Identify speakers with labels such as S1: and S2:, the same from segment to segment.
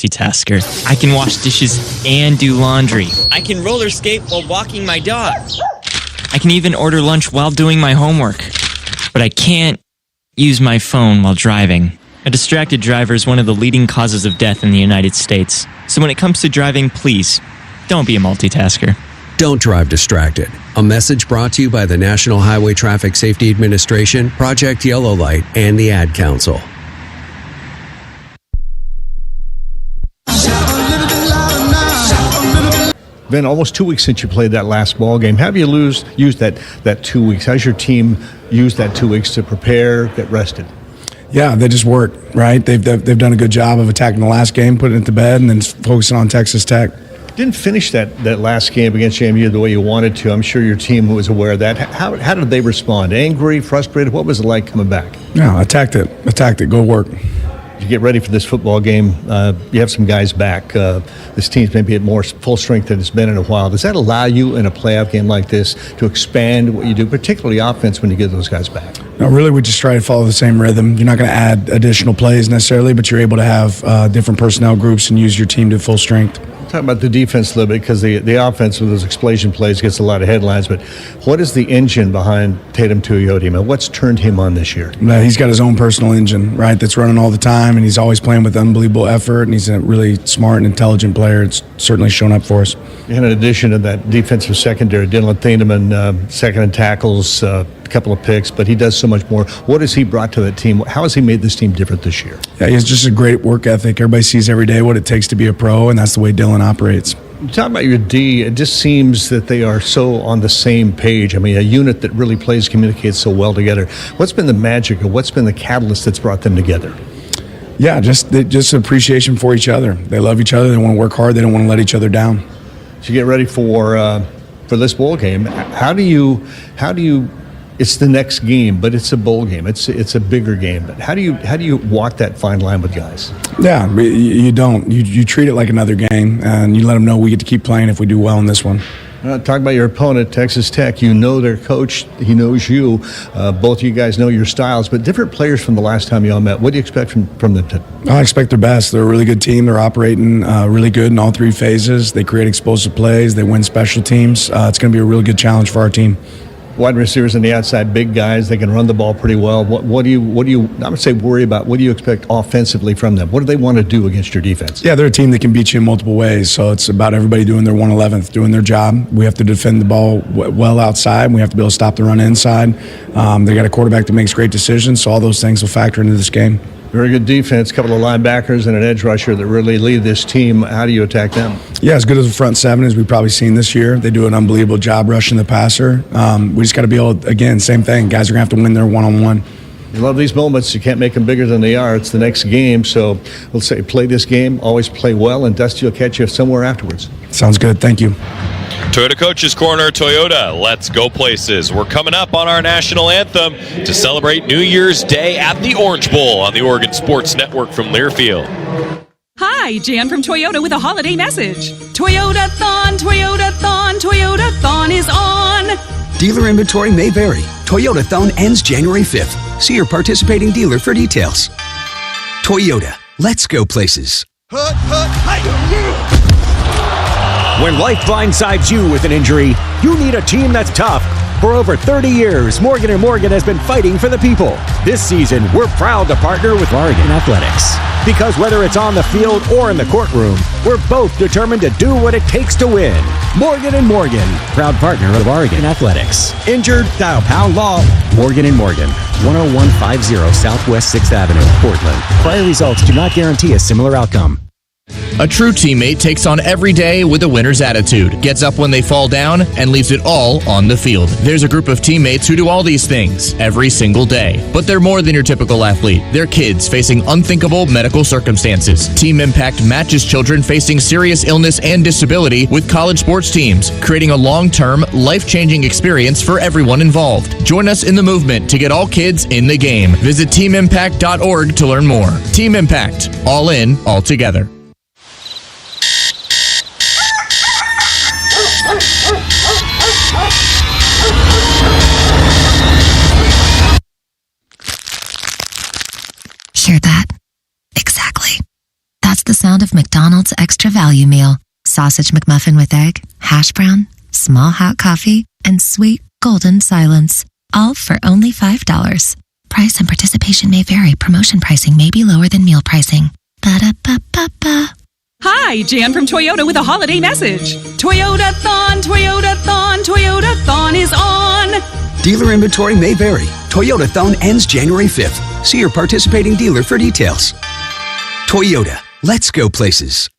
S1: multitasker. I can wash dishes and do laundry. I can roller skate while walking my dog. I can even order lunch while doing my homework. But I can't use my phone while driving. A distracted driver is one of the leading causes of death in the United States. So when it comes to driving, please, don't be a multitasker.
S2: Don't drive distracted. A message brought to you by the National Highway Traffic Safety Administration, Project Yellow Light, and the Ad Council.
S3: Been almost 2 weeks since you played that last ball game. Have you used that 2 weeks? How's your team used that 2 weeks to prepare, get rested?
S4: Yeah, they just work, right? They've done a good job of attacking the last game, putting it to bed, and then focusing on Texas Tech.
S3: Didn't finish that last game against JMU the way you wanted to. I'm sure your team was aware of that. How did they respond? Angry, frustrated? What was it like coming back?
S4: Yeah, attacked it, go work.
S3: You get ready for this football game. You have some guys back. This team's maybe at more full strength than it's been in a while. Does that allow you in a playoff game like this to expand what you do, particularly offense, when you get those guys back?
S4: No, really, we just try to follow the same rhythm. You're not going to add additional plays necessarily, but you're able to have different personnel groups and use your team to full strength.
S3: Talk about the defense a little bit, because the offense with those explosion plays gets a lot of headlines, but what is the engine behind Tatum Tuioti? Man, what's turned him on this year?
S4: He's got his own personal engine, right, that's running all the time, and he's always playing with unbelievable effort, and he's a really smart and intelligent player. It's certainly shown up for us.
S3: In addition to that defensive secondary, Dylan Thieneman, second in tackles, a couple of picks, but he does so much more. What has he brought to that team? How has he made this team different this year?
S4: Yeah, he has just a great work ethic. Everybody sees every day what it takes to be a pro, and that's the way Dylan operates.
S3: You talk about your D, it just seems that they are so on the same page. I mean, a unit that really communicates so well together. What's been the magic, or what's been the catalyst that's brought them together?
S4: Yeah, just appreciation for each other. They love each other. They want to work hard. They don't want to let each other down.
S3: So you get ready for this bowl game. How do you? It's the next game, but it's a bowl game. It's a bigger game. But how do you walk that fine line with guys?
S4: Yeah, you don't. You treat it like another game, and you let them know we get to keep playing if we do well in this one.
S3: Talk about your opponent, Texas Tech. You know their coach. He knows you. Both of you guys know your styles, but different players from the last time you all met. What do you expect from them?
S4: I expect their best. They're a really good team. They're operating really good in all three phases. They create explosive plays. They win special teams. It's going to be a really good challenge for our team.
S3: Wide receivers on the outside, big guys. They can run the ball pretty well. What do you? I would say worry about. What do you expect offensively from them? What do they want to do against your defense?
S4: Yeah, they're a team that can beat you in multiple ways. So it's about everybody doing their 1/11th, doing their job. We have to defend the ball well outside. We have to be able to stop the run inside. They got a quarterback that makes great decisions. So all those things will factor into this game.
S3: Very good defense, a couple of linebackers and an edge rusher that really lead this team. How do you attack them?
S4: Yeah, as good as the front seven as we've probably seen this year. They do an unbelievable job rushing the passer. We just got to be able to, again, same thing. Guys are going to have to win their one-on-one.
S3: You love these moments. You can't make them bigger than they are. It's the next game. So let's say play this game, always play well, and Dusty will catch you somewhere afterwards.
S4: Sounds good. Thank you.
S5: Toyota Coaches Corner, Toyota, let's go places. We're coming up on our national anthem to celebrate New Year's Day at the Orange Bowl on the Oregon Sports Network from Learfield.
S6: Hi, Jan from Toyota with a holiday message. Toyota-thon, Toyota-thon, Toyota-thon is on.
S7: Dealer inventory may vary. Toyota-thon ends January 5th. See your participating dealer for details. Toyota, let's go places.
S8: When life blindsides you with an injury, you need a team that's tough. For over 30 years, Morgan & Morgan has been fighting for the people. This season, we're proud to partner with Oregon Athletics. Because whether it's on the field or in the courtroom, we're both determined to do what it takes to win. Morgan & Morgan, proud partner of Oregon Athletics. Injured? Dial Pound Law. Morgan & Morgan, 10150 Southwest 6th Avenue, Portland. Prior results do not guarantee a similar outcome.
S9: A true teammate takes on every day with a winner's attitude, gets up when they fall down, and leaves it all on the field. There's a group of teammates who do all these things every single day. But they're more than your typical athlete. They're kids facing unthinkable medical circumstances. Team Impact matches children facing serious illness and disability with college sports teams, creating a long-term, life-changing experience for everyone involved. Join us in the movement to get all kids in the game. Visit teamimpact.org to learn more. Team Impact. All in, all together.
S10: Hear that? Exactly. That's That's the sound of McDonald's Extra Value Meal. Sausage McMuffin with egg, hash brown, small hot coffee, and sweet golden silence. All for only $5. Price and participation may vary. Promotion pricing may be lower than meal pricing. Ba-da-ba-ba-ba.
S6: Hi, Jan from Toyota with a holiday message. Toyota-thon, Toyota-thon, Toyota-thon is on.
S7: Dealer inventory may vary. Toyota Thon ends January 5th. See your participating dealer for details. Toyota, let's go places.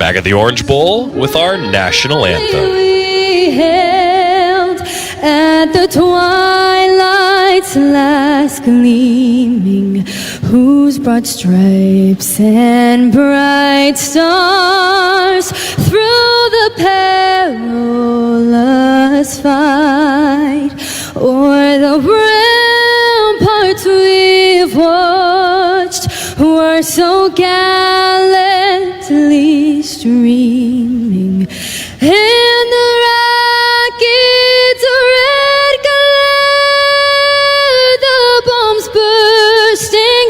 S5: Back at the Orange Bowl with our national anthem.
S11: We hailed at the twilight's last gleaming, whose broad stripes and bright stars through the perilous fight o'er the ramparts we've watched were so gallantly streaming, and the rockets' red glare, the bombs bursting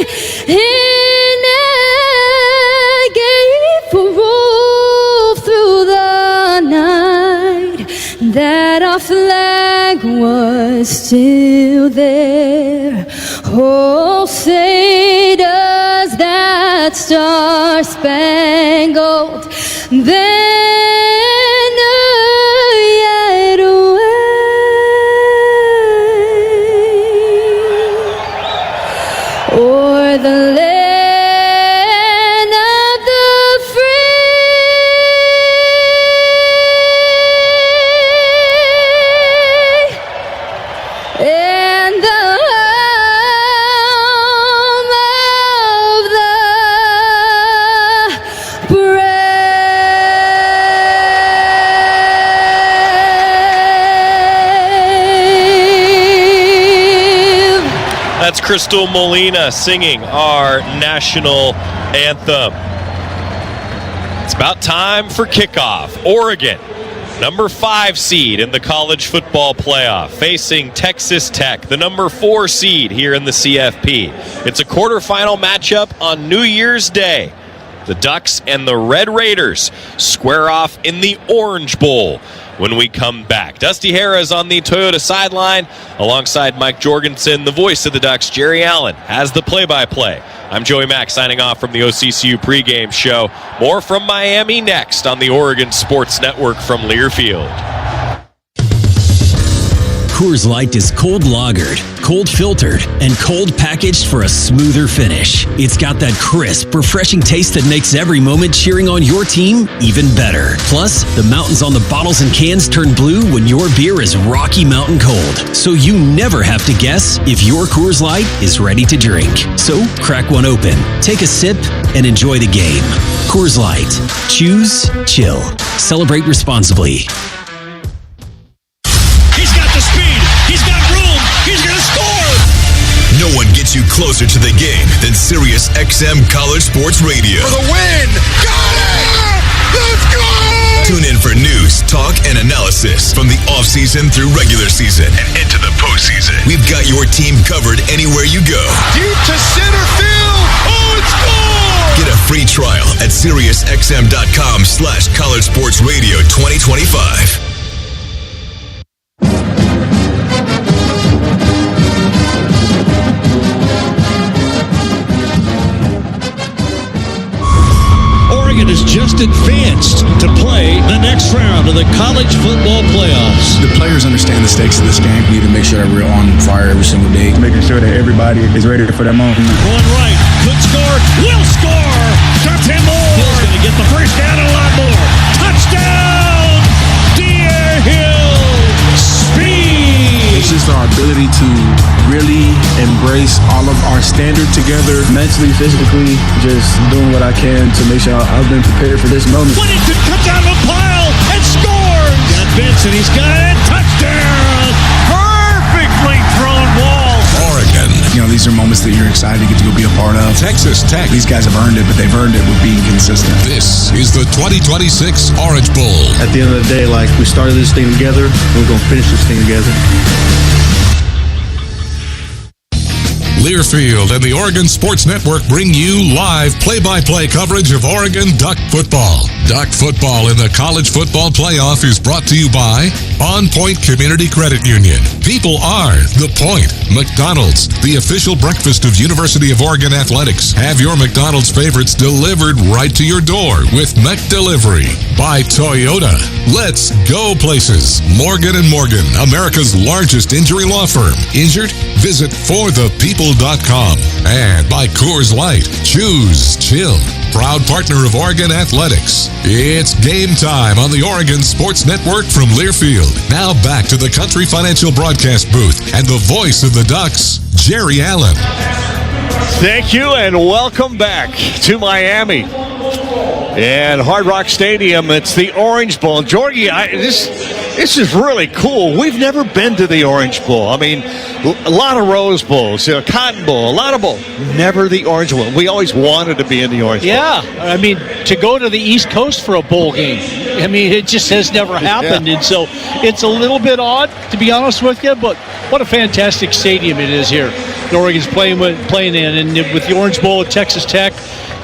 S11: in air, gave proof through the night that our flag was still there. Oh, say does that star-spangled banner yet wave o'er the land of the free and the
S5: That's Crystal Molina singing our national anthem. It's about time for kickoff. Oregon, number 5 seed in the college football playoff, facing Texas Tech, the number 4 seed here in the CFP. It's a quarterfinal matchup on New Year's Day. The Ducks and the Red Raiders square off in the Orange Bowl when we come back. Dusty Hara is on the Toyota sideline alongside Mike Jorgensen. The voice of the Ducks, Jerry Allen, has the play-by-play. I'm Joey Mack signing off from the OCCU pregame show. More from Miami next on the Oregon Sports Network from Learfield.
S12: Coors Light is cold lagered, cold filtered, and cold packaged for a smoother finish. It's got that crisp, refreshing taste that makes every moment cheering on your team even better. Plus, the mountains on the bottles and cans turn blue when your beer is Rocky Mountain cold. So you never have to guess if your Coors Light is ready to drink. So crack one open, take a sip, and enjoy the game. Coors Light. Choose chill. Celebrate responsibly.
S13: No one gets you closer to the game than Sirius XM College Sports Radio. For the win! Got it! Let's go! Tune in for news, talk, and analysis from the offseason through regular season and into the postseason. We've got your team covered anywhere you go. Deep to center field! Oh, it's gone! Get a free trial at SiriusXM.com/College Sports Radio 2025.
S14: Oregon has just advanced to play the next round of the college football playoffs.
S4: The players understand the stakes of this game. We need to make sure that we're on fire every single day.
S15: Making sure that everybody is ready for that moment.
S14: Going right, could score, will score! Dante Moore! Hill's going to get the first down and a lot more. Touchdown! D.A. Hill! Speed!
S15: It's just our ability to really embrace all of our standard together, mentally, physically, just doing what I can to make sure I've been prepared for this moment.
S14: Whittington comes out of a pile and scores! Got Vincent, he's got it, touchdown! Perfectly thrown ball!
S13: Oregon.
S4: You know, these these are moments that you're excited to get to go be a part of.
S13: Texas Tech.
S4: These guys have earned it, but they've earned it with being consistent.
S13: This is the 2026 Orange Bowl.
S15: At the end of the day, like, we started this thing together, we're going to finish this thing together.
S13: Learfield and the Oregon Sports Network bring you live play-by-play coverage of Oregon Duck football. Duck football in the college football playoff is brought to you by On Point Community Credit Union. People are the point. McDonald's, the official breakfast of University of Oregon Athletics. Have your McDonald's favorites delivered right to your door with McDelivery. By Toyota. Let's go places. Morgan & Morgan, America's largest injury law firm. Injured? Visit forthepeople.com. And by Coors Light. Choose chill. Proud partner of Oregon Athletics. It's game time on the Oregon Sports Network from Learfield. Now back to the Country Financial Broadcast booth and the voice of the Ducks, Jerry Allen.
S3: Thank you, and welcome back to Miami and Hard Rock Stadium. It's the Orange Bowl. Georgie, this is really cool. We've never been to the Orange Bowl. I mean, a lot of Rose Bowls, Cotton Bowl, a lot of bowls. Never the Orange Bowl. We always wanted to be in the Orange Bowl.
S16: Yeah, I mean, to go to the East Coast for a bowl game, I mean, it just has never happened.
S3: Yeah.
S16: And so it's a little bit odd, to be honest with you, but what a fantastic stadium it is here that Oregon's playing in. And with the Orange Bowl at Texas Tech,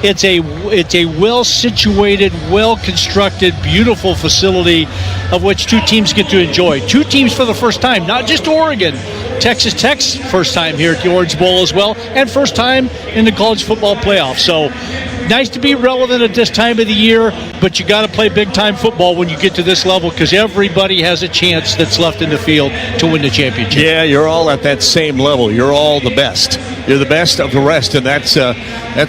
S16: it's a well-situated, well-constructed, beautiful facility of which two teams get to enjoy. Two teams for the first time, not just Oregon. Texas Tech's first time here at the Orange Bowl as well, and first time in the college football playoff. So nice to be relevant at this time of the year, but you got to play big-time football when you get to this level because everybody has a chance that's left in the field to win the championship.
S3: Yeah, you're all at that same level. You're all the best. You're the best of the rest, and that's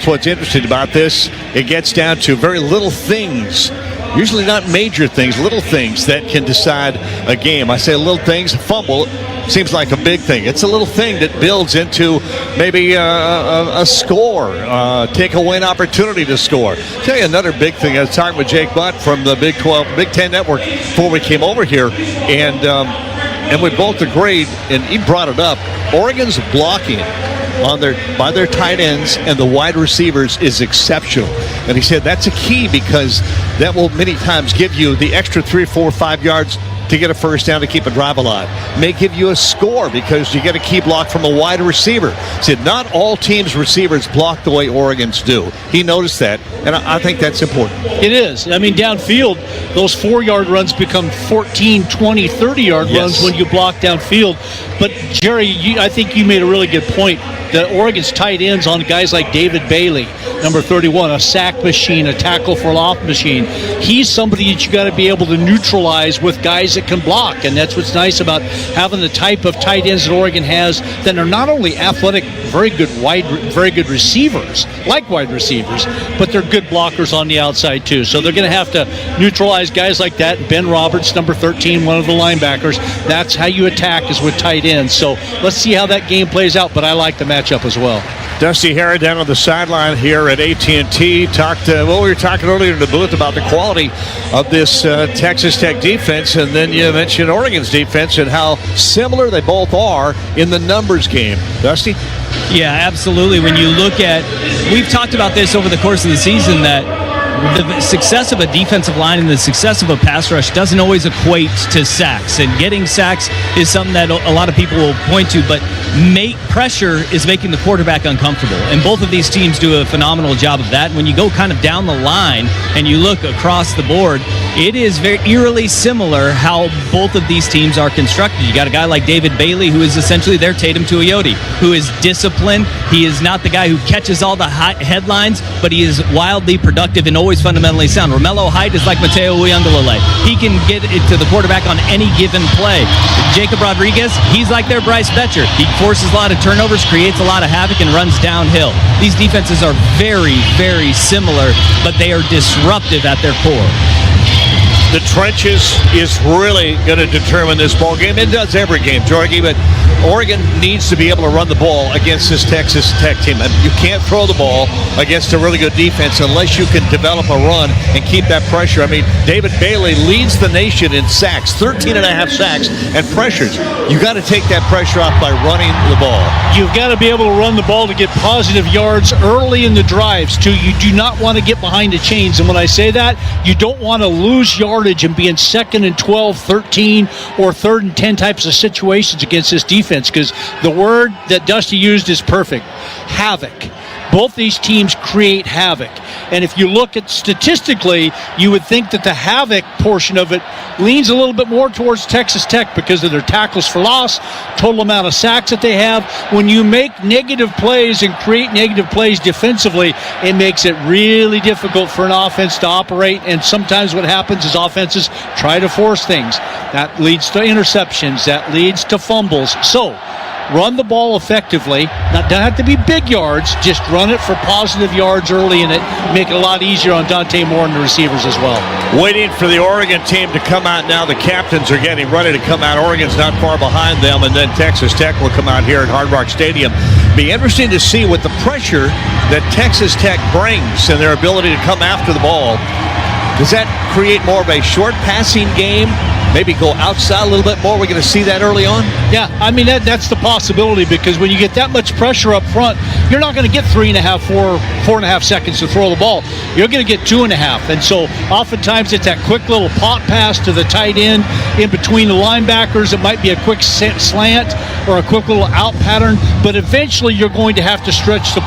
S3: what's interesting about this. It gets down to very little things, usually not major things, little things that can decide a game. I say little things, fumble seems like a big thing. It's a little thing that builds into maybe a score, take a win opportunity to score. I'll tell you another big thing. I was talking with Jake Butt from the Big 10 Network before we came over here, and we both agreed, and he brought it up, Oregon's blocking by their tight ends and the wide receivers is exceptional. And he said that's a key because that will many times give you the extra 3, 4, 5 yards to get a first down to keep a drive alive. May give you a score because you get a key block from a wide receiver. He said not all teams' receivers block the way Oregon's do. He noticed that, and I think that's important.
S16: It is. I mean, downfield, those 4-yard runs become 14, 20, 30-yard runs when you block downfield. But, Jerry, I think you made a really good point. The Oregon's tight ends on guys like David Bailey, number 31, a sack machine, a tackle for loss machine. He's somebody that you got to be able to neutralize with guys that can block, and that's what's nice about having the type of tight ends that Oregon has that are not only athletic, very good receivers, like wide receivers, but they're good blockers on the outside too. So they're going to have to neutralize guys like that. Ben Roberts, number 13, one of the linebackers. That's how you attack, is with tight ends. So let's see how that game plays out, but I like the matchup as well.
S3: Dusty Harrod down on the sideline here at AT&T. We were talking earlier in the booth about the quality of this Texas Tech defense, and then you mentioned Oregon's defense and how similar they both are in the numbers game. Dusty?
S17: Yeah, absolutely. When you look at, we've talked about this over the course of the season, that the success of a defensive line and the success of a pass rush doesn't always equate to sacks. And getting sacks is something that a lot of people will point to, but pressure is making the quarterback uncomfortable. And both of these teams do a phenomenal job of that. When you go kind of down the line and you look across the board, it is very eerily similar how both of these teams are constructed. You got a guy like David Bailey, who is essentially their Tatum Tuioti, who is disciplined. He is not the guy who catches all the hot headlines, but he is wildly productive and always fundamentally sound. Romello Height is like Mateo Uiagalelei. He can get it to the quarterback on any given play. Jacob Rodriguez, he's like their Bryce Betcher. He forces a lot of turnovers, creates a lot of havoc, and runs downhill. These defenses are very, very similar, but they are disruptive at their core.
S3: The trenches is really going to determine this ball game. It does every game, Jorgie, but Oregon needs to be able to run the ball against this Texas Tech team. You can't throw the ball against a really good defense unless you can develop a run and keep that pressure. I mean, David Bailey leads the nation in sacks, 13.5 sacks, and pressures. You got to take that pressure off by running the ball.
S16: You've got to be able to run the ball to get positive yards early in the drives, too. You do not want to get behind the chains. And when I say that, you don't want to lose yardage and be in 2nd and 12, 13, or 3rd and 10 types of situations against this defense, because the word that Dusty used is perfect. Havoc. Both these teams create havoc. And if you look at statistically, you would think that the havoc portion of it leans a little bit more towards Texas Tech because of their tackles for loss, total amount of sacks that they have. When you make negative plays and create negative plays defensively, it makes it really difficult for an offense to operate. And sometimes what happens is offenses try to force things. That leads to interceptions. That leads to fumbles. So, run the ball effectively. Don't have to be big yards. Just run it for positive yards early in it. Make it a lot easier on Dante Moore and the receivers as well.
S3: Waiting for the Oregon team to come out now. The captains are getting ready to come out. Oregon's not far behind them, and then Texas Tech will come out here at Hard Rock Stadium. Be interesting to see what the pressure that Texas Tech brings and their ability to come after the ball. Does that create more of a short passing game? Maybe go outside a little bit more. We're going to see that early on?
S16: Yeah, I mean, that's the possibility, because when you get that much pressure up front, you're not going to get 4.5 seconds to throw the ball. You're going to get 2.5. And so oftentimes it's that quick little pop pass to the tight end in between the linebackers. It might be a quick slant or a quick little out pattern, but eventually you're going to have to stretch the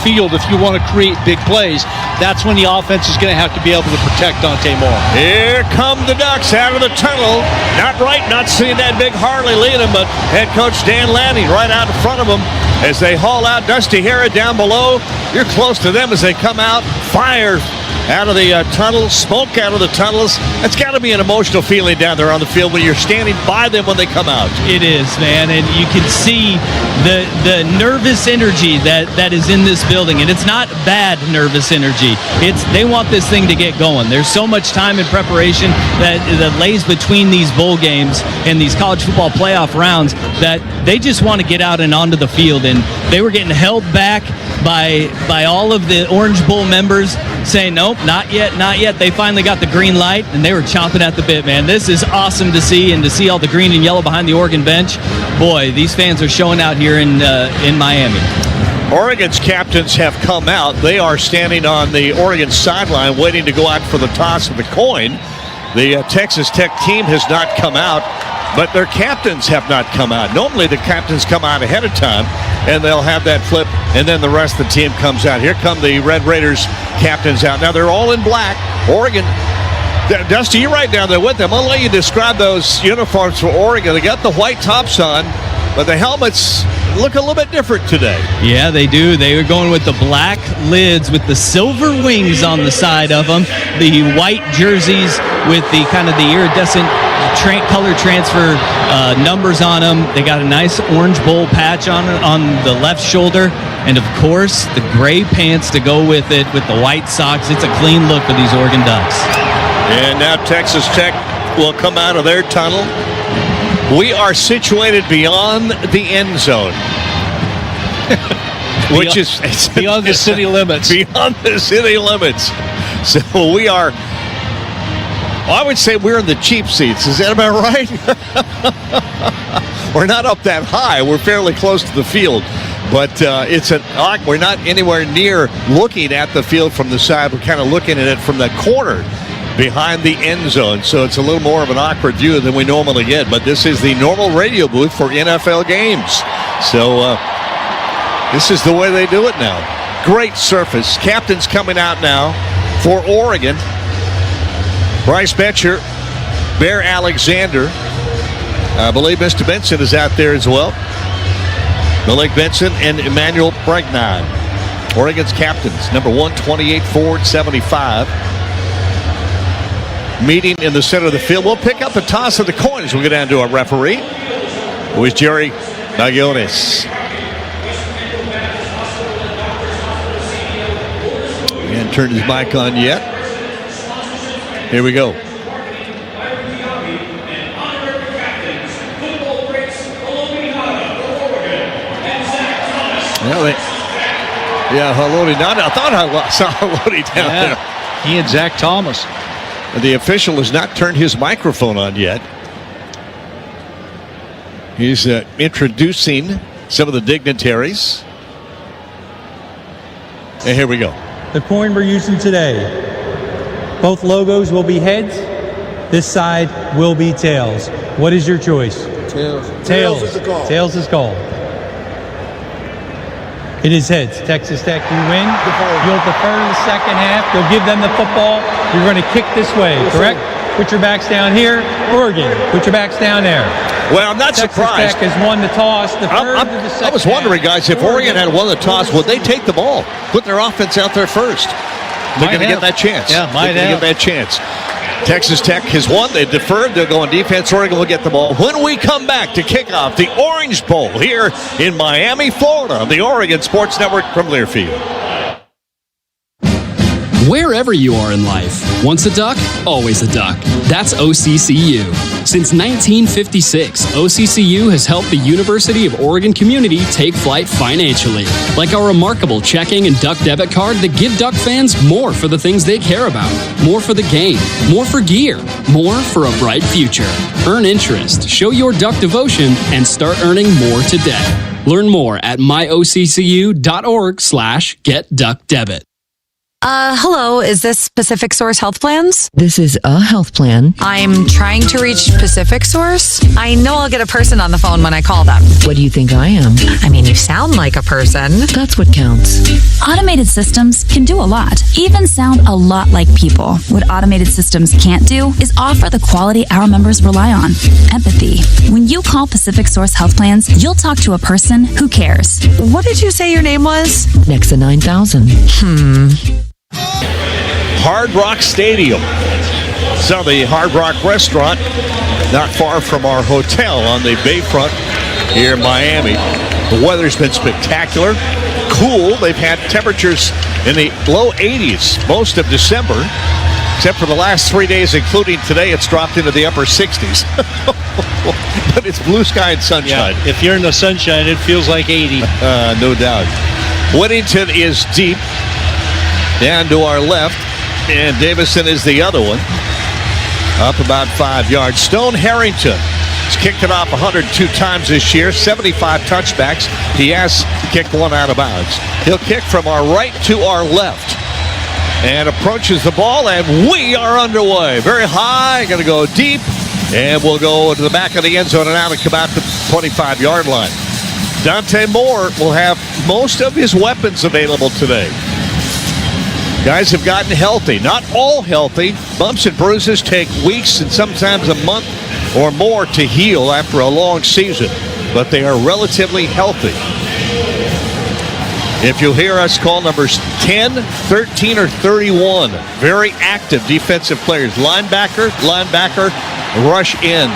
S16: field if you want to create big plays. That's when the offense is going to have to be able to protect Dante Moore.
S3: Here come the Ducks out of the tunnel. Not seeing that big Harley lead them, but head coach Dan Lanning right out in front of them as they haul out Dusty Hera down below. You're close to them as they come out. Fire out of the tunnels, smoke out of the tunnels. That's got to be an emotional feeling down there on the field when you're standing by them when they come out.
S17: It is, man, and you can see the nervous energy that is in this building, and it's not bad nervous energy. They want this thing to get going. There's so much time and preparation that lays between these bowl games and these college football playoff rounds that they just want to get out and onto the field, and they were getting held back by all of the Orange Bowl members saying, nope, not yet, not yet. They finally got the green light, and they were chomping at the bit, man. This is awesome to see, and to see all the green and yellow behind the Oregon bench. Boy, these fans are showing out here in Miami.
S3: Oregon's captains have come out. They are standing on the Oregon sideline waiting to go out for the toss of the coin. The Texas Tech team has not come out, but their captains have not come out. Normally the captains come out ahead of time, and they'll have that flip, and then the rest of the team comes out. Here come the Red Raiders captains out. Now they're all in black. Oregon, Dusty, you're right down there with them. I'll let you describe those uniforms for Oregon. They got the white tops on, but the helmets look a little bit different today.
S17: Yeah, they do. They were going with the black lids with the silver wings on the side of them, the white jerseys with the kind of the iridescent color transfer numbers on them. They got a nice orange bowl patch on the left shoulder, and of course the gray pants to go with it with the white socks. It's a clean look for these Oregon Ducks.
S3: And now Texas Tech will come out of their tunnel. We are situated beyond the end zone, which is
S16: beyond the city limits.
S3: Beyond the city limits. So we are, I would say we're in the cheap seats. Is that about right? We're not up that high. We're fairly close to the field. But we're not anywhere near looking at the field from the side. We're kind of looking at it from the corner behind the end zone, so it's a little more of an awkward view than we normally get, but this is the normal radio booth for NFL games, so this is the way they do it now. Great surface. Captains coming out now for Oregon. Bryce Betcher, Bear Alexander, I believe Mr. Benson is out there as well. Malik Benson and Emmanuel Bregnan, Oregon's captains. Number 128, Ford 75. Meeting in the center of the field. We'll pick up the toss of the coin as we go down to our referee, who is Jerry Bayones. He hasn't turned his mic on yet. Here we go. Yeah, Haloti. I thought I saw Haloti down there.
S16: He and Zach Thomas.
S3: The official has not turned his microphone on yet. He's introducing some of the dignitaries. And here we go.
S18: The coin we're using today, both logos will be heads. This side will be tails. What is your choice?
S19: Tails.
S18: Tails.
S19: Is the call.
S18: Tails is called. It is heads. Texas Tech, you win. You'll defer to the second half. You'll give them the football. You're going to kick this way, correct? Put your backs down here. Oregon, put your backs down there.
S3: Well, I'm not surprised.
S18: Texas Tech has won the toss.
S3: I was wondering, guys, if Oregon had won the toss, would they take the ball? Put their offense out there first. They're going to get that chance.
S16: Yeah, might
S3: get that chance. Texas Tech has won. They deferred. They'll go on defense. Oregon will get the ball. When we come back to kick off the Orange Bowl here in Miami, Florida, on the Oregon Sports Network from Learfield.
S20: Wherever you are in life, once a duck, always a duck. That's OCCU. Since 1956, OCCU has helped the University of Oregon community take flight financially. Like our remarkable checking and duck debit card that give duck fans more for the things they care about. More for the game. More for gear. More for a bright future. Earn interest, show your duck devotion, and start earning more today. Learn more at myoccu.org/getduckdebit.
S21: Hello, is this Pacific Source Health Plans?
S22: This is a health plan.
S21: I'm trying to reach Pacific Source. I know I'll get a person on the phone when I call them.
S22: What do you think I am?
S21: I mean, you sound like a person.
S22: That's what counts.
S23: Automated systems can do a lot, even sound a lot like people. What automated systems can't do is offer the quality our members rely on, empathy. When you call Pacific Source Health Plans, you'll talk to a person who cares.
S21: What did you say your name was?
S22: Nexa 9000.
S3: Hard Rock Stadium. So the Hard Rock restaurant, not far from our hotel on the bayfront here in Miami. The weather's been spectacular, cool. They've had temperatures in the low 80s most of December, except for the last 3 days, including today. It's dropped into the upper 60s. But it's blue sky and sunshine.
S16: Yeah, if you're in the sunshine, it feels like 80.
S3: No doubt. Whittington is deep down to our left, and Davison is the other one, up about 5 yards. Stone Harrington has kicked it off 102 times this year, 75 touchbacks. He has kicked one out of bounds. He'll kick from our right to our left and approaches the ball, and we are underway. Very high, going to go deep, and we'll go to the back of the end zone and out and come out to the 25-yard line. Dante Moore will have most of his weapons available today. Guys have gotten healthy. Not all healthy. Bumps and bruises take weeks and sometimes a month or more to heal after a long season, but they are relatively healthy. If you'll hear us call numbers 10, 13, or 31, very active defensive players. Linebacker, rush end.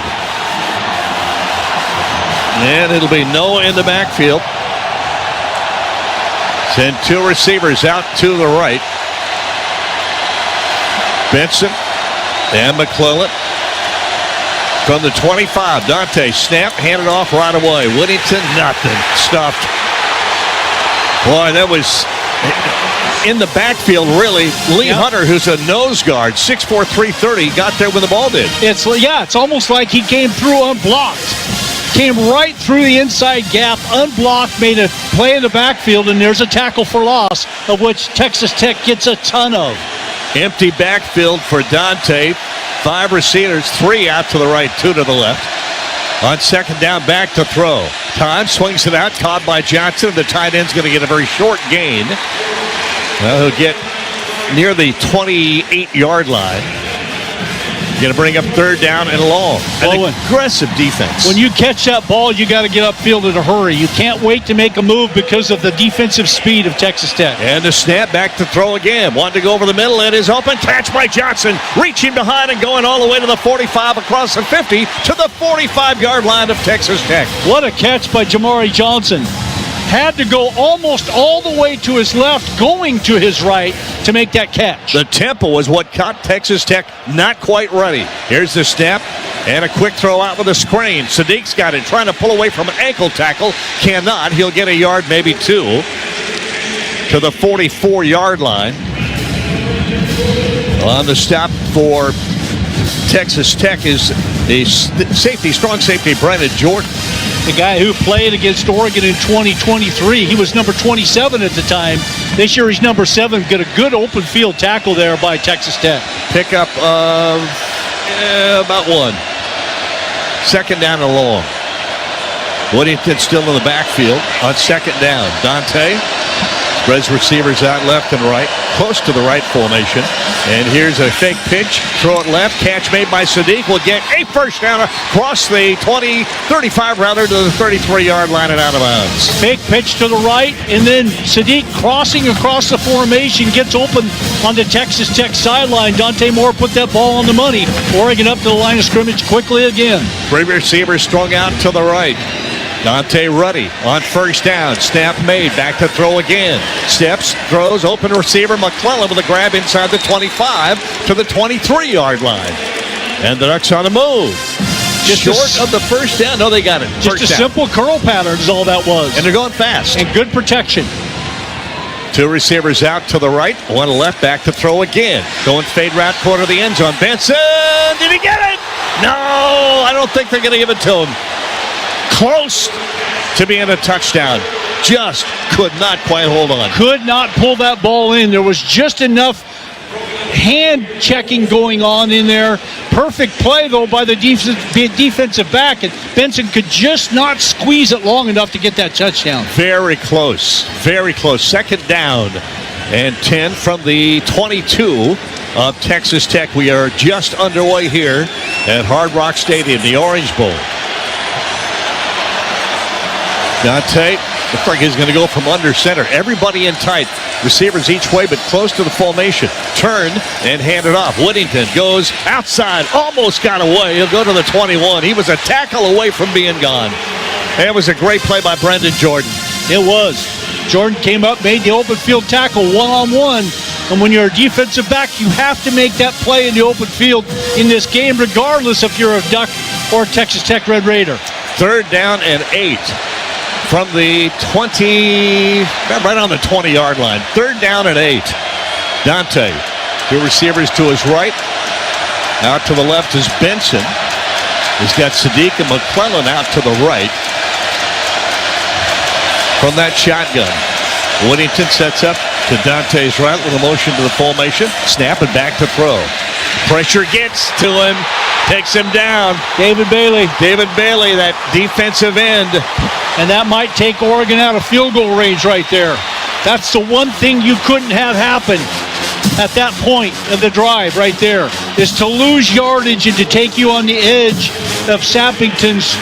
S3: And it'll be Noah in the backfield. Send two receivers out to the right. Benson and McClellan from the 25. Dante snap, handed off right away. Whittington, nothing. Stuffed. Boy, that was in the backfield, really. Lee Hunter, who's a nose guard, 6'4", 330, got there when the ball did.
S16: It's almost like he came through unblocked. Came right through the inside gap, unblocked, made a play in the backfield, and there's a tackle for loss, of which Texas Tech gets a ton of.
S3: Empty backfield for Dante. 5 receivers, 3 out to the right, 2 to the left. On second down, back to throw. Time swings it out, caught by Johnson. The tight end's going to get a very short gain. Well, he'll get near the 28-yard line. Going to bring up third down and long. An aggressive defense.
S16: When you catch that ball, you got to get upfield in a hurry. You can't wait to make a move because of the defensive speed of Texas Tech.
S3: And the snap, back to throw again. Wanted to go over the middle. It is open. Catch by Johnson. Reaching behind and going all the way to the 45, across the 50 to the 45-yard line of Texas Tech.
S16: What a catch by Jamari Johnson. Had to go almost all the way to his left, going to his right to make that catch.
S3: The tempo was what caught Texas Tech not quite ready. Here's the snap and a quick throw out with a screen. Sadiq's got it, trying to pull away from an ankle tackle. Cannot. He'll get a yard, maybe 2. To to the 44-yard line. On the stop for Texas Tech is the strong safety, Brandon Jordan.
S16: The guy who played against Oregon in 2023. He was number 27 at the time. This year he's number 7. Got a good open field tackle there by Texas Tech.
S3: Pickup of about 1. Second down and long. Whittington still in the backfield on second down. Dante spreads receivers out left and right, close to the right formation. And here's a fake pitch. Throw it left. Catch made by Sadiq. Will get a first down across the 35 rather, to the 33-yard line and out of bounds.
S16: Fake pitch to the right, and then Sadiq crossing across the formation gets open on the Texas Tech sideline. Dante Moore put that ball on the money. Oregon up to the line of scrimmage quickly again.
S3: 3 receivers strung out to the right. Dante Ruddy on first down. Snap made. Back to throw again. Steps, throws, open receiver. McClellan with a grab inside the 25 to the 23-yard line. And the Ducks on the move. Just short of the first down. No, they got it.
S16: Just a simple curl pattern is all that was.
S3: And they're going fast.
S16: And good protection.
S3: 2 receivers out to the right. 1 left. Back to throw again. Going fade route corner of the end zone. Benson. Did he get it? No, I don't think they're going to give it to him. Close to being a touchdown. Just could not quite hold on.
S16: Could not pull that ball in. There was just enough hand checking going on in there. Perfect play, though, by the defensive back. And Benson could just not squeeze it long enough to get that touchdown.
S3: Very close. Very close. Second down and 10 from the 22 of Texas Tech. We are just underway here at Hard Rock Stadium, the Orange Bowl. Dante looks like he's going to go from under center. Everybody in tight. Receivers each way, but close to the formation. Turn and hand it off. Whittington goes outside. Almost got away. He'll go to the 21. He was a tackle away from being gone. It was a great play by Brendan Jordan.
S16: It was. Jordan came up, made the open field tackle one-on-one. And when you're a defensive back, you have to make that play in the open field in this game, regardless if you're a Duck or a Texas Tech Red Raider.
S3: 3rd down and 8. From the 20, right on the 20-yard line. 3rd down and 8. Dante. 2 receivers to his right. Out to the left is Benson. He's got Sadiq and McClellan out to the right. From that shotgun, Whittington sets up to Dante's right with a motion to the formation. Snap and back to throw. Pressure gets to him. Takes him down.
S16: David Bailey,
S3: that defensive end.
S16: And that might take Oregon out of field goal range right there. That's the one thing you couldn't have happen at that point of the drive right there, is to lose yardage and to take you on the edge of Sappington's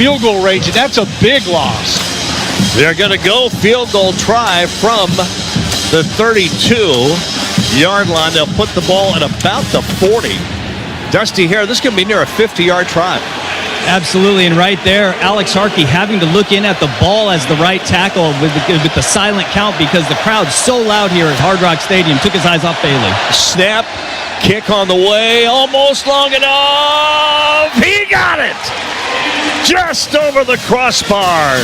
S16: field goal range. And that's a big loss.
S3: They're going to go field goal try from the 32-yard line. They'll put the ball at about the 40. Dusty Hare, this is going to be near a 50-yard try.
S17: Absolutely, and right there, Alex Harkey having to look in at the ball as the right tackle with the silent count, because the crowd's so loud here at Hard Rock Stadium. Took his eyes off Bailey.
S3: Snap, kick on the way, almost long enough. He got it! Just over the crossbar.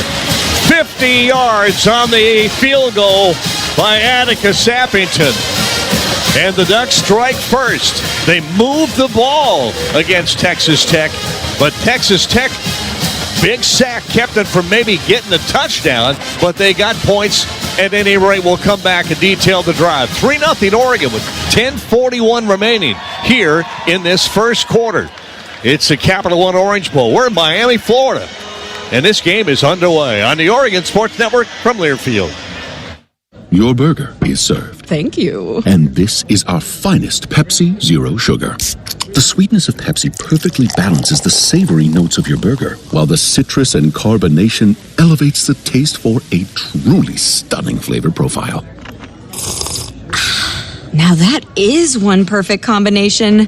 S3: 50 yards on the field goal by Atticus Sappington. And the Ducks strike first. They move the ball against Texas Tech. But Texas Tech, big sack, kept it from maybe getting the touchdown. But they got points. At any rate, we'll come back and detail the drive. 3-0 Oregon with 10:41 remaining here in this first quarter. It's the Capital One Orange Bowl. We're in Miami, Florida. And this game is underway on the Oregon Sports Network from Learfield.
S1: Your burger is served.
S2: Thank you.
S1: And this is our finest Pepsi Zero Sugar. The sweetness of Pepsi perfectly balances the savory notes of your burger, while the citrus and carbonation elevates the taste for a truly stunning flavor profile.
S2: Now that is one perfect combination.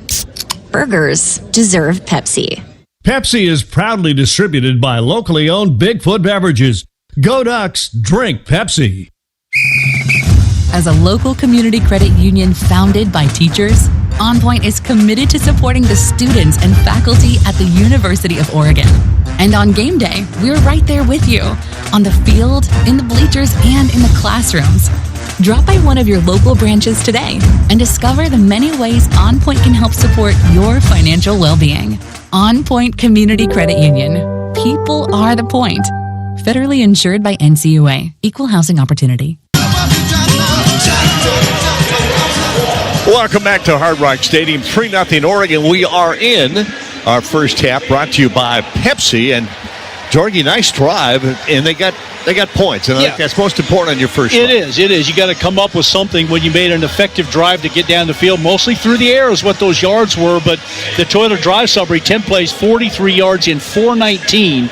S2: Burgers deserve Pepsi.
S14: Pepsi is proudly distributed by locally owned Bigfoot Beverages. Go Ducks, drink Pepsi.
S22: As a local community credit union founded by teachers, OnPoint is committed to supporting the students and faculty at the University of Oregon. And on game day, we're right there with you. On the field, in the bleachers, and in the classrooms. Drop by one of your local branches today and discover the many ways On Point can help support your financial well-being. On Point Community Credit Union. People are the point. Federally insured by NCAA. Equal housing opportunity.
S8: Welcome back to Hard Rock Stadium. 3-0 Oregon. We are in our first half, brought to you by Pepsi. And Jorgie, nice drive, and they got points, and I think that's most important on your first drive.
S16: It is. You got to come up with something when you made an effective drive to get down the field. Mostly through the air is what those yards were, but the Toyota drive summary, 10 plays, 43 yards in 4:19.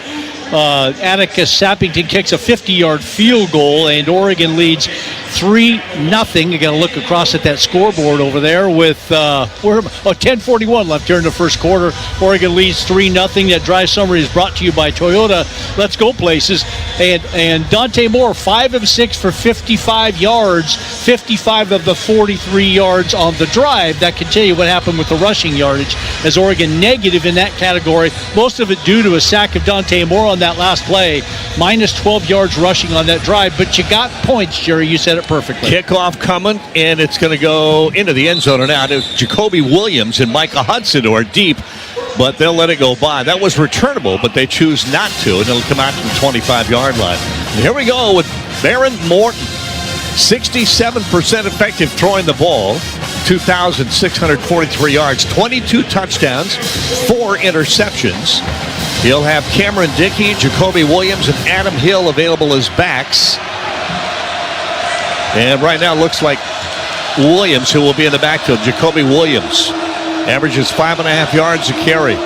S16: Atticus Sappington kicks a 50-yard field goal, and Oregon leads 3-0. You got to look across at that scoreboard over there with 10:41 left here in the first quarter. Oregon leads 3-0. That drive summary is brought to you by Toyota. Let's go places. And Dante Moore, 5 of 6 for 55 yards, 55 of the 43 yards on the drive. That can tell you what happened with the rushing yardage, as Oregon negative in that category. Most of it due to a sack of Dante Moore on that last play. Minus 12 yards rushing on that drive. But you got points, Jerry. You said it perfectly.
S8: Kickoff coming, and it's going to go into the end zone and out. It's Jacoby Williams and Micah Hudson who are deep, but they'll let it go by. That was returnable, but they choose not to, and it'll come out to the 25-yard line. And here we go with Baron Morton. 67% effective throwing the ball, 2,643 yards, 22 touchdowns, 4 interceptions. He'll have Cameron Dickey, Jacoby Williams, and Adam Hill available as backs. And right now it looks like Williams, who will be in the backfield, Jacoby Williams, averages 5.5 yards a carry.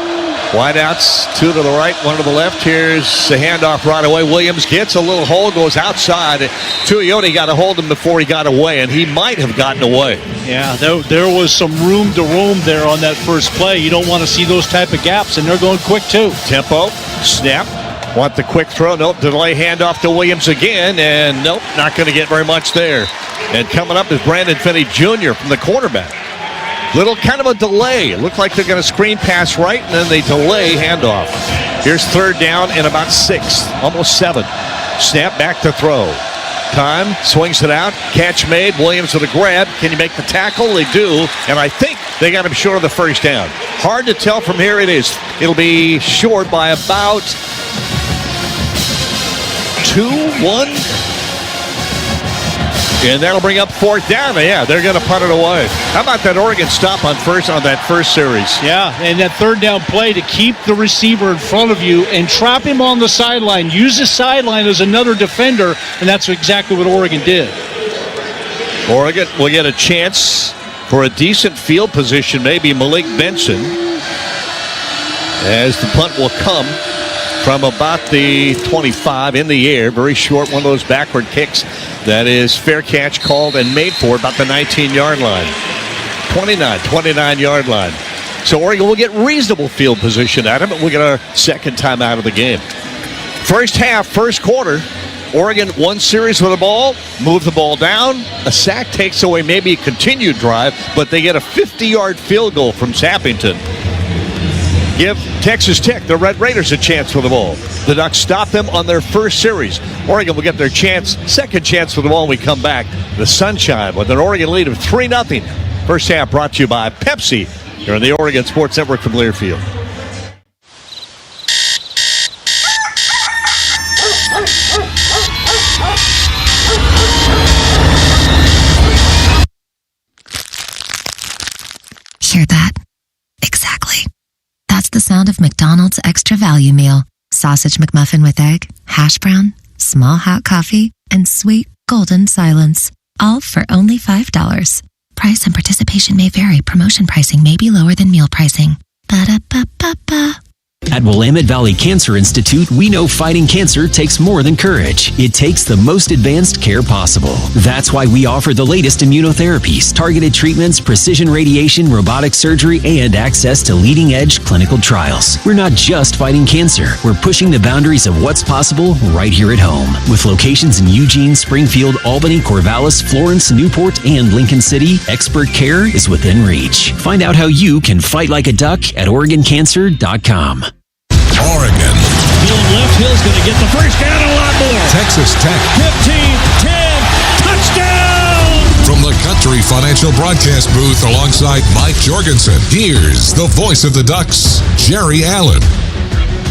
S8: Wideouts, 2 to the right, 1 to the left. Here's the handoff right away. Williams gets a little hole, goes outside. Tuioti got a hold of him before he got away, and he might have gotten away.
S16: Yeah, there was some room to roam there on that first play. You don't want to see those type of gaps, and they're going quick too.
S8: Tempo, snap. Want the quick throw? Nope. Delay handoff to Williams again, and nope, not going to get very much there. And coming up is Brandon Finney Jr. from the quarterback. Little kind of a delay. It looked like they're going to screen pass right, and then they delay handoff. Here's 3rd down and about 6, almost 7. Snap back to throw. Time, swings it out. Catch made. Williams with a grab. Can you make the tackle? They do, and I think they got him short of the first down. Hard to tell from here. It'll be short by about 2-1. And that'll bring up 4th down. Yeah, they're going to punt it away. How about that Oregon stop on that first series?
S16: Yeah, and that 3rd down play to keep the receiver in front of you and trap him on the sideline. Use the sideline as another defender, and that's exactly what Oregon did.
S8: Oregon will get a chance for a decent field position, maybe Malik Benson, as the punt will come from about the 25 in the air. Very short, one of those backward kicks that is fair catch called and made for about the 19-yard line. 29-yard line. So Oregon will get reasonable field position at him, and we'll get our second time out of the game. First half, first quarter, Oregon 1 series with the ball, move the ball down. A sack takes away maybe a continued drive, but they get a 50-yard field goal from Sappington. Give Texas Tech, the Red Raiders, a chance with the ball. The Ducks stop them on their first series. Oregon will get their second chance with the ball when we come back. The Sunshine with an Oregon lead of 3-0. First half brought to you by Pepsi here on the Oregon Sports Network from Learfield.
S10: Hear that? Exactly. That's the sound of McDonald's Extra Value Meal. Sausage McMuffin with egg, hash brown, small hot coffee, and sweet golden silence. All for only $5. Price and participation may vary. Promotion pricing may be lower than meal pricing. Ba-da-ba-ba-ba.
S12: At Willamette Valley Cancer Institute, we know fighting cancer takes more than courage. It takes the most advanced care possible. That's why we offer the latest immunotherapies, targeted treatments, precision radiation, robotic surgery, and access to leading-edge clinical trials. We're not just fighting cancer. We're pushing the boundaries of what's possible right here at home. With locations in Eugene, Springfield, Albany, Corvallis, Florence, Newport, and Lincoln City, expert care is within reach. Find out how you can fight like a duck at OregonCancer.com.
S13: Oregon
S14: left. Hill's going to get the first down and a lot more.
S13: Texas Tech.
S14: 15, 10, touchdown!
S13: From the Country Financial Broadcast booth alongside Mike Jorgensen, here's the voice of the Ducks, Jerry Allen.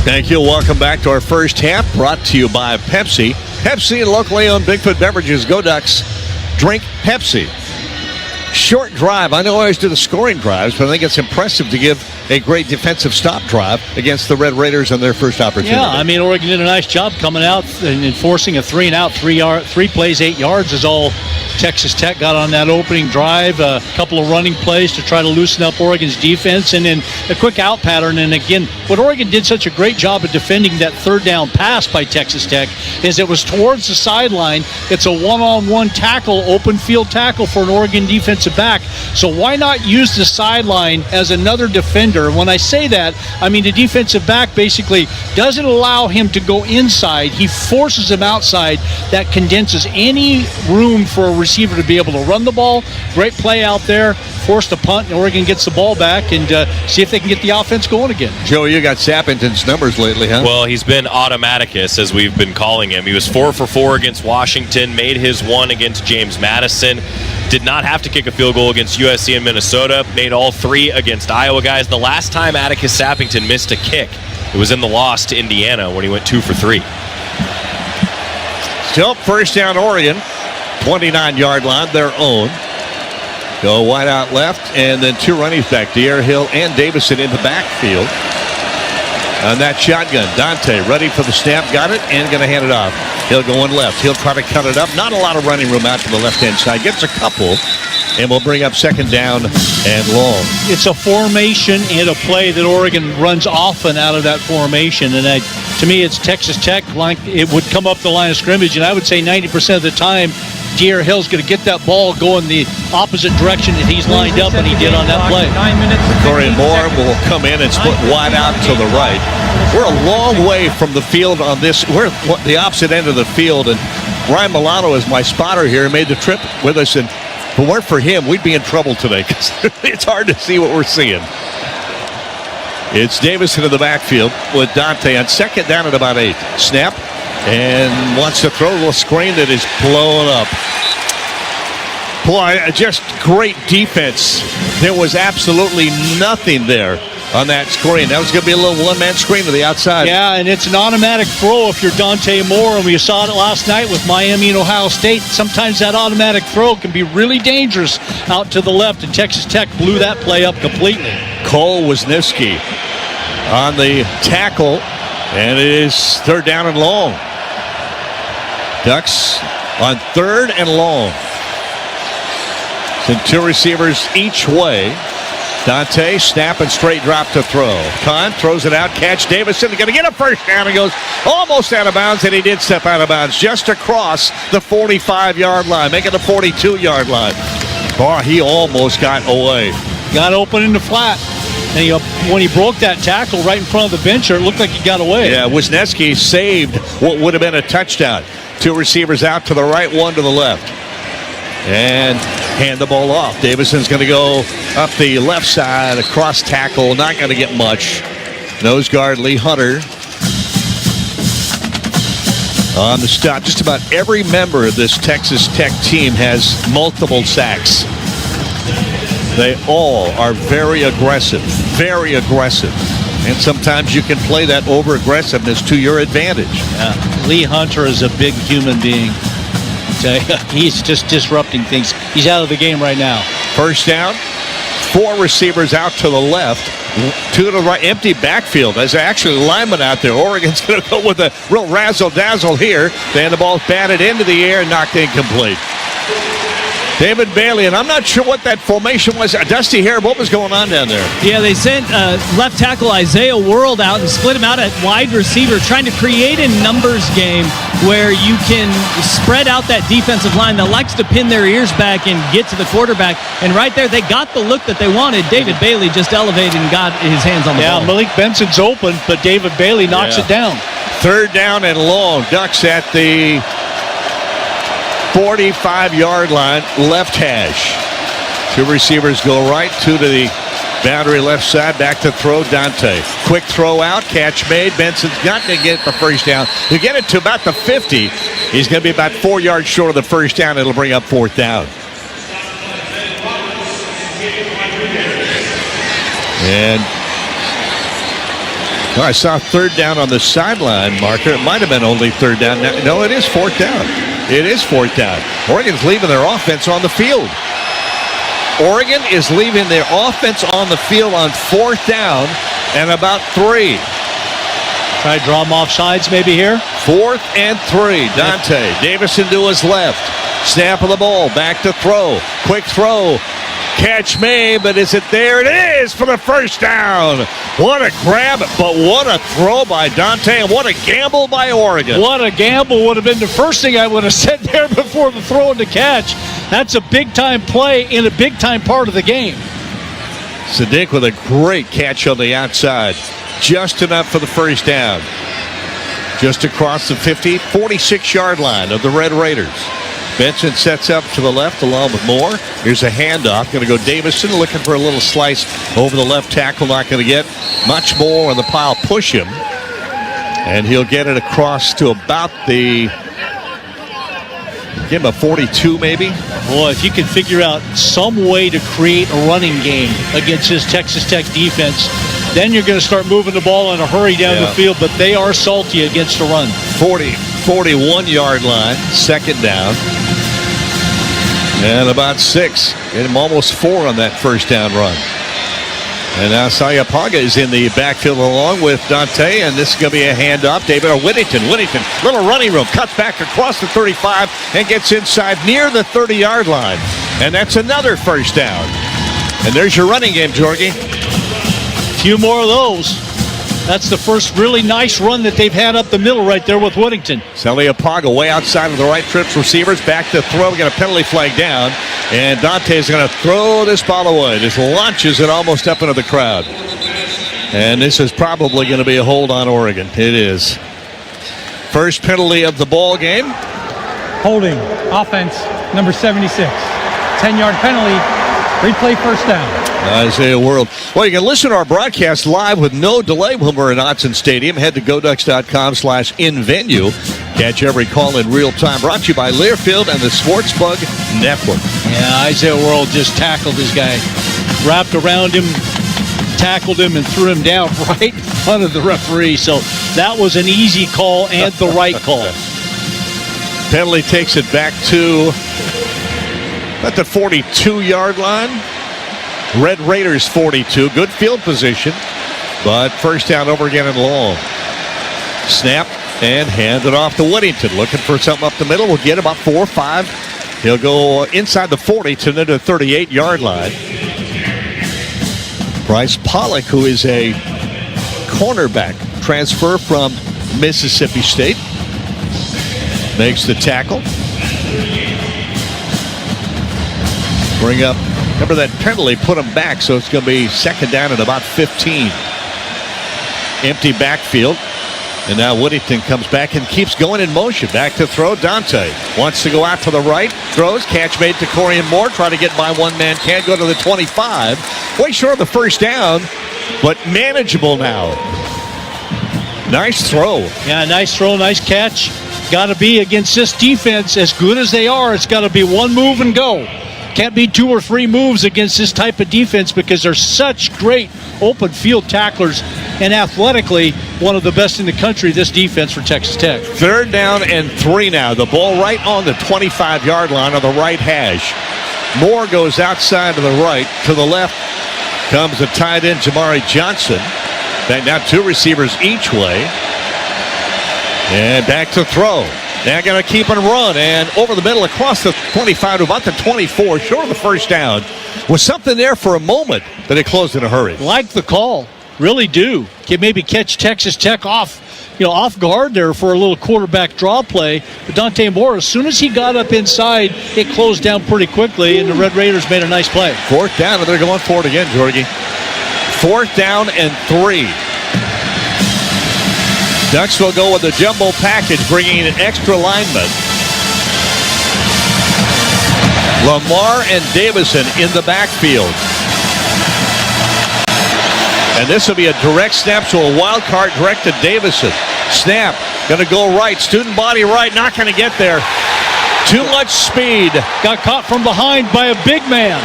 S8: Thank you. Welcome back to our first half, brought to you by Pepsi. Pepsi and locally owned Bigfoot Beverages. Go Ducks. Drink Pepsi. Short drive. I know I always do the scoring drives, but I think it's impressive to give a great defensive stop drive against the Red Raiders on their first opportunity.
S16: Yeah, I mean, Oregon did a nice job coming out and enforcing a 3-and-out, 3 plays, 8 yards is all Texas Tech got on that opening drive. A couple of running plays to try to loosen up Oregon's defense, and then a quick out pattern. And again, what Oregon did such a great job of defending that third down pass by Texas Tech is it was towards the sideline. It's a one-on-one tackle, open field tackle for an Oregon defensive back. So why not use the sideline as another defender? When I say that, I mean the defensive back basically doesn't allow him to go inside. He forces him outside. That condenses any room for a receiver to be able to run the ball. Great play out there. Forced a punt, and Oregon gets the ball back and see if they can get the offense going again.
S8: Joe, you got Sappington's numbers lately, huh?
S5: Well, he's been automaticus, as we've been calling him. He was 4 for 4 against Washington, made his one against James Madison, did not have to kick a field goal against USC and Minnesota, made all 3 against Iowa guys. The last time Atticus Sappington missed a kick, it was in the loss to Indiana when he went 2 for 3.
S8: Still first down Oregon, 29-yard line, their own. Go wide out left, and then 2 running back, De'Aaron Hill and Davison in the backfield. On that shotgun, Dante ready for the snap, got it, and going to hand it off. Hill going left. He'll try to cut it up. Not a lot of running room out to the left-hand side. Gets a couple, and we'll bring up second down and long.
S16: It's a formation and a play that Oregon runs often out of that formation, and to me, it's Texas Tech. It would come up the line of scrimmage, and I would say 90% of the time, De'Aaron Hill's going to get that ball going the opposite direction that he's lined up, and he did on that play.
S8: Corey Moore will come in and split wide out to the right. We're a long way from the field on this. We're at the opposite end of the field, and Ryan Milano is my spotter here, made the trip with us, and if it weren't for him, we'd be in trouble today because it's hard to see what we're seeing. It's Davison in the backfield with Dante on second down at about 8. Snap. And wants to throw a little screen that is blown up. Boy, just great defense. There was absolutely nothing there on that screen. That was going to be a little one-man screen to the outside.
S16: Yeah, and it's an automatic throw if you're Dante Moore, and we saw it last night with Miami and Ohio State. Sometimes that automatic throw can be really dangerous out to the left, and Texas Tech blew that play up completely.
S8: Cole Wisniewski on the tackle, and it is third down and long. Ducks on third and long. Send 2 receivers each way. Dante, snap and straight drop to throw. Kahn throws it out, catch Davison. Going to get a first down. He goes almost out of bounds, and he did step out of bounds just across the 45-yard line, making the 42-yard line. Boy, he almost got away.
S16: Got open in the flat. And when he broke that tackle right in front of the bencher, it looked like he got away.
S8: Yeah, Wisniewski saved what would have been a touchdown. 2 receivers out to the right, 1 to the left. And hand the ball off. Davison's going to go up the left side, across tackle, not going to get much. Nose guard Lee Hunter on the stop. Just about every member of this Texas Tech team has multiple sacks. They all are very aggressive, very aggressive. And sometimes you can play that over-aggressiveness to your advantage.
S16: Yeah. Lee Hunter is a big human being. He's just disrupting things. He's out of the game right now.
S8: First down, 4 receivers out to the left, 2 to the right, empty backfield. There's actually linemen out there. Oregon's going to go with a real razzle-dazzle here. Then the ball's batted into the air and knocked incomplete. David Bailey, and I'm not sure what that formation was. Dusty Hare, what was going on down there?
S17: Yeah, they sent left tackle Isaiah World out and split him out at wide receiver, trying to create a numbers game where you can spread out that defensive line that likes to pin their ears back and get to the quarterback. And right there, they got the look that they wanted. David Bailey just elevated and got his hands on the ball.
S16: Yeah, Malik Benson's open, but David Bailey knocks it down.
S8: Third down and long. Ducks at the 45-yard line, left hash. 2 receivers go right, 2 to the Boundary left side, back to throw, Dante. Quick throw out, catch made. Benson's got to get the first down. To get it to about the 50, he's going to be about 4 yards short of the first down. It'll bring up 4th down. And I saw 3rd down on the sideline marker. It might have been only 3rd down. No, it is 4th down. It is 4th down. Oregon's leaving their offense on the field. Oregon is leaving their offense on the field on 4th down and about 3.
S16: Try to draw them off sides maybe here.
S8: 4th and 3. Dante Davison to his left. Snap of the ball. Back to throw. Quick throw. Catch made, but is it there? It is for the first down. What a grab, but what a throw by Dante, and what a gamble by Oregon.
S16: What a gamble would have been the first thing I would have said there before the throw and the catch. That's a big-time play in a big-time part of the game.
S8: Sadiq with a great catch on the outside. Just enough for the first down. Just across the 50, 46-yard line of the Red Raiders. Benson sets up to the left along with Moore. Here's a handoff. Going to go Davison looking for a little slice over the left tackle. Not going to get much more on the pile. Push him. And he'll get it across to about the... Give him a 42 maybe.
S16: Boy, if you can figure out some way to create a running game against this Texas Tech defense, then you're going to start moving the ball in a hurry down the field. But they are salty against the run.
S8: 41-yard line, 2nd down. And about 6. Get him almost 4 on that first down run. And now Sayapaga is in the backfield along with Dante, and this is going to be a handoff. David Whittington, little running room, cuts back across the 35 and gets inside near the 30-yard line. And that's another first down. And there's your running game, Jorgie.
S16: A few more of those. That's the first really nice run that they've had up the middle right there with Whittington.
S8: Saliapaga way outside of the right, trips receivers. Back to throw. We got a penalty flag down. And Dante's going to throw this ball away. Just launches it almost up into the crowd. And this is probably going to be a hold on Oregon. It is. First penalty of the ball game.
S18: Holding, offense, number 76. 10-yard penalty. Replay first down.
S8: Isaiah World. Well, you can listen to our broadcast live with no delay when we're in Autzen Stadium. Head to GoDucks.com/invenue. Catch every call in real time. Brought to you by Learfield and the Sportsbug Network.
S16: Yeah, Isaiah World just tackled his guy. Wrapped around him, tackled him, and threw him down right in front of the referee. So that was an easy call and the right call.
S8: Penalty takes it back to about the 42-yard line. Red Raiders 42. Good field position, but first down over again and long. Snap and hand it off to Whittington. Looking for something up the middle. We'll get about 4 or 5. He'll go inside the 40 to the 38-yard line. Bryce Pollock, who is a cornerback transfer from Mississippi State, makes the tackle. Bring up. Remember that penalty put him back, so it's going to be 2nd down at about 15. Empty backfield. And now Whittington comes back and keeps going in motion. Back to throw. Dante wants to go out to the right. Throws. Catch made to Corian Moore. Try to get by one man. Can't go to the 25. Way short of the first down, but manageable now. Nice throw.
S16: Yeah, nice throw, nice catch. Got to be against this defense, as good as they are, it's got to be one move and go. Can't be 2 or 3 moves against this type of defense because they're such great open field tacklers, and athletically one of the best in the country, this defense for Texas Tech.
S8: 3rd down and 3 now. The ball right on the 25-yard line on the right hash. Moore goes outside to the right. To the left comes the tight end, Jamari Johnson. Now 2 receivers each way. And back to throw. Now going to keep and run, and over the middle across the 25 to about the 24, short of the first down. Was something there for a moment, but it closed in a hurry.
S16: Like the call, really do. Can maybe catch Texas Tech off guard there for a little quarterback draw play. But Dante Moore, as soon as he got up inside, it closed down pretty quickly, and the Red Raiders made a nice play.
S8: 4th down, and they're going for it again, Jorgie. 4th down and 3. Ducks will go with the jumbo package, bringing in an extra lineman. Lamar and Davison in the backfield. And this will be a direct snap, so a wild card direct to Davison. Snap, going to go right. Student body right, not going to get there. Too much speed.
S16: Got caught from behind by a big man.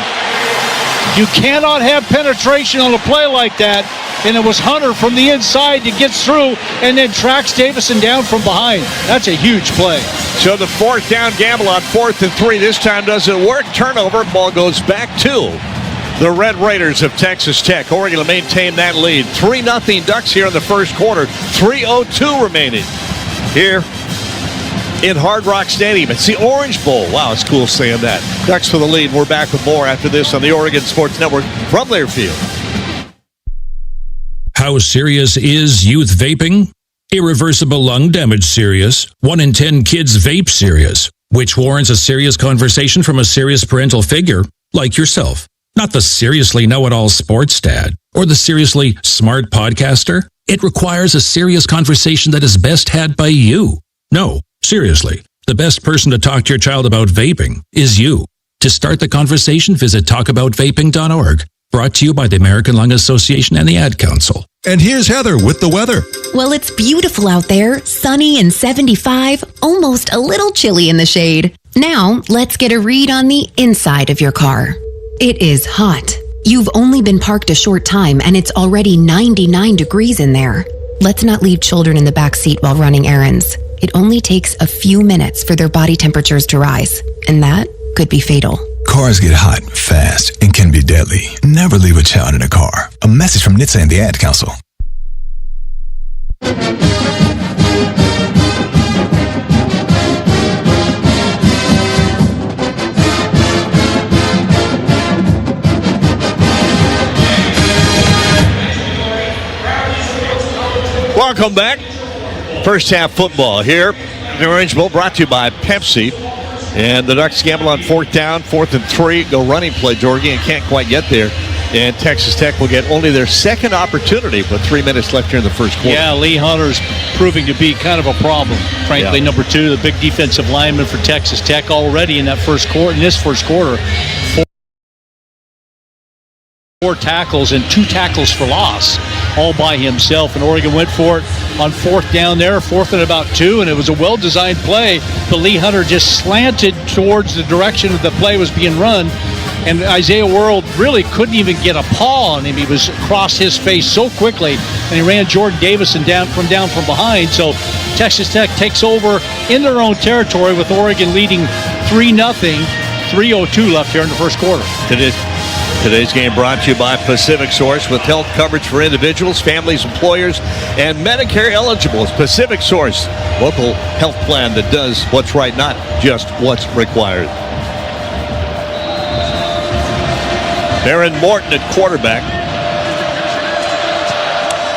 S16: You cannot have penetration on a play like that. And it was Hunter from the inside that gets through and then tracks Davison down from behind. That's a huge play.
S8: So the fourth down gamble on 4th and 3. This time doesn't work. Turnover. Ball goes back to the Red Raiders of Texas Tech. Oregon will maintain that lead. 3-0 Ducks here in the first quarter. 3:02 remaining here in Hard Rock Stadium. It's the Orange Bowl. Wow, it's cool saying that. Ducks for the lead. We're back with more after this on the Oregon Sports Network from Learfield.
S6: How serious is youth vaping? Irreversible lung damage serious. 1 in 10 kids vape serious, which warrants a serious conversation from a serious parental figure like yourself. Not the seriously know-it-all sports dad or the seriously smart podcaster. It requires a serious conversation that is best had by you. No, seriously, the best person to talk to your child about vaping is you. To start the conversation, visit talkaboutvaping.org. Brought to you by the American Lung Association and the Ad Council.
S9: And here's Heather with the weather.
S19: Well, it's beautiful out there, sunny and 75, almost a little chilly in the shade. Now, let's get a read on the inside of your car. It is hot. You've only been parked a short time and it's already 99 degrees in there. Let's not leave children in the back seat while running errands. It only takes a few minutes for their body temperatures to rise, and that could be fatal.
S9: Cars get hot, fast, and can be deadly. Never leave a child in a car. A message from NHTSA and the Ad Council.
S8: Welcome back. First half football here. The Orange Bowl brought to you by Pepsi. And the Ducks gamble on 4th down, 4th and 3. Go running play. Georgia can't quite get there. And Texas Tech will get only their second opportunity with 3 minutes left here in the first quarter.
S16: Yeah, Lee Hunter's proving to be kind of a problem. Frankly, number 2, the big defensive lineman for Texas Tech already in that first quarter. In this first quarter, 4 tackles and 2 tackles for loss, all by himself. And Oregon went for it on 4th down there, 4th and about 2, and it was a well-designed play. But Lee Hunter just slanted towards the direction that the play was being run, and Isaiah World really couldn't even get a paw on him. He was across his face so quickly, and he ran Jordan Davison down from behind. So Texas Tech takes over in their own territory with Oregon leading 3-0, 3:02 left here in the first quarter.
S8: Today's game brought to you by Pacific Source with health coverage for individuals, families, employers, and Medicare eligibles. Pacific Source, local health plan that does what's right, not just what's required. Baron Morton at quarterback.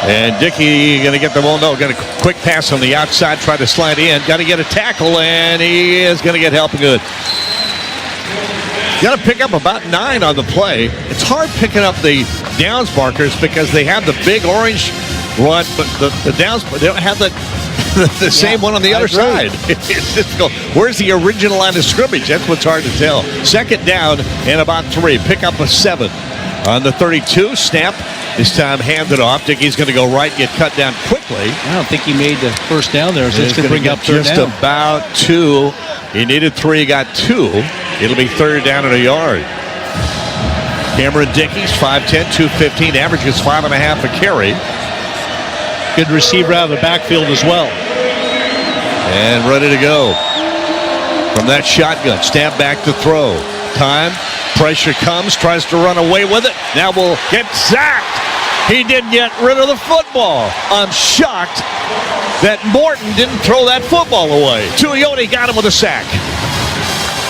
S8: And Dickey going to get the ball. No, got a quick pass on the outside, try to slide in. Got to get a tackle, and he is going to get help good. Got to pick up about 9 on the play. It's hard picking up the downs markers because they have the big orange run, but the downs, they don't have the same one on the other side. It's difficult. Where's the original line of scrimmage? That's what's hard to tell. 2nd down and about 3. Pick up a 7 on the 32. Snap. This time handed off. Dickey's going to go right, get cut down quickly.
S16: I don't think he made the first down there. So it's going to bring up 3rd down.
S8: Just about 2. He needed 3, got 2. It'll be 3rd down and a yard. Cameron Dickey's 5'10", 215, averages 5.5 a carry.
S16: Good receiver out of the backfield as well.
S8: And ready to go. From that shotgun, snap back to throw. Time, pressure comes, tries to run away with it. Now will get sacked. He didn't get rid of the football. I'm shocked that Morton didn't throw that football away. Tuioti got him with a sack.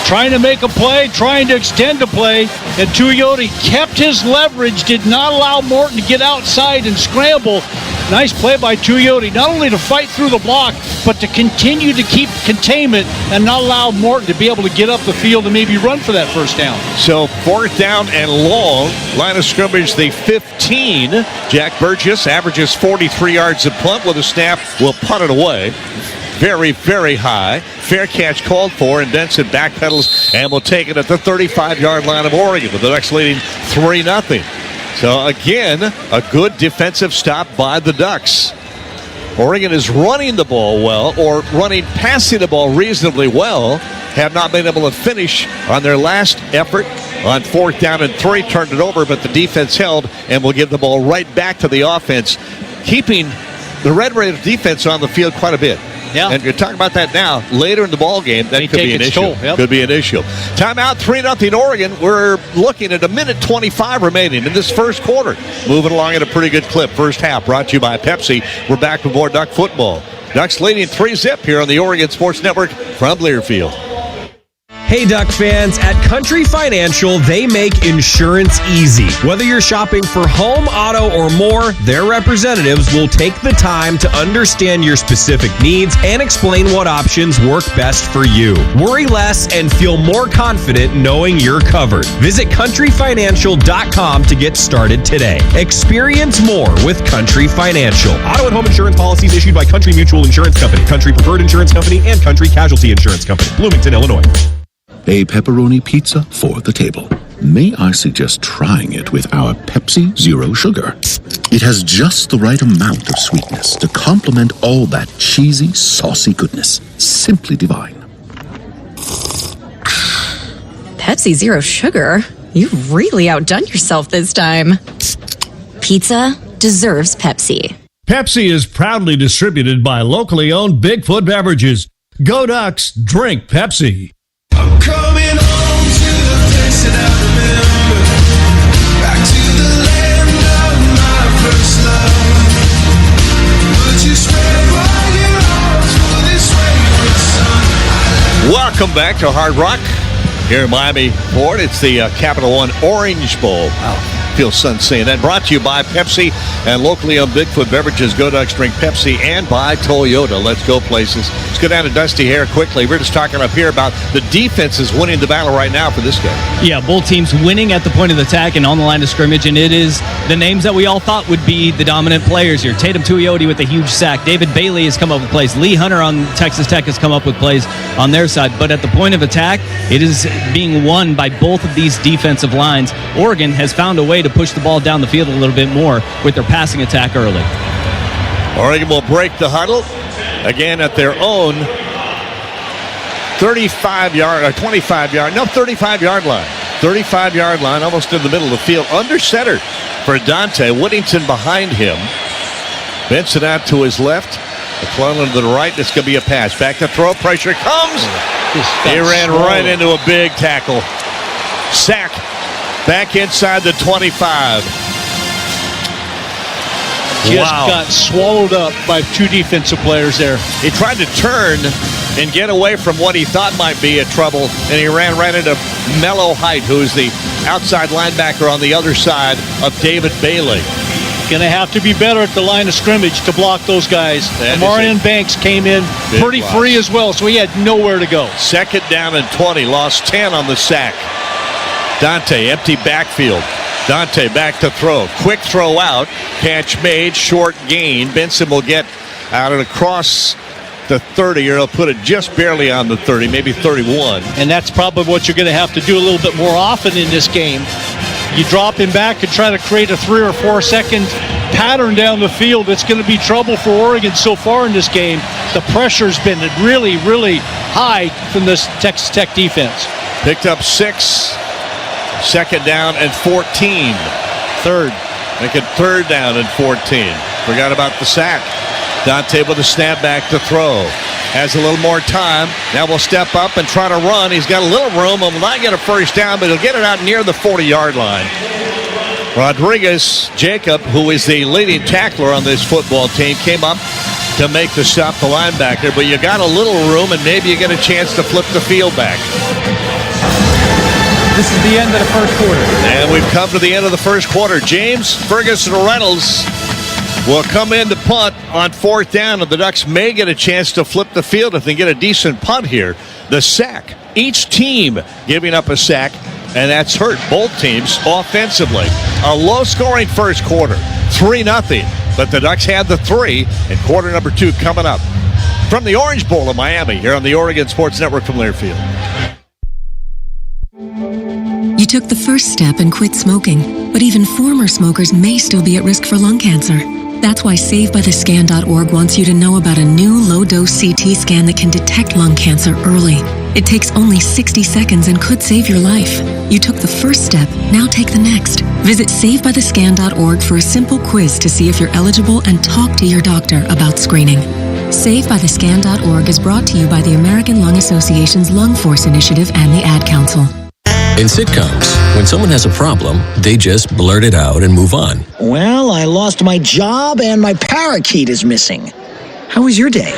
S16: Trying to make a play, trying to extend a play, and Tuioti kept his leverage, did not allow Morton to get outside and scramble. Nice play by Tuioti, not only to fight through the block, but to continue to keep containment and not allow Morton to be able to get up the field and maybe run for that first down.
S8: So 4th down and long. Line of scrimmage, the 15. Jack Burgess averages 43 yards at punt with a snap. Will punt it away. Very, very high. Fair catch called for, and Benson backpedals and will take it at the 35-yard line of Oregon, with the Ducks leading 3-0. So again, a good defensive stop by the Ducks. Oregon is running the ball well, or passing the ball reasonably well. Have not been able to finish on their last effort on 4th down and 3. Turned it over, but the defense held and will give the ball right back to the offense, keeping the Red Raiders defense on the field quite a bit.
S16: Yeah.
S8: And you're talking about that now. Later in the ball game, that could be an issue.
S16: Yep.
S8: Could be an issue. Timeout, 3-0 Oregon. We're looking at 1:25 remaining in this first quarter. Moving along at a pretty good clip. First half brought to you by Pepsi. We're back with more Duck football. Ducks leading 3-0 here on the Oregon Sports Network from Learfield.
S4: Hey Duck fans, at Country Financial, they make insurance easy. Whether you're shopping for home, auto, or more, their representatives will take the time to understand your specific needs and explain what options work best for you. Worry less and feel more confident knowing you're covered. Visit countryfinancial.com to get started today. Experience more with Country Financial. Auto and home insurance policies issued by Country Mutual Insurance Company, Country Preferred Insurance Company, and Country Casualty Insurance Company, Bloomington, Illinois.
S1: A pepperoni pizza for the table. May I suggest trying it with our Pepsi Zero Sugar? It has just the right amount of sweetness to complement all that cheesy, saucy goodness. Simply divine.
S2: Pepsi Zero Sugar? You've really outdone yourself this time. Pizza deserves Pepsi.
S14: Pepsi is proudly distributed by locally owned Bigfoot Beverages. Go Ducks, drink Pepsi.
S7: I'm coming home to the place that I remember, back to the land of my first love. Would you spread all your arms for this wayward son?
S8: Welcome back to Hard Rock here in Miami, Florida. It's the Capital One Orange Bowl. Wow. Feel sun saying that. Brought to you by Pepsi and locally owned Bigfoot Beverages. Go Ducks, drink Pepsi, and by Toyota. Let's go places. Let's go down to Dusty Hare quickly. We're just talking up here about the defenses winning the battle right now for this game.
S17: Yeah, both teams winning at the point of attack and on the line of scrimmage, and it is the names that we all thought would be the dominant players here. Tatum Tuioti with a huge sack. David Bailey has come up with plays. Lee Hunter on Texas Tech has come up with plays on their side. But at the point of attack, it is being won by both of these defensive lines. Oregon has found a way to push the ball down the field a little bit more with their passing attack early.
S8: Oregon will break the huddle again at their own 35-yard line. 35-yard line, almost in the middle of the field. Under center for Dante. Whittington behind him. Benson out to his left. McClellan to the right. This could be a pass. Back to throw. Pressure comes. He ran right into a big tackle. Sack. Back inside the 25.
S16: Just got swallowed up by two defensive players there.
S8: He tried to turn and get away from what he thought might be a trouble, and he ran right into Mello Height, who's the outside linebacker on the other side of David Bailey.
S16: Going to have to be better at the line of scrimmage to block those guys. Marion Banks came in pretty free as well, so he had nowhere to go.
S8: 2nd down and 20. Lost 10 on the sack. Dante, empty backfield. Dante back to throw. Quick throw out. Catch made. Short gain. Benson will get out and across the 30, or he'll put it just barely on the 30, maybe 31.
S16: And that's probably what you're going to have to do a little bit more often in this game. You drop him back and try to create a 3 or 4 second pattern down the field. It's going to be trouble for Oregon so far in this game. The pressure's been really, really high from this Texas Tech defense.
S8: Picked up 6. 2nd down and 14. Third. Make it 3rd down and 14. Forgot about the sack. Dante with a snap back to throw. Has a little more time. Now we'll step up and try to run. He's got a little room. Will not get a first down, but he'll get it out near the 40-yard line. Rodriguez Jacob, who is the leading tackler on this football team, came up to make the stop, the linebacker. But you got a little room, and maybe you get a chance to flip the field back.
S18: This is the end of the first quarter.
S8: And we've come to the end of the first quarter. James Ferguson Reynolds will come in to punt on 4th down, and the Ducks may get a chance to flip the field if they get a decent punt here. The sack. Each team giving up a sack, and that's hurt both teams offensively. A low-scoring first quarter, 3-0. But the Ducks had the 3, and quarter number 2 coming up. From the Orange Bowl in Miami, here on the Oregon Sports Network from Learfield.
S11: You took the first step and quit smoking, but even former smokers may still be at risk for lung cancer. That's why SaveByTheScan.org wants you to know about a new low-dose CT scan that can detect lung cancer early. It takes only 60 seconds and could save your life. You took the first step, now take the next. Visit SaveByTheScan.org for a simple quiz to see if you're eligible and talk to your doctor about screening. SaveByTheScan.org is brought to you by the American Lung Association's Lung Force Initiative and the Ad Councel.
S15: In sitcoms, when someone has a problem, they just blurt it out and move on.
S20: Well, I lost my job and my parakeet is missing. How was your day?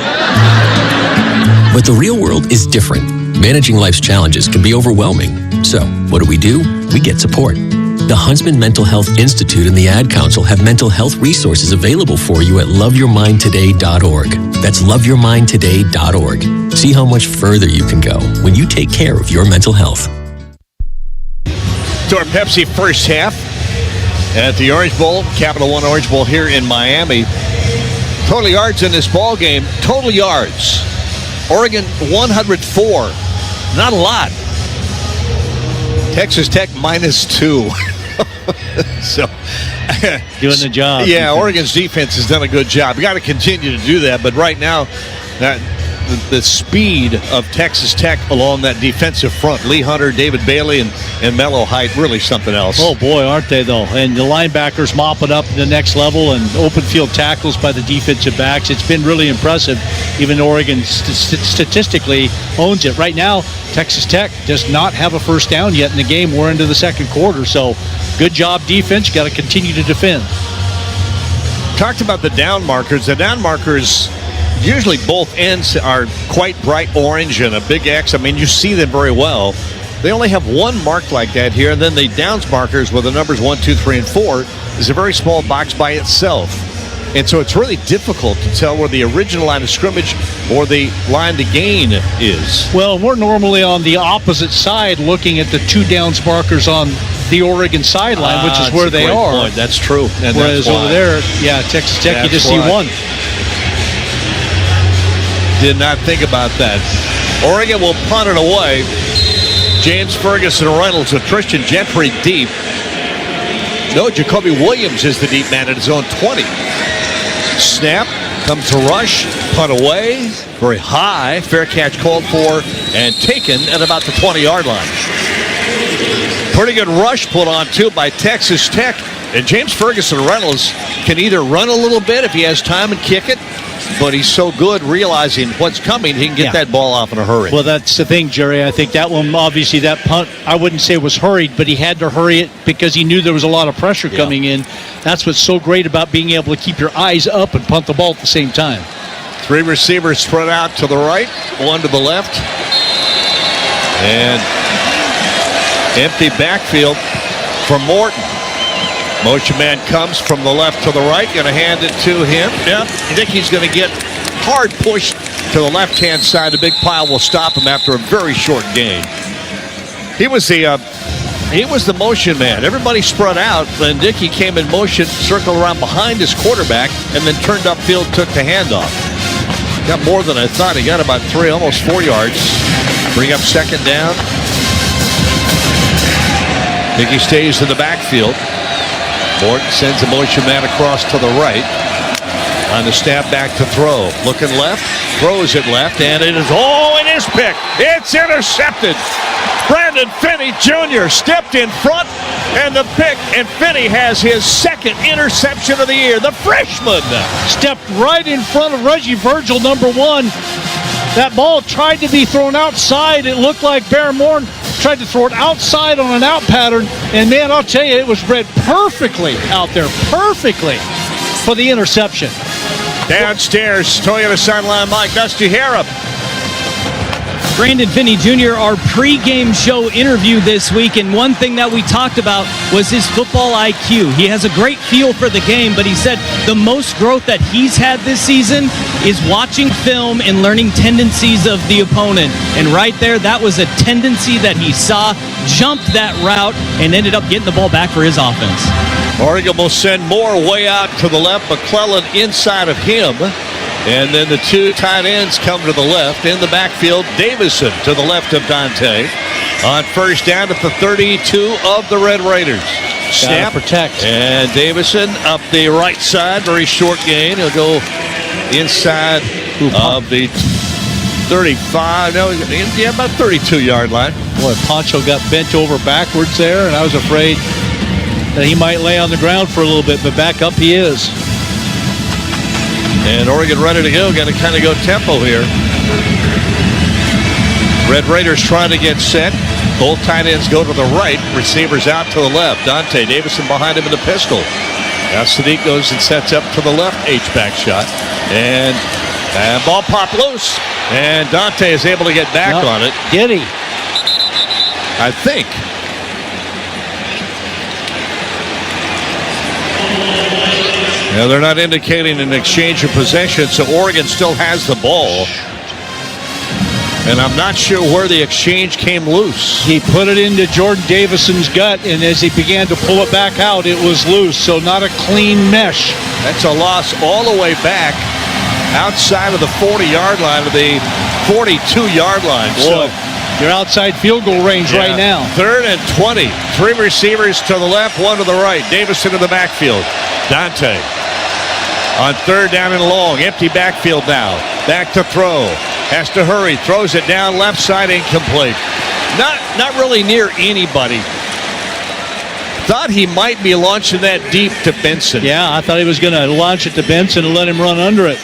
S15: But the real world is different. Managing life's challenges can be overwhelming. So, what do? We get support. The Huntsman Mental Health Institute and the Ad Council have mental health resources available for you at loveyourmindtoday.org. That's loveyourmindtoday.org. See how much further you can go when you take care of your mental health.
S8: To our Pepsi first half at the Orange Bowl, Capital One Orange Bowl here in Miami. Total yards in this ball game. Total yards. Oregon 104. Not a lot. Texas Tech -2. So
S16: doing the job.
S8: Yeah, Oregon's defense has done a good job. We got to continue to do that. But right now, the speed of Texas Tech along that defensive front, Lee Hunter, David Bailey, and Mello Height, really something else.
S16: Oh, boy, aren't they, though? And the linebackers mopping up the next level and open field tackles by the defensive backs. It's been really impressive. Even Oregon statistically owns it. Right now, Texas Tech does not have a first down yet in the game. We're into the second quarter, so good job, defense. You got to continue to defend.
S8: Talked about the down markers. The down markers, usually both ends are quite bright orange and a big X. I mean, you see them very well. They only have one mark like that here, and then the downs markers with the numbers 1, 2, 3, and 4 is a very small box by itself. And so it's really difficult to tell where the original line of scrimmage or the line to gain is.
S16: Well, we're normally on the opposite side looking at the two downs markers on the Oregon sideline, which is where they are.
S8: Point. That's true. And
S16: whereas over there, Texas Tech, you just see one.
S8: Did not think about that. Oregon will punt it away. James Ferguson Reynolds with Christian Gentry deep. No, Jacoby Williams is the deep man at his own 20. Snap, comes to rush, punt away, very high. Fair catch called for and taken at about the 20-yard line. Pretty good rush put on, too, by Texas Tech. And James Ferguson Reynolds can either run a little bit if he has time and kick it, but he's so good realizing what's coming, he can get that ball off in a hurry.
S16: Well, that's the thing, Jerry. I think that one, obviously, that punt, I wouldn't say it was hurried, but he had to hurry it because he knew there was a lot of pressure coming in. That's what's so great about being able to keep your eyes up and punt the ball at the same time.
S8: Three receivers spread out to the right, one to the left. And empty backfield for Morton. Motion man comes from the left to the right. Going to hand it to him. Yep. I think he's going to get hard pushed to the left-hand side. A big pile will stop him after a very short gain. He was the motion man. Everybody spread out. Then Dickey came in motion, circled around behind his quarterback, and then turned upfield, took the handoff. Got more than I thought. He got about 3, almost 4 yards. Bring up second down. Dickey stays in the backfield. Morton sends a motion man across to the right. On the snap, back to throw. Looking left, throws it left, and it is picked. It's intercepted. Brandon Finney Jr. stepped in front, and the pick, and Finney has his second interception of the year. The freshman
S16: stepped right in front of Reggie Virgil, number 1. That ball tried to be thrown outside. It looked like Bear Morton tried to throw it outside on an out pattern, and man, I'll tell you, it was read perfectly out there, perfectly for the interception.
S8: Downstairs, Toyota sideline Mike Dusty Harrop.
S17: Brandon Finney Jr., our pregame show interview this week, and one thing that we talked about was his football IQ. He has a great feel for the game, but he said the most growth that he's had this season is watching film and learning tendencies of the opponent. And right there, that was a tendency that he saw, jumped that route, and ended up getting the ball back for his offense.
S8: Oregon will send Moore way out to the left, McClellan inside of him. And then the two tight ends come to the left. In the backfield, Davison to the left of Dante. on first down at the 32 of the Red Raiders. Snap,
S16: protect.
S8: And Davison up the right side, very short gain. He'll go inside of the 35. No, yeah, about 32-yard line.
S16: Boy, Poncho got bent over backwards there, and I was afraid that he might lay on the ground for a little bit, but back up he is.
S8: And Oregon ready to go. Got to kind of go tempo here. Red Raiders trying to get set. Both tight ends go to the right. Receivers out to the left. Dante Davison behind him in the pistol. Now Sadiq goes and sets up to the left H-back shot. And ball popped loose. And Dante is able to get back on it.
S16: Did he?
S8: I think. Now they're not indicating an exchange of possession, so Oregon still has the ball. And I'm not sure where the exchange came loose.
S16: He put it into Jordan Davison's gut, and as he began to pull it back out, it was loose, so not a clean mesh.
S8: That's a loss all the way back outside of the 40-yard line, of the 42-yard line.
S16: Boy, you're outside field goal range right now.
S8: 3rd and 20. 3 receivers to the left, 1 to the right. Davison in the backfield. Dante on 3rd down and long. Empty backfield now. Back to throw. Has to hurry. Throws it down left side, incomplete. Not really near anybody. Thought he might be launching that deep to Benson.
S16: Yeah, I thought he was going to launch it to Benson and let him run under it.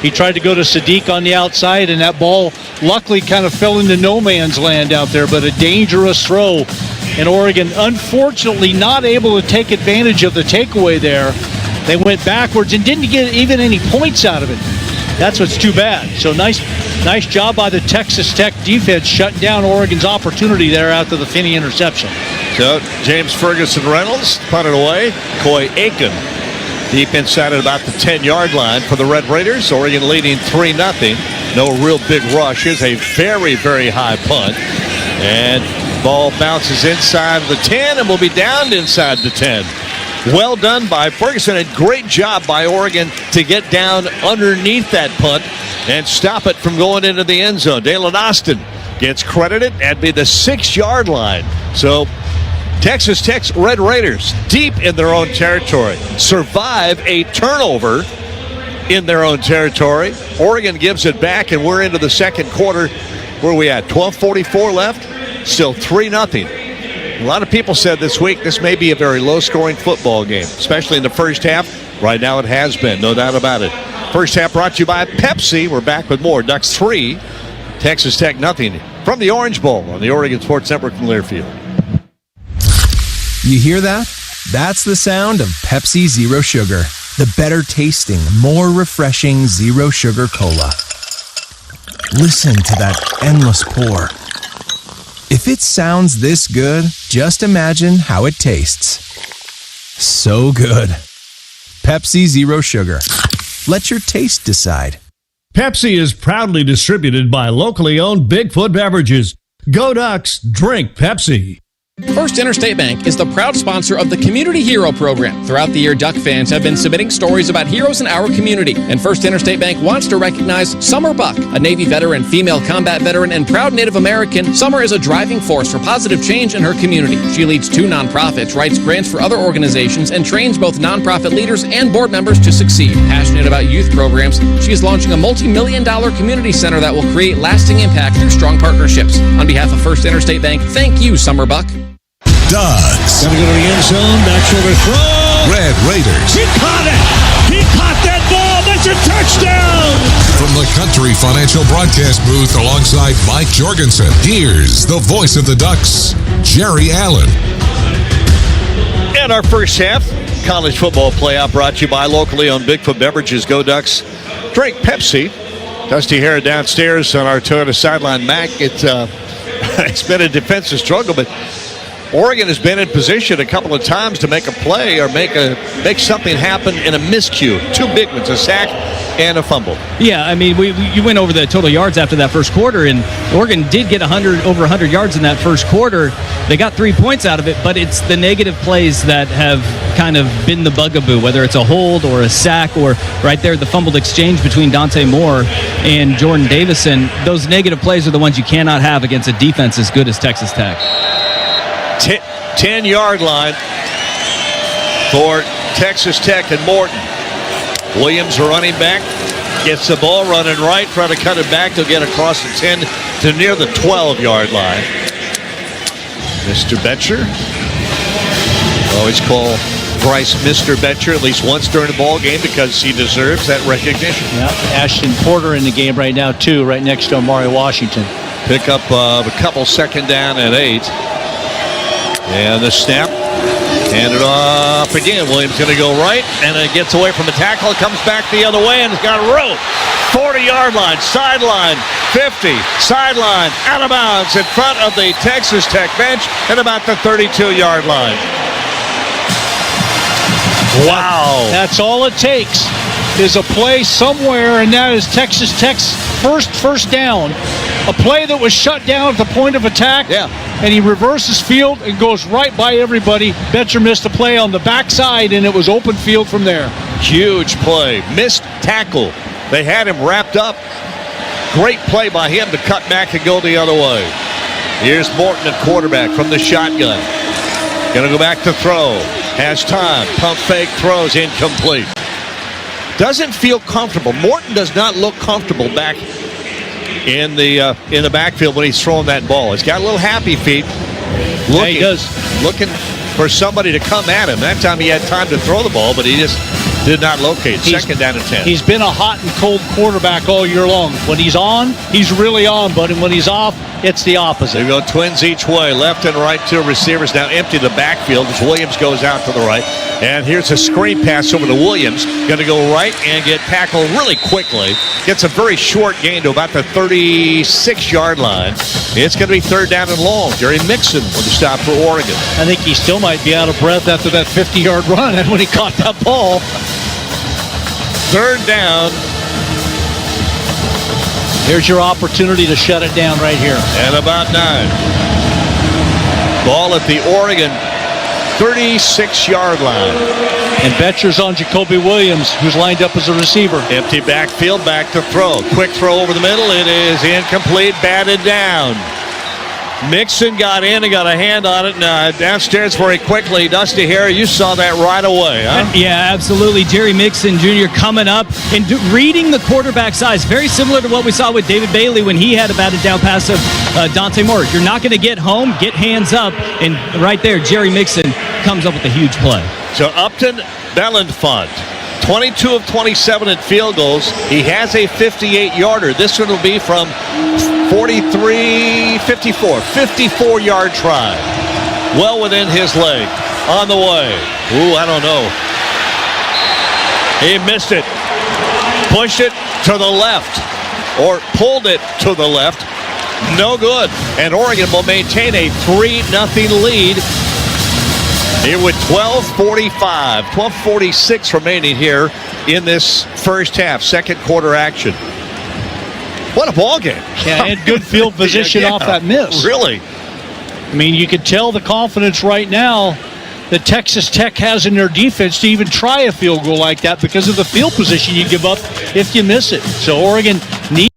S16: He tried to go to Sadiq on the outside, and that ball luckily kind of fell into no man's land out there, but a dangerous throw. And Oregon, unfortunately, not able to take advantage of the takeaway there. They went backwards and didn't get even any points out of it. That's what's too bad. So nice job by the Texas Tech defense shutting down Oregon's opportunity there after the Finney interception.
S8: So James Ferguson Reynolds punted away. Coy Aiken deep inside at about the 10-yard line for the Red Raiders. Oregon leading 3-0. No real big rush. Is a very, very high punt. And ball bounces inside the 10 and will be downed inside the 10. Well done by Ferguson, and great job by Oregon to get down underneath that punt and stop it from going into the end zone. Dalen Austin gets credited. That'd be the 6-yard line. So Texas Tech's Red Raiders, deep in their own territory, survive a turnover in their own territory. Oregon gives it back, and we're into the second quarter. Where are we at? 12:44 left. Still 3-0. A lot of people said this week this may be a very low-scoring football game, especially in the first half. Right now it has been, no doubt about it. First half brought to you by Pepsi. We're back with more. Ducks 3, Texas Tech 0 from the Orange Bowl on the Oregon Sports Network from Learfield.
S3: You hear that? That's the sound of Pepsi Zero Sugar. The better tasting, more refreshing Zero Sugar Cola. Listen to that endless pour. If it sounds this good, just imagine how it tastes. So good. Pepsi Zero Sugar. Let your taste decide.
S14: Pepsi is proudly distributed by locally owned Bigfoot Beverages. Go Ducks, drink Pepsi.
S21: First Interstate Bank is the proud sponsor of the Community Hero Program. Throughout the year, Duck fans have been submitting stories about heroes in our community. And First Interstate Bank wants to recognize Summer Buck, a Navy veteran, female combat veteran, and proud Native American. Summer is a driving force for positive change in her community. She leads 2 nonprofits, writes grants for other organizations, and trains both nonprofit leaders and board members to succeed. Passionate about youth programs, she is launching a multi-million-dollar community center that will create lasting impact through strong partnerships. On behalf of First Interstate Bank, thank you, Summer Buck.
S13: Ducks.
S14: Gonna go to the end zone. Back shoulder throw.
S13: Red Raiders.
S14: He caught it. He caught that ball. That's a touchdown.
S13: From the Country Financial Broadcast booth alongside Mike Jorgensen, here's the voice of the Ducks, Jerry Allen.
S8: And our first half college football playoff brought to you by locally owned Bigfoot Beverages. Go Ducks. Drink Pepsi. Dusty Hare downstairs on our Toyota sideline. Mac, it's been a defensive struggle, but Oregon has been in position a couple of times to make a play or make a make something happen in a miscue. 2 big ones, a sack and a fumble.
S17: Yeah, I mean, you went over the total yards after that first quarter, and Oregon did get over 100 yards in that first quarter. They got 3 points out of it, but it's the negative plays that have kind of been the bugaboo, whether it's a hold or a sack or right there the fumbled exchange between Dante Moore and Jordan Davison. Those negative plays are the ones you cannot have against a defense as good as Texas Tech.
S8: 10-yard line for Texas Tech and Morton. Williams, running back, gets the ball running right, trying to cut it back. They'll get across the 10 to near the 12-yard line. Mr. Betcher. Always call Bryce Mr. Betcher at least once during the ball game because he deserves that recognition.
S16: Yeah, Ashton Porter in the game right now, too, right next to Amari Washington.
S8: Pick up a couple, second down and 8. And the snap. Hand it off again. Williams going to go right, and it gets away from the tackle. It comes back the other way, and it's got a rope. 40-yard line, sideline, 50, sideline, out of bounds in front of the Texas Tech bench at about the 32-yard line. Wow.
S16: That's all it takes is a play somewhere, and that is Texas Tech's first down. A play that was shut down at the point of attack.
S8: Yeah.
S16: And he reverses field and goes right by everybody. Betcher missed a play on the backside, and it was open field from there.
S8: Huge play. Missed tackle. They had him wrapped up. Great play by him to cut back and go the other way. Here's Morton at quarterback from the shotgun. Going to go back to throw. Has time. Pump fake, throws incomplete. Doesn't feel comfortable. Morton does not look comfortable back in the backfield when he's throwing that ball. He's got a little happy feet.
S16: Yeah, he does.
S8: Looking for somebody to come at him. That time he had time to throw the ball, but he just did not locate. Second down and 10.
S16: He's been a hot and cold quarterback all year long. When he's on, he's really on, but when he's off, it's the opposite.
S8: They go twins each way, left and right. 2 receivers now empty the backfield as Williams goes out to the right. And here's a screen pass over to Williams. Going to go right and get tackled really quickly. Gets a very short gain to about the 36-yard line. It's going to be third down and long. Jerry Mixon with the stop for Oregon.
S16: I think he still might be out of breath after that 50-yard run and when he caught that ball.
S8: Third down.
S16: Here's your opportunity to shut it down right here.
S8: And about 9. Ball at the Oregon 36-yard line.
S16: And Betcher's on Jacoby Williams, who's lined up as a receiver.
S8: Empty backfield, back to throw. Quick throw over the middle. It is incomplete, batted down. Mixon got in and got a hand on it, and downstairs very quickly. Dusty Harry, you saw that right away, huh?
S17: Yeah, absolutely. Jerry Mixon Jr. coming up and reading the quarterback's eyes. Very similar to what we saw with David Bailey when he had a batted down pass of Dante Moore. You're not going to get home, get hands up, and right there, Jerry Mixon comes up with a huge play.
S8: So Upton Belenfant, 22 of 27 at field goals. He has a 58-yarder. This one will be from 54-yard try. Well within his leg. On the way. Ooh, I don't know. He missed it. Pushed it to the left. Or pulled it to the left. No good. And Oregon will maintain a 3-0 lead. Here with 12:46 remaining here in this first half. Second quarter action. What a ball game.
S16: Yeah, and good field position off that miss.
S8: Really?
S16: I mean, you can tell the confidence right now that Texas Tech has in their defense to even try a field goal like that because of the field position you give up if you miss it. So Oregon needs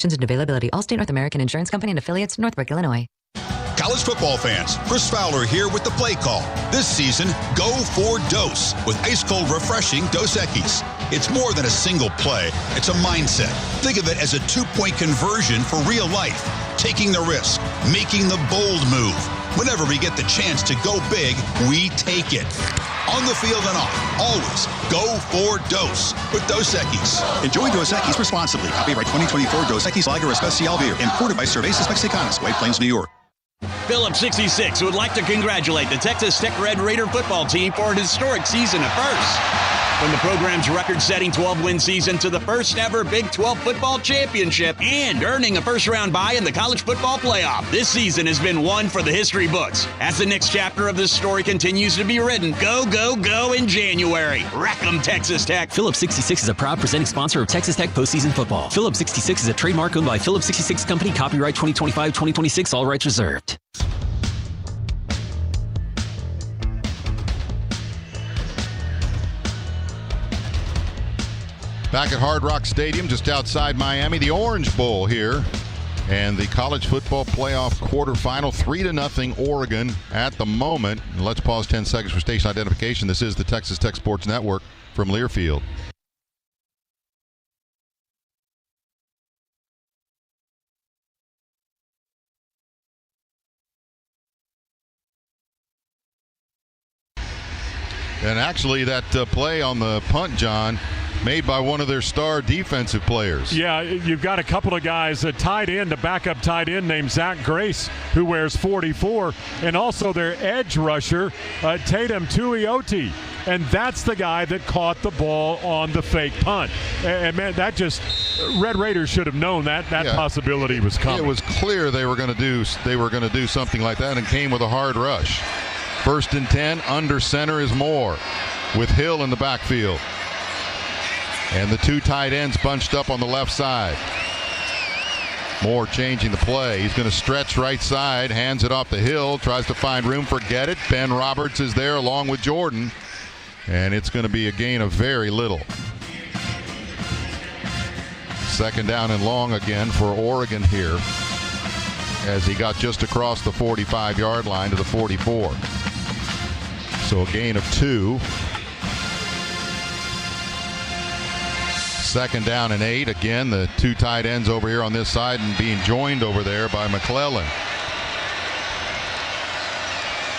S10: And availability. Allstate North American Insurance Company and affiliates, Northbrook, Illinois.
S22: College football fans, Chris Fowler here with the play call. This season, go for Dose with ice-cold, refreshing Dos Equis. It's more than a single play. It's a mindset. Think of it as a 2-point conversion for real life. Taking the risk, making the bold move. Whenever we get the chance to go big, we take it. On the field and off, always go for Dose with Dos Equis.
S23: Enjoy Dos Equis responsibly. Copyright 2024 Dos Equis Lager Especial Beer. Imported by Cervezas Mexicanas, White Plains, New York.
S24: Phillips 66 would like to congratulate the Texas Tech Red Raider football team for an historic season of firsts. From the program's record-setting 12-win season to the first-ever Big 12 football championship and earning a first-round bye in the college football playoff, this season has been one for the history books. As the next chapter of this story continues to be written, go, go, go in January. Wreck 'em, Texas Tech.
S15: Phillips 66 is a proud presenting sponsor of Texas Tech postseason football. Phillips 66 is a trademark owned by Phillips 66 Company. Copyright 2025-2026. All rights reserved.
S25: Back at Hard Rock Stadium, just outside Miami, the Orange Bowl here. And the college football playoff quarterfinal, 3-0 Oregon at the moment. And let's pause 10 seconds for station identification. This is the Texas Tech Sports Network from Learfield. And actually, that play on the punt, John, made by one of their star defensive players.
S26: Yeah, you've got a couple of guys, a tight end, a backup tight end named Zach Grace, who wears 44, and also their edge rusher, Tatum Tuioti. And that's the guy that caught the ball on the fake punt. And man, that just, Red Raiders should have known that possibility was coming.
S25: It was clear they were going to do something like that, and came with a hard rush. 1st and 10, under center is Moore with Hill in the backfield. And the two tight ends bunched up on the left side. Moore changing the play. He's going to stretch right side, hands it off to Hill, tries to find room for Get It. Ben Roberts is there along with Jordan. And it's going to be a gain of very little. 2nd down and long again for Oregon here, as he got just across the 45-yard line to the 44. So a gain of 2. 2nd down and 8. Again, the two tight ends over here on this side and being joined over there by McClellan.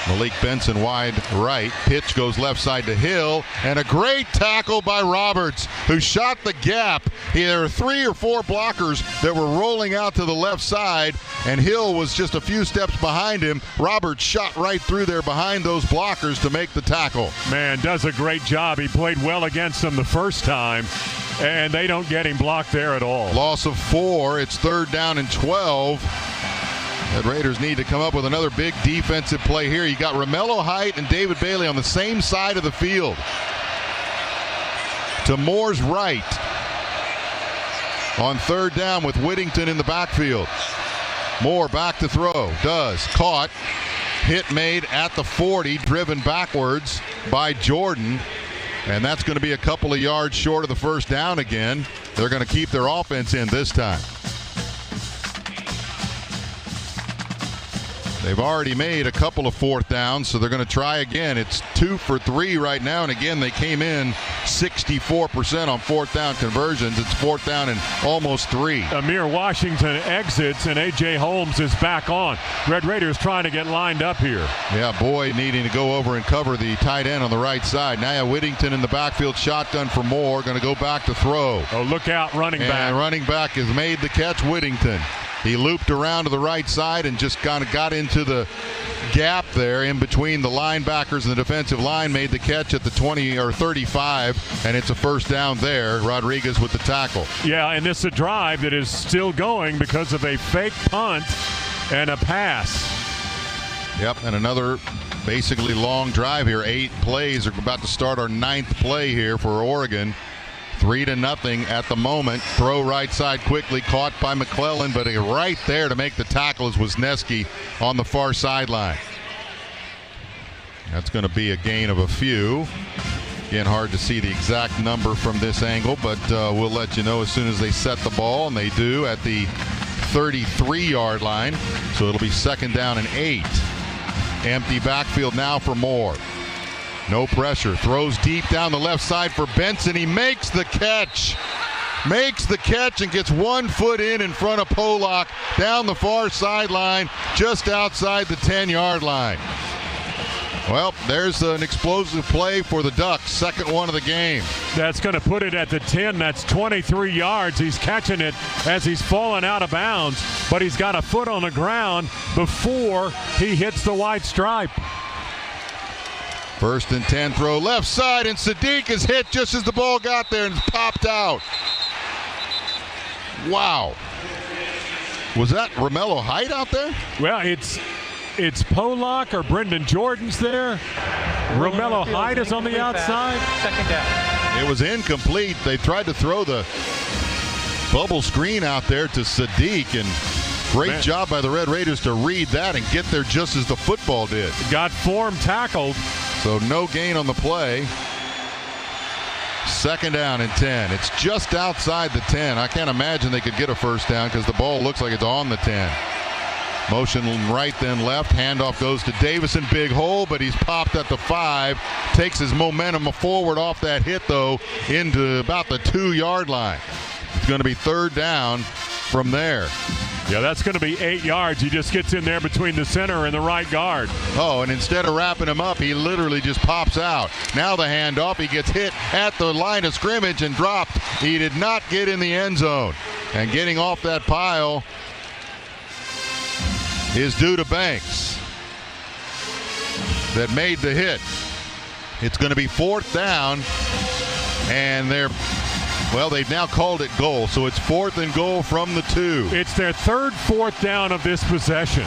S25: Malik Benson wide right. Pitch goes left side to Hill. And a great tackle by Roberts, who shot the gap. There were 3 or 4 blockers that were rolling out to the left side, and Hill was just a few steps behind him. Roberts shot right through there behind those blockers to make the tackle.
S26: Man, does a great job. He played well against them the first time, and they don't get him blocked there at all.
S25: Loss of 4. It's 3rd down and 12. The Raiders need to come up with another big defensive play here. You got Romello Height and David Bailey on the same side of the field. To Moore's right. On 3rd down with Whittington in the backfield. Moore back to throw. Does. Caught. Hit made at the 40. Driven backwards by Jordan. And that's going to be a couple of yards short of the 1st down again. They're going to keep their offense in this time. They've already made a couple of 4th downs, so they're going to try again. It's 2 for 3 right now, and again, they came in 64% on 4th down conversions. It's 4th down and almost 3.
S26: Amir Washington exits, and A.J. Holmes is back on. Red Raiders trying to get lined up here.
S25: Yeah, Boyd needing to go over and cover the tight end on the right side. Now Whittington in the backfield, shotgun for Moore, going to go back to throw.
S26: Oh, look out, running back.
S25: And running back has made the catch, Whittington. He looped around to the right side and just kind of got into the gap there in between the linebackers and the defensive line, made the catch at the 20 or 35, and it's a 1st down there. Rodriguez with the tackle.
S26: Yeah, and this is a drive that is still going because of a fake punt and a pass.
S25: Yep, and another basically long drive here. 8 plays. Are about to start our 9th play here for Oregon. 3-0 at the moment. Throw right side quickly, caught by McClellan, but right there to make the tackle is Wisniewski on the far sideline. That's going to be a gain of a few. Again, hard to see the exact number from this angle, but we'll let you know as soon as they set the ball, and they do at the 33-yard line. So it'll be 2nd down and 8. Empty backfield now for Moore. No pressure. Throws deep down the left side for Benson. He makes the catch. Makes the catch and gets 1 foot in front of Pollock down the far sideline, just outside the 10-yard line. Well, there's an explosive play for the Ducks, 2nd one of the game.
S26: That's going to put it at the 10. That's 23 yards. He's catching it as he's falling out of bounds, but he's got a foot on the ground before he hits the white stripe.
S25: 1st and 10, throw left side, and Sadiq is hit just as the ball got there and popped out. Wow. Was that Romello Height out there?
S26: Well, it's Pollock or Brendan Jordan's there. Romello Height is on the outside.
S18: 2nd down.
S25: It was incomplete. They tried to throw the bubble screen out there to Sadiq, and great job by the Red Raiders to read that and get there just as the football did.
S26: Got form tackled.
S25: So no gain on the play. 2nd down and 10. It's just outside the 10. I can't imagine they could get a 1st down because the ball looks like it's on the 10. Motion right then left. Handoff goes to Davison. Big hole, but he's popped at the 5. Takes his momentum forward off that hit, though, into about the 2-yard line. It's going to be 3rd down from there.
S26: Yeah, that's going to be 8 yards. He just gets in there between the center and the right guard.
S25: Oh, and instead of wrapping him up, he literally just pops out. Now the handoff. He gets hit at the line of scrimmage and dropped. He did not get in the end zone. And getting off that pile is due to Banks that made the hit. It's going to be 4th down, and they've now called it goal, so it's 4th and goal from the 2.
S26: It's their 3rd 4th down of this possession.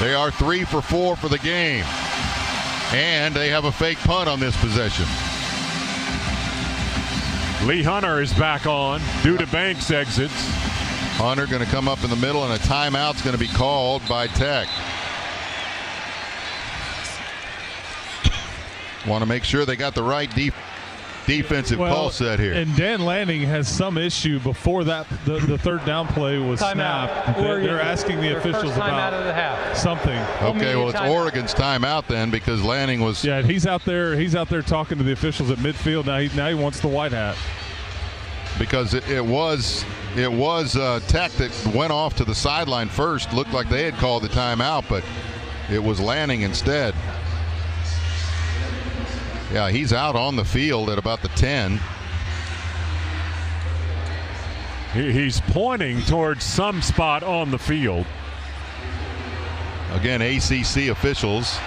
S25: They are 3 for 4 for the game, and they have a fake punt on this possession.
S26: Lee Hunter is back on. Due to Banks exits.
S25: Hunter going to come up in the middle, and a timeout's going to be called by Tech. Want to make sure they got the right defensive call set here.
S4: And Dan Lanning has some issue before that the 3rd down play was snapped. They're asking the officials about something.
S25: Okay, well, it's Oregon's timeout then, because Lanning was.
S4: Yeah, he's out there talking to the officials at midfield. Now he wants the white hat.
S25: Because it was Tech that went off to the sideline first. Looked like they had called the timeout, but it was Lanning instead. Yeah, he's out on the field at about the 10.
S26: He's pointing towards some spot on the field.
S25: Again, ACC officials.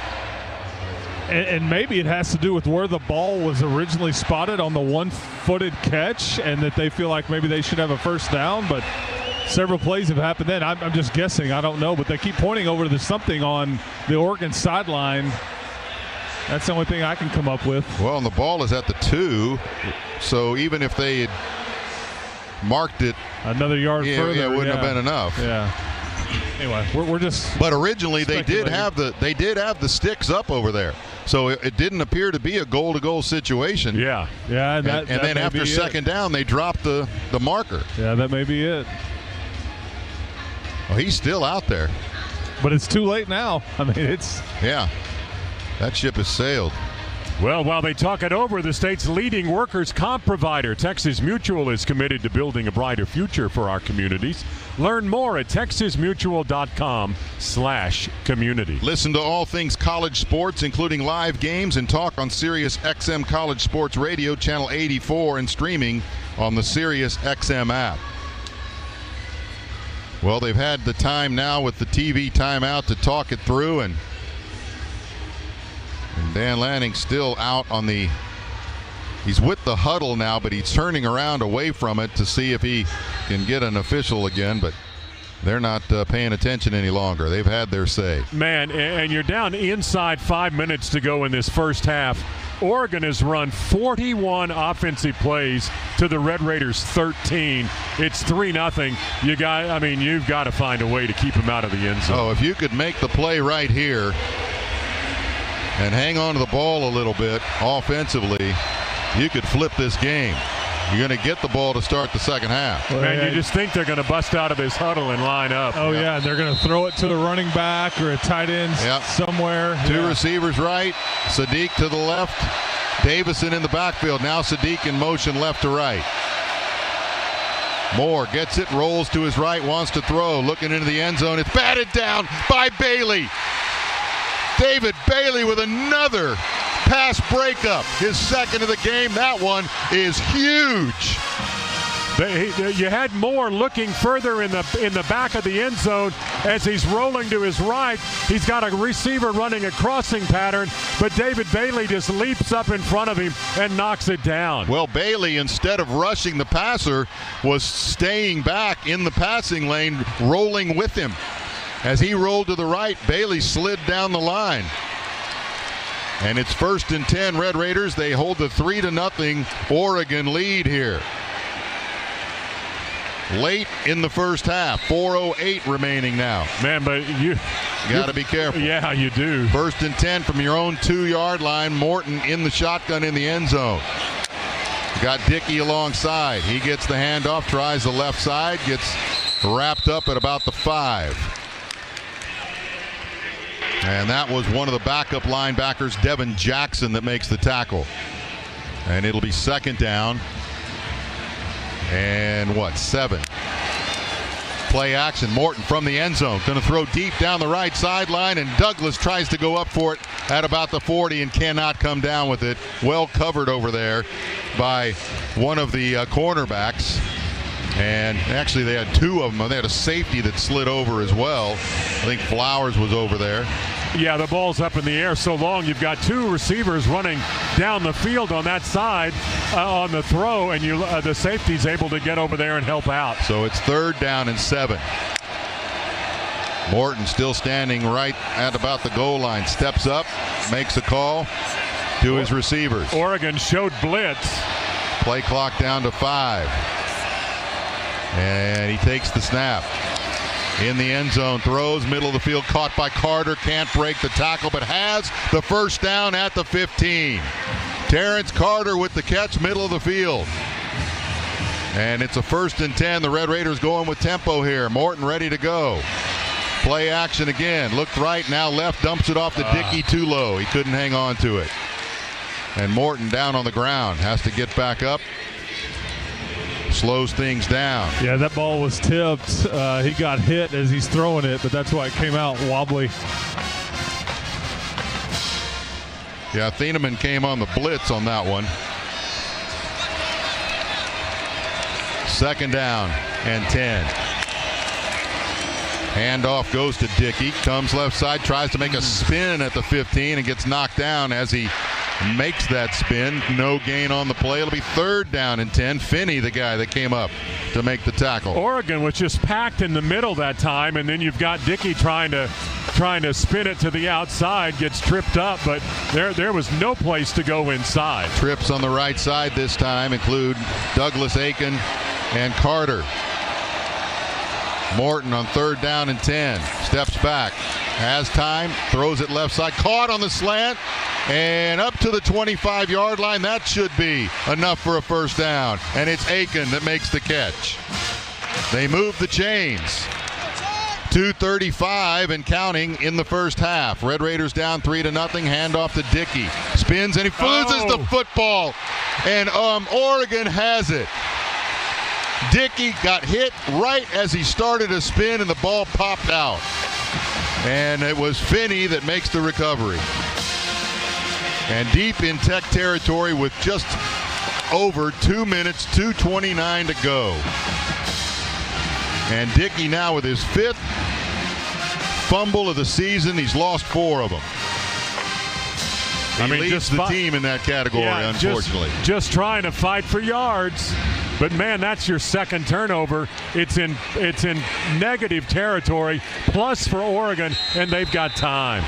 S4: And maybe it has to do with where the ball was originally spotted on the 1-footed catch, and that they feel like maybe they should have a 1st down, but several plays have happened then. I'm just guessing. I don't know, but they keep pointing over to something on the Oregon sideline. That's the only thing I can come up with.
S25: Well, and the ball is at the 2, so even if they had marked it
S4: another yard further,
S25: it wouldn't have been enough.
S4: Yeah. Anyway, we're just.
S25: But originally they did have the sticks up over there, so it didn't appear to be a goal-to-goal situation.
S4: Yeah.
S25: And then after 2nd down, they dropped the marker.
S4: Yeah, that may be it.
S25: Well, he's still out there,
S4: but it's too late now. I mean, it's.
S25: Yeah. That ship has sailed.
S26: Well, while they talk it over, the state's leading workers' comp provider, Texas Mutual, is committed to building a brighter future for our communities. Learn more at texasmutual.com/community.
S25: Listen to all things college sports, including live games and talk on Sirius XM College Sports Radio, Channel 84, and streaming on the Sirius XM app. Well, they've had the time now with the TV timeout to talk it through, and Dan Lanning still out on the – he's with the huddle now, but he's turning around away from it to see if he can get an official again, but they're not paying attention any longer. They've had their say.
S26: Man, and you're down inside 5 minutes to go in this first half. Oregon has run 41 offensive plays to the Red Raiders 13. It's 3-0. You've got to find a way to keep them out of the end zone.
S25: Oh, if you could make the play right here and hang on to the ball a little bit offensively, you could flip this game. You're going to get the ball to start the second half.
S26: Man, you just think they're going to bust out of his huddle and line up.
S4: Oh, yeah, and they're going to throw it to the running back or a tight end somewhere.
S25: Two receivers right, Sadiq to the left, Davison in the backfield. Now Sadiq in motion left to right. Moore gets it, rolls to his right, wants to throw, looking into the end zone. It's batted down by Bailey. David Bailey with another pass breakup, his second of the game. That one is huge.
S26: You had Moore looking further in the back of the end zone as he's rolling to his right. He's got a receiver running a crossing pattern, but David Bailey just leaps up in front of him and knocks it down.
S25: Well, Bailey, instead of rushing the passer, was staying back in the passing lane, rolling with him. As he rolled to the right, Bailey slid down the line. And it's 1st and 10, Red Raiders. They hold the 3-0 Oregon lead here. Late in the first half, 4:08 remaining now.
S26: Man, but you
S25: got to be careful.
S26: Yeah, you do.
S25: 1st and 10 from your own 2-yard line. Morton in the shotgun in the end zone. Got Dickey alongside. He gets the handoff, tries the left side, gets wrapped up at about the 5. And that was one of the backup linebackers, Devin Jackson, that makes the tackle. And it'll be 2nd down. And 7. Play action. Morton from the end zone. Going to throw deep down the right sideline, and Douglas tries to go up for it at about the 40 and cannot come down with it. Well covered over there by one of the cornerbacks. And actually they had 2 of them. They had a safety that slid over as well. I think Flowers was over there.
S26: Yeah, the ball's up in the air so long. You've got 2 receivers running down the field on that side on the throw, and the safety's able to get over there and help out.
S25: So it's 3rd down and 7. Morton still standing right at about the goal line. Steps up, makes a call to his receivers.
S26: Oregon showed blitz.
S25: Play clock down to 5. And he takes the snap. In the end zone, throws, middle of the field, caught by Carter, can't break the tackle, but has the 1st down at the 15. Terrence Carter with the catch, middle of the field. And it's a 1st and 10. The Red Raiders going with tempo here. Morton ready to go. Play action again. Looked right, now left, dumps it off to Dickey too low. He couldn't hang on to it. And Morton down on the ground, has to get back up. Slows things down.
S4: Yeah, that ball was tipped. He got hit as he's throwing it, but that's why it came out wobbly.
S25: Yeah, Thieneman came on the blitz on that one. 2nd down and 10. Handoff goes to Dickey. Comes left side, tries to make a spin at the 15 and gets knocked down as he makes that spin. No gain on the play. It'll be 3rd down and 10. Finney, the guy that came up to make the tackle.
S26: Oregon was just packed in the middle that time, and then you've got Dickey trying to spin it to the outside, gets tripped up, but there was no place to go inside.
S25: Trips on the right side this time include Douglas Aiken and Carter. Morton on 3rd down and 10. Steps back. Has time. Throws it left side. Caught on the slant. And up to the 25-yard line. That should be enough for a 1st down. And it's Aiken that makes the catch. They move the chains. 2:35 and counting in the first half. Red Raiders down 3-0. Handoff to Dickey. Spins and he loses the football. And Oregon has it. Dickey got hit right as he started a spin and the ball popped out. And it was Finney that makes the recovery. And deep in Tech territory with just over 2 minutes, 2:29 to go. And Dickey now with his 5th fumble of the season. He's lost 4 of them. He leads the team in that category, unfortunately.
S26: Just trying to fight for yards. But man, that's your 2nd turnover. It's in negative territory, plus for Oregon, and they've got time.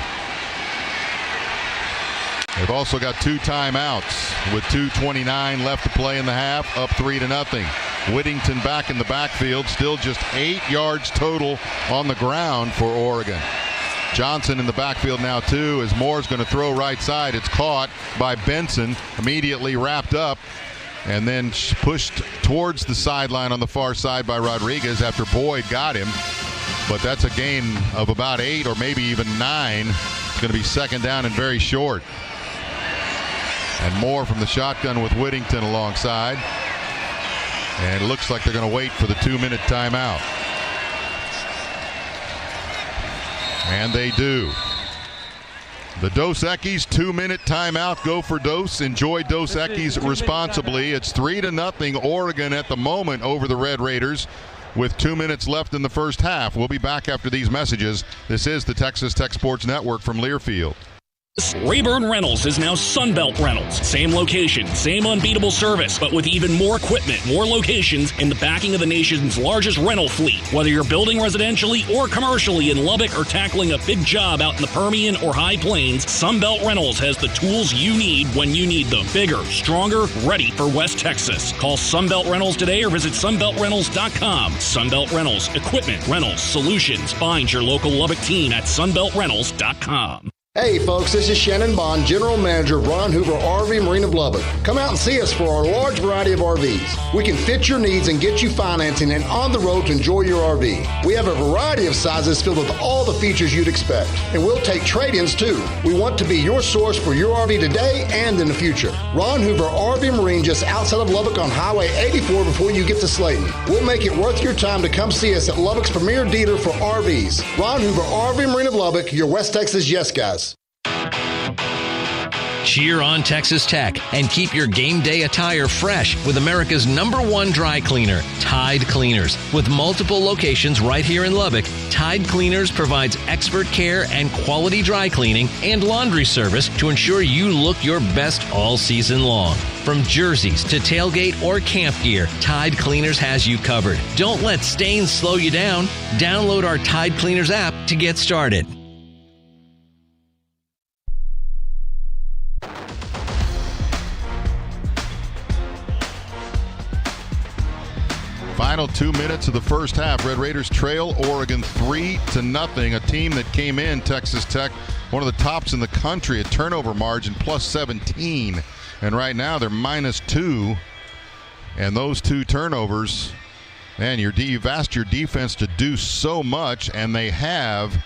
S25: They've also got 2 timeouts with 2:29 left to play in the half, up 3-0. Whittington back in the backfield, still just 8 yards total on the ground for Oregon. Johnson in the backfield now too, as Moore's going to throw right side. It's caught by Benson, immediately wrapped up, and then pushed towards the sideline on the far side by Rodriguez after Boyd got him. But that's a gain of about 8 or maybe even 9. It's going to be second down and very short. And Moore from the shotgun with Whittington alongside. And it looks like they're going to wait for the 2-minute timeout. And they do. The Dos Equis 2-minute timeout. Go for Dos. Enjoy Dos Equis responsibly. It's 3-0 Oregon at the moment over the Red Raiders with 2 minutes left in the first half. We'll be back after these messages. This is the Texas Tech Sports Network from Learfield.
S1: Rayburn Rentals is now Sunbelt Rentals. Same location, same unbeatable service, but with even more equipment, more locations, and the backing of the nation's largest rental fleet. Whether you're building residentially or commercially in Lubbock or tackling a big job out in the Permian or High Plains, Sunbelt Rentals has the tools you need when you need them. Bigger, stronger, ready for West Texas. Call Sunbelt Rentals today or visit sunbeltrentals.com. Sunbelt Rentals, equipment, rentals, solutions. Find your local Lubbock team at sunbeltrentals.com.
S5: Hey folks, this is Shannon Bond, General Manager of Ron Hoover RV Marine of Lubbock. Come out and see us for our large variety of RVs. We can fit your needs and get you financing and on the road to enjoy your RV. We have a variety of sizes filled with all the features you'd expect. And we'll take trade-ins too. We want to be your source for your RV today and in the future. Ron Hoover RV Marine just outside of Lubbock on Highway 84 before you get to Slayton. We'll make it worth your time to come see us at Lubbock's premier dealer for RVs. Ron Hoover RV Marine of Lubbock, your West Texas yes guys.
S6: Cheer on Texas Tech and keep your game day attire fresh with America's #1 dry cleaner, Tide Cleaners. With multiple locations right here in Lubbock, Tide Cleaners provides expert care and quality dry cleaning and laundry service to ensure you look your best all season long. From jerseys to tailgate or camp gear, Tide Cleaners has you covered. Don't let stains slow you down. Download our Tide Cleaners app to get started.
S25: Final 2 minutes of the first half. Red Raiders trail Oregon 3-0. A team that came in, Texas Tech, one of the tops in the country at turnover margin, plus 17. And right now they're -2. And those 2 turnovers, man, you've asked your defense to do so much, and they have.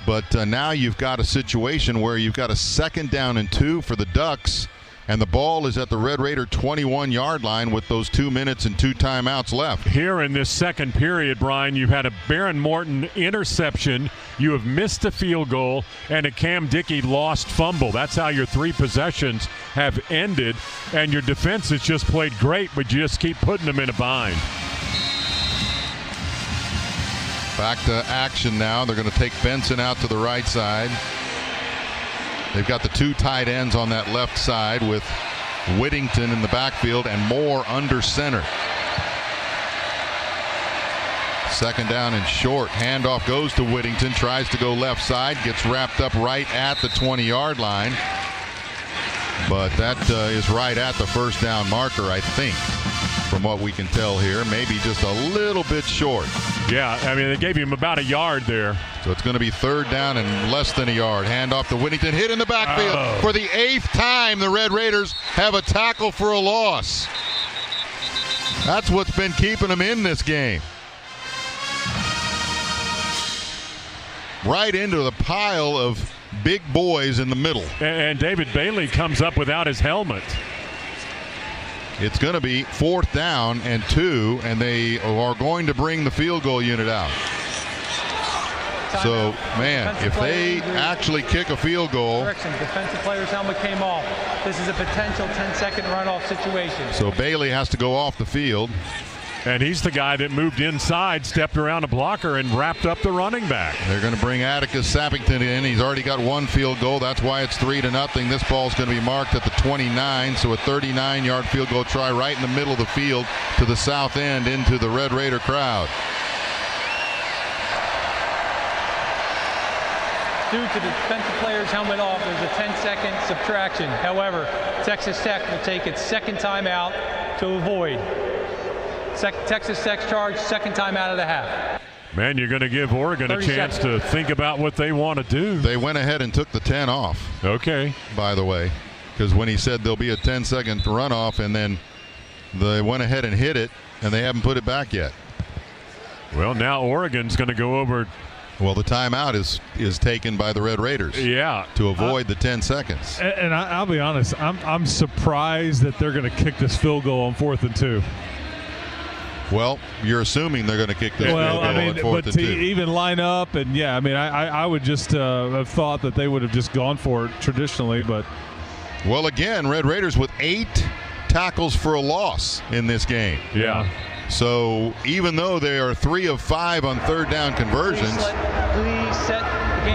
S25: But now you've got a situation where you've got a 2nd down and 2 for the Ducks. And the ball is at the Red Raider 21-yard line with those 2 minutes and 2 timeouts left.
S26: Here in this second period, Brian, you've had a Baron Morton interception, you have missed a field goal, and a Cam Dickey lost fumble. That's how your 3 possessions have ended, and your defense has just played great, but you just keep putting them in a bind.
S25: Back to action now. They're going to take Benson out to the right side. They've got the 2 tight ends on that left side with Whittington in the backfield and Moore under center. 2nd down and short. Handoff goes to Whittington, tries to go left side, gets wrapped up right at the 20-yard line. But that is right at the first down marker, I think, from what we can tell here. Maybe just a little bit short.
S26: Yeah, I mean, they gave him about a yard there.
S25: So it's going to be 3rd down and less than a yard. Handoff to Whittington, hit in the backfield. For the 8th time, the Red Raiders have a tackle for a loss. That's what's been keeping them in this game. Right into the pile of big boys in the middle.
S26: And David Bailey comes up without his helmet.
S25: It's going to be 4th down and 2, and they are going to bring the field goal unit out. So, man, if they actually kick a field goal.
S18: Correction, defensive player's helmet came off. This is a potential 10-second runoff situation.
S25: So Bailey has to go off the field.
S26: And he's the guy that moved inside, stepped around a blocker, and wrapped up the running back.
S25: They're going to bring Atticus Sappington in. He's already got 1 field goal. That's why it's 3-0. This ball's going to be marked at the 29, so a 39-yard field goal try right in the middle of the field to the south end into the Red Raider crowd.
S18: Due to the defensive player's helmet off, there's a 10-second subtraction. However, Texas Tech will take its 2nd timeout to avoid Texas Tech's charge, 2nd time out of the half.
S26: Man, you're going to give Oregon a chance to think about what they want to do.
S25: They went ahead and took the 10 off.
S26: Okay.
S25: By the way, because when he said there'll be a 10-second runoff, and then they went ahead and hit it, and they haven't put it back yet.
S26: Well, now Oregon's going to go over.
S25: Well, the timeout is taken by the Red Raiders.
S26: Yeah.
S25: To avoid the 10 seconds.
S4: And I'll be honest, I'm surprised that they're going to kick this field goal on 4th and 2.
S25: Well, you're assuming they're going to kick this field goal on 4th and 2.
S4: Even line up, and yeah, I mean, I would just have thought that they would have just gone for it traditionally, but.
S25: Well, again, Red Raiders with 8 tackles for a loss in this game.
S26: Yeah.
S25: So even though they are 3 of 5 on third down conversions,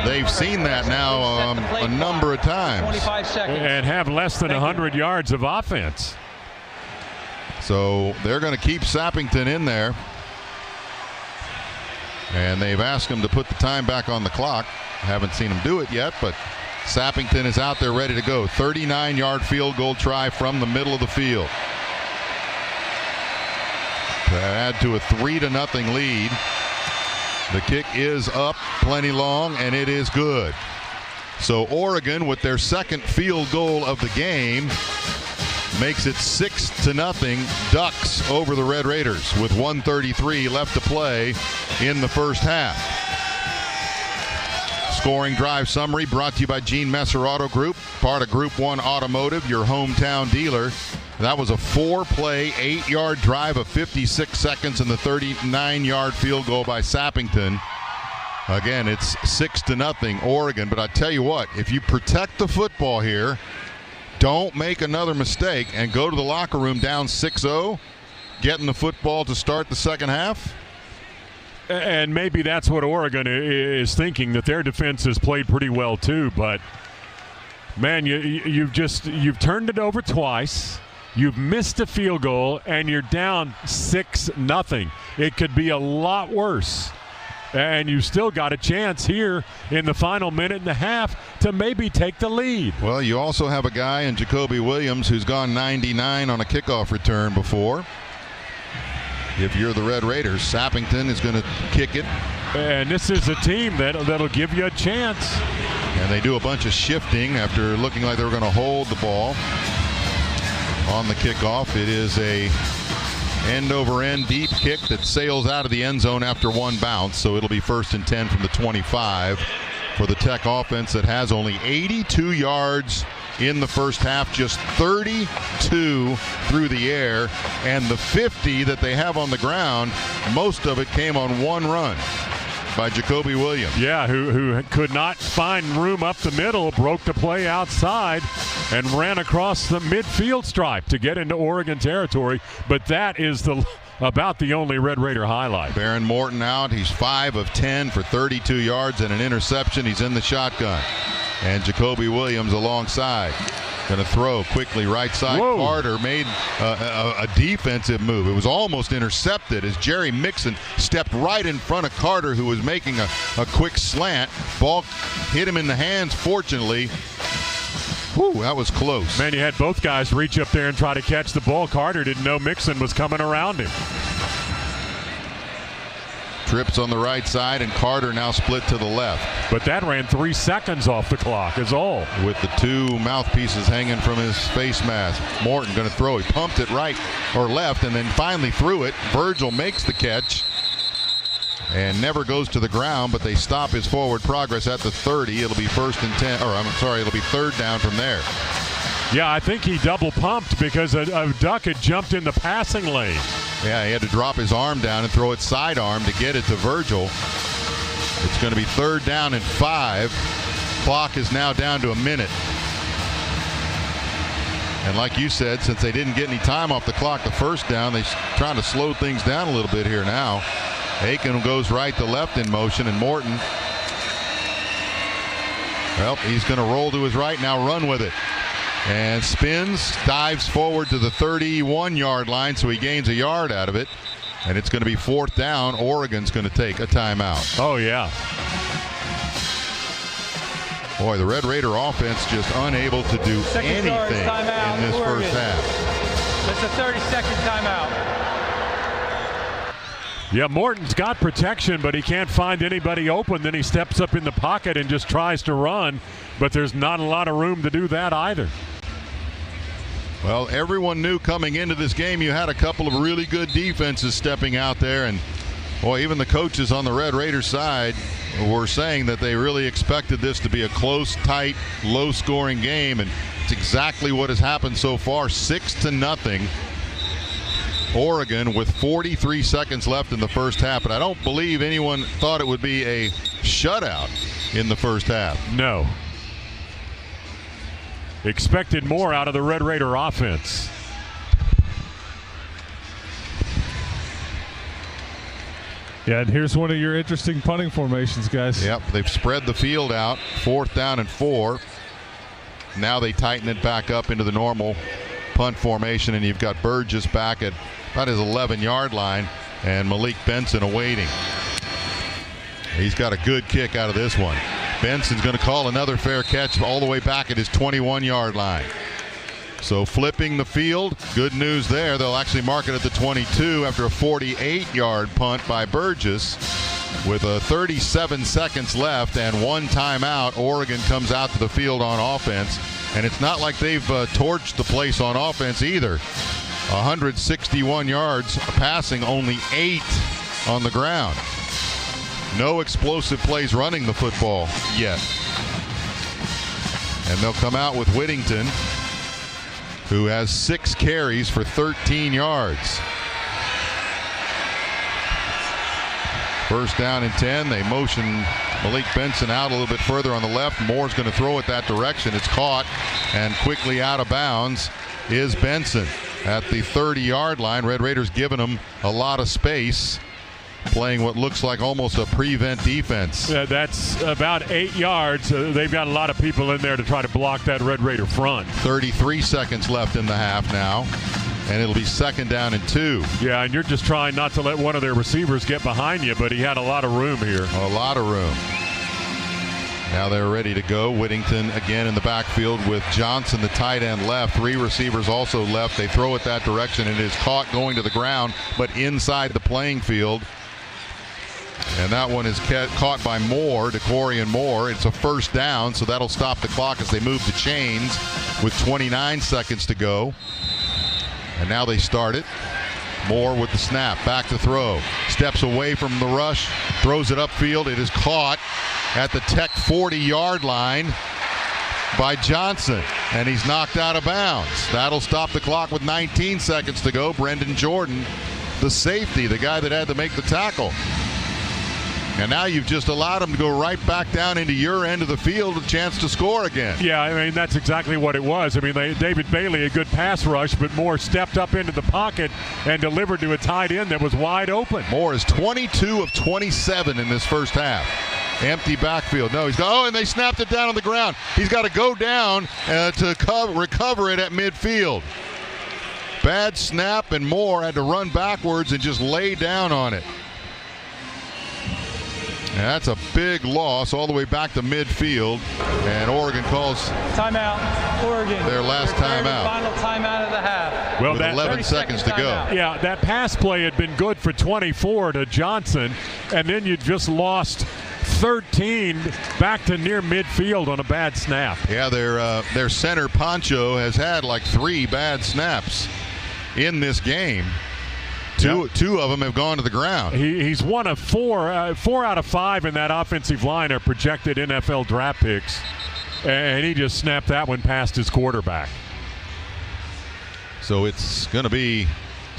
S25: they've seen that now a number of times.
S16: 25 seconds.
S26: And have less than 100 yards of offense.
S25: So they're going to keep Sappington in there. And they've asked him to put the time back on the clock. Haven't seen him do it yet, but Sappington is out there ready to go. 39-yard field goal try from the middle of the field to add to a 3-0 lead. The kick is up plenty long, and it is good. So Oregon, with their second field goal of the game, makes it 6-0 Ducks over the Red Raiders with 1:33 left to play in the first half. Scoring drive summary brought to you by Gene Messer Auto Group, part of Group 1 Automotive, your hometown dealer. That was a 4-play, 8-yard drive of 56 seconds and the 39-yard field goal by Sappington. Again, it's 6-0 Oregon. But I tell you what, if you protect the football here, don't make another mistake and go to the locker room down 6-0, getting the football to start the second half.
S26: And maybe that's what Oregon is thinking, that their defense has played pretty well too. But man, you've turned it over twice. You've missed a field goal, and you're down 6-0. It could be a lot worse. And you've still got a chance here in the final minute and a half to maybe take the lead.
S25: Well, you also have a guy in Jacoby Williams who's gone 99 on a kickoff return before. If you're the Red Raiders, Sappington is going to kick it.
S26: And this is a team that'll give you a chance.
S25: And they do a bunch of shifting after looking like they were going to hold the ball on the kickoff. It is a end-over-end deep kick that sails out of the end zone after one bounce, so it'll be 1st and 10 from the 25 for the Tech offense that has only 82 yards in the first half, just 32 through the air, and the 50 that they have on the ground, most of it came on one run by Jacoby Williams.
S26: Yeah, who could not find room up the middle, broke the play outside, and ran across the midfield stripe to get into Oregon territory. But that is about the only Red Raider highlight.
S25: Baron Morton out. He's 5 of 10 for 32 yards and an interception. He's in the shotgun. And Jacoby Williams alongside. Going to throw quickly right side.
S26: Whoa.
S25: Carter made a defensive move. It was almost intercepted as Jerry Mixon stepped right in front of Carter, who was making a quick slant. Ball hit him in the hands, fortunately. Whew, that was close.
S26: Man, you had both guys reach up there and try to catch the ball. Carter didn't know Mixon was coming around him.
S25: Trips on the right side, and Carter now split to the left.
S26: But that ran 3 seconds off the clock is all.
S25: With the 2 mouthpieces hanging from his face mask. Morton going to throw. He pumped it right or left and then finally threw it. Virgil makes the catch and never goes to the ground, but they stop his forward progress at the 30. It'll be 1st and 10, or I'm sorry, it'll be 3rd down from there.
S26: Yeah, I think he double pumped because a Duck had jumped in the passing lane.
S25: Yeah, he had to drop his arm down and throw it sidearm to get it to Virgil. It's going to be 3rd down and 5. Clock is now down to a minute. And like you said, since they didn't get any time off the clock the first down, they're trying to slow things down a little bit here now. Aiken goes right to left in motion, and Morton, well, he's going to roll to his right, now run with it. And spins, dives forward to the 31-yard line, so he gains a yard out of it. And it's going to be 4th down. Oregon's going to take a timeout.
S26: Oh, yeah.
S25: Boy, the Red Raider offense just unable to do anything in this first half.
S18: It's a 30-second timeout.
S26: Yeah, Morton's got protection, but he can't find anybody open. Then he steps up in the pocket and just tries to run, but there's not a lot of room to do that either.
S25: Well, everyone knew coming into this game you had a couple of really good defenses stepping out there, and boy, even the coaches on the Red Raiders side were saying that they really expected this to be a close, tight, low-scoring game, and it's exactly what has happened so far. 6-0. Oregon with 43 seconds left in the first half, and I don't believe anyone thought it would be a shutout in the first half.
S26: No. Expected more out of the Red Raider offense.
S4: Yeah, and here's one of your interesting punting formations, guys.
S25: Yep, they've spread the field out, 4th down and 4. Now they tighten it back up into the normal punt formation, and you've got Burgess back at about his 11-yard line, and Malik Benson awaiting. He's got a good kick out of this one. Benson's going to call another fair catch all the way back at his 21-yard line. So flipping the field, good news there. They'll actually mark it at the 22 after a 48-yard punt by Burgess. With 37 seconds left and 1 timeout, Oregon comes out to the field on offense. And it's not like they've torched the place on offense either. 161 yards passing, only 8 on the ground. No explosive plays running the football yet. And they'll come out with Whittington, who has 6 carries for 13 yards. First down and 10. They motion Malik Benson out a little bit further on the left. Moore's going to throw it that direction. It's caught and quickly out of bounds is Benson at the 30-yard line. Red Raiders giving him a lot of space, playing what looks like almost a prevent defense.
S26: That's about 8 yards. They've got a lot of people in there to try to block that Red Raider front.
S25: 33 seconds left in the half now, and it'll be 2nd down and 2.
S26: Yeah, and you're just trying not to let one of their receivers get behind you, but he had a lot of room here.
S25: A lot of room. Now they're ready to go. Whittington again in the backfield with Johnson, the tight end, left. 3 receivers also left. They throw it that direction, and it is caught going to the ground, but inside the playing field. And that one is caught by Moore, DeCorian Moore. It's a first down, so that'll stop the clock as they move the chains with 29 seconds to go. And now they start it. Moore with the snap, back to throw. Steps away from the rush, throws it upfield. It is caught at the Tech 40-yard line by Johnson, and he's knocked out of bounds. That'll stop the clock with 19 seconds to go. Brendan Jordan, the safety, the guy that had to make the tackle. And now you've just allowed him to go right back down into your end of the field, a chance to score again.
S26: Yeah, I mean, that's exactly what it was. I mean, David Bailey, a good pass rush, but Moore stepped up into the pocket and delivered to a tight end that was wide open.
S25: Moore is 22 of 27 in this first half. Empty backfield. No, and they snapped it down on the ground. He's got to go down to recover it at midfield. Bad snap, and Moore had to run backwards and just lay down on it. And that's a big loss all the way back to midfield. And Oregon calls
S18: timeout. Oregon.
S25: Their last timeout.
S18: Final timeout of the half.
S26: Well,
S25: with 11 seconds to go.
S26: Yeah, that pass play had been good for 24 to Johnson, and then you just lost 13 back to near midfield on a bad snap.
S25: Yeah, their center Poncho has had like 3 bad snaps in this game. Two of them have gone to the ground.
S26: He's one of 4. 4 out of 5 in that offensive line are projected NFL draft picks, and he just snapped that one past his quarterback.
S25: So it's going to be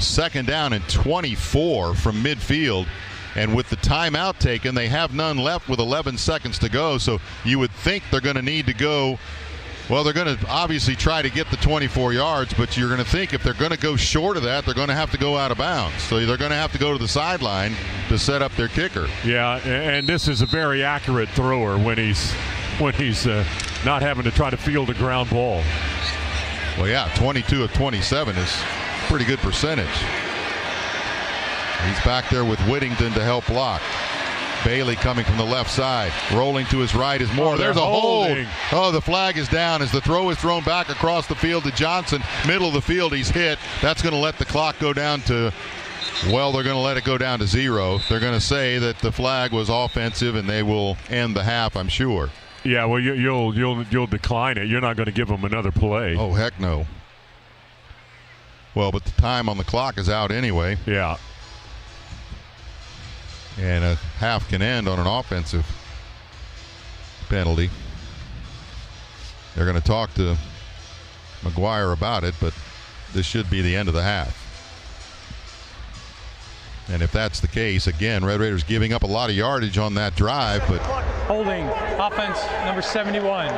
S25: 2nd down and 24 from midfield. And with the timeout taken, they have none left with 11 seconds to go. So you would think they're going to need to go. Well, they're going to obviously try to get the 24 yards, but you're going to think if they're going to go short of that, they're going to have to go out of bounds. So they're going to have to go to the sideline to set up their kicker.
S26: Yeah, and this is a very accurate thrower when he's not having to try to field a ground ball.
S25: Well, yeah, 22 of 27 is a pretty good percentage. He's back there with Whittington to help block. Bailey coming from the left side. Rolling to his right is Moore. There's a hold. Oh, the flag is down as the throw is thrown back across the field to Johnson. Middle of the field, he's hit. That's going to let the clock go down to Well, they're going to let it go down to 0. They're going to say that the flag was offensive, and they will end the half, I'm sure.
S26: Yeah, well, you'll decline it. You're not going to give them another play.
S25: Oh, heck no. Well, but the time on the clock is out anyway.
S26: Yeah.
S25: And a half can end on an offensive penalty. They're going to talk to McGuire about it, but this should be the end of the half. And if that's the case, again, Red Raiders giving up a lot of yardage on that drive, but
S18: holding offense number 71,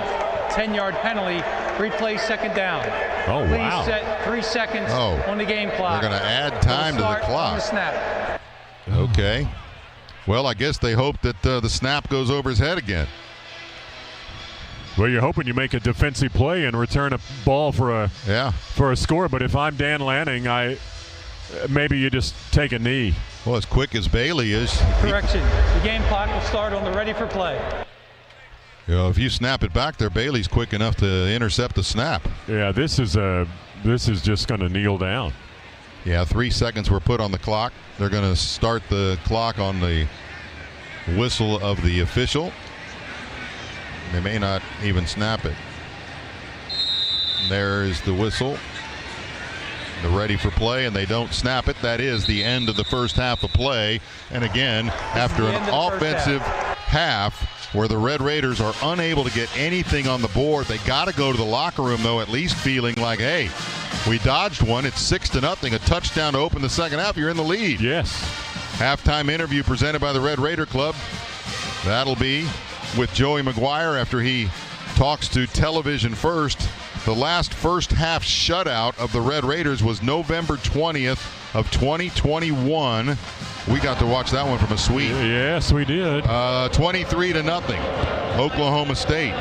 S18: 10-yard penalty, replay second down.
S25: Oh, wow.
S18: Please set 3 seconds on the game clock.
S25: They're going to add time to the clock.
S18: On the snap.
S25: Okay. Well, I guess they hope that the snap goes over his head again.
S26: Well, you're hoping you make a defensive play and return a ball for a score. But if I'm Dan Lanning, maybe you just take a knee.
S25: Well, as quick as Bailey is.
S18: Correction. The game clock will start on the ready for play.
S25: If you snap it back there, Bailey's quick enough to intercept the snap.
S26: Yeah, this is just going to kneel down.
S25: Yeah, 3 seconds were put on the clock. They're going to start the clock on the whistle of the official. They may not even snap it. There is the whistle. They're ready for play, and they don't snap it. That is the end of the first half of play. And again, after an offensive half where the Red Raiders are unable to get anything on the board, they got to go to the locker room, though, at least feeling like, hey, we dodged one. It's 6-0, a touchdown to open the second half. You're in the lead.
S26: Yes.
S25: Halftime interview presented by the Red Raider Club. That'll be with Joey McGuire after he talks to Television First. The last first half shutout of the Red Raiders was November 20th of 2021. We got to watch that one from a suite.
S26: Yes, we did.
S25: 23-0. Oklahoma State.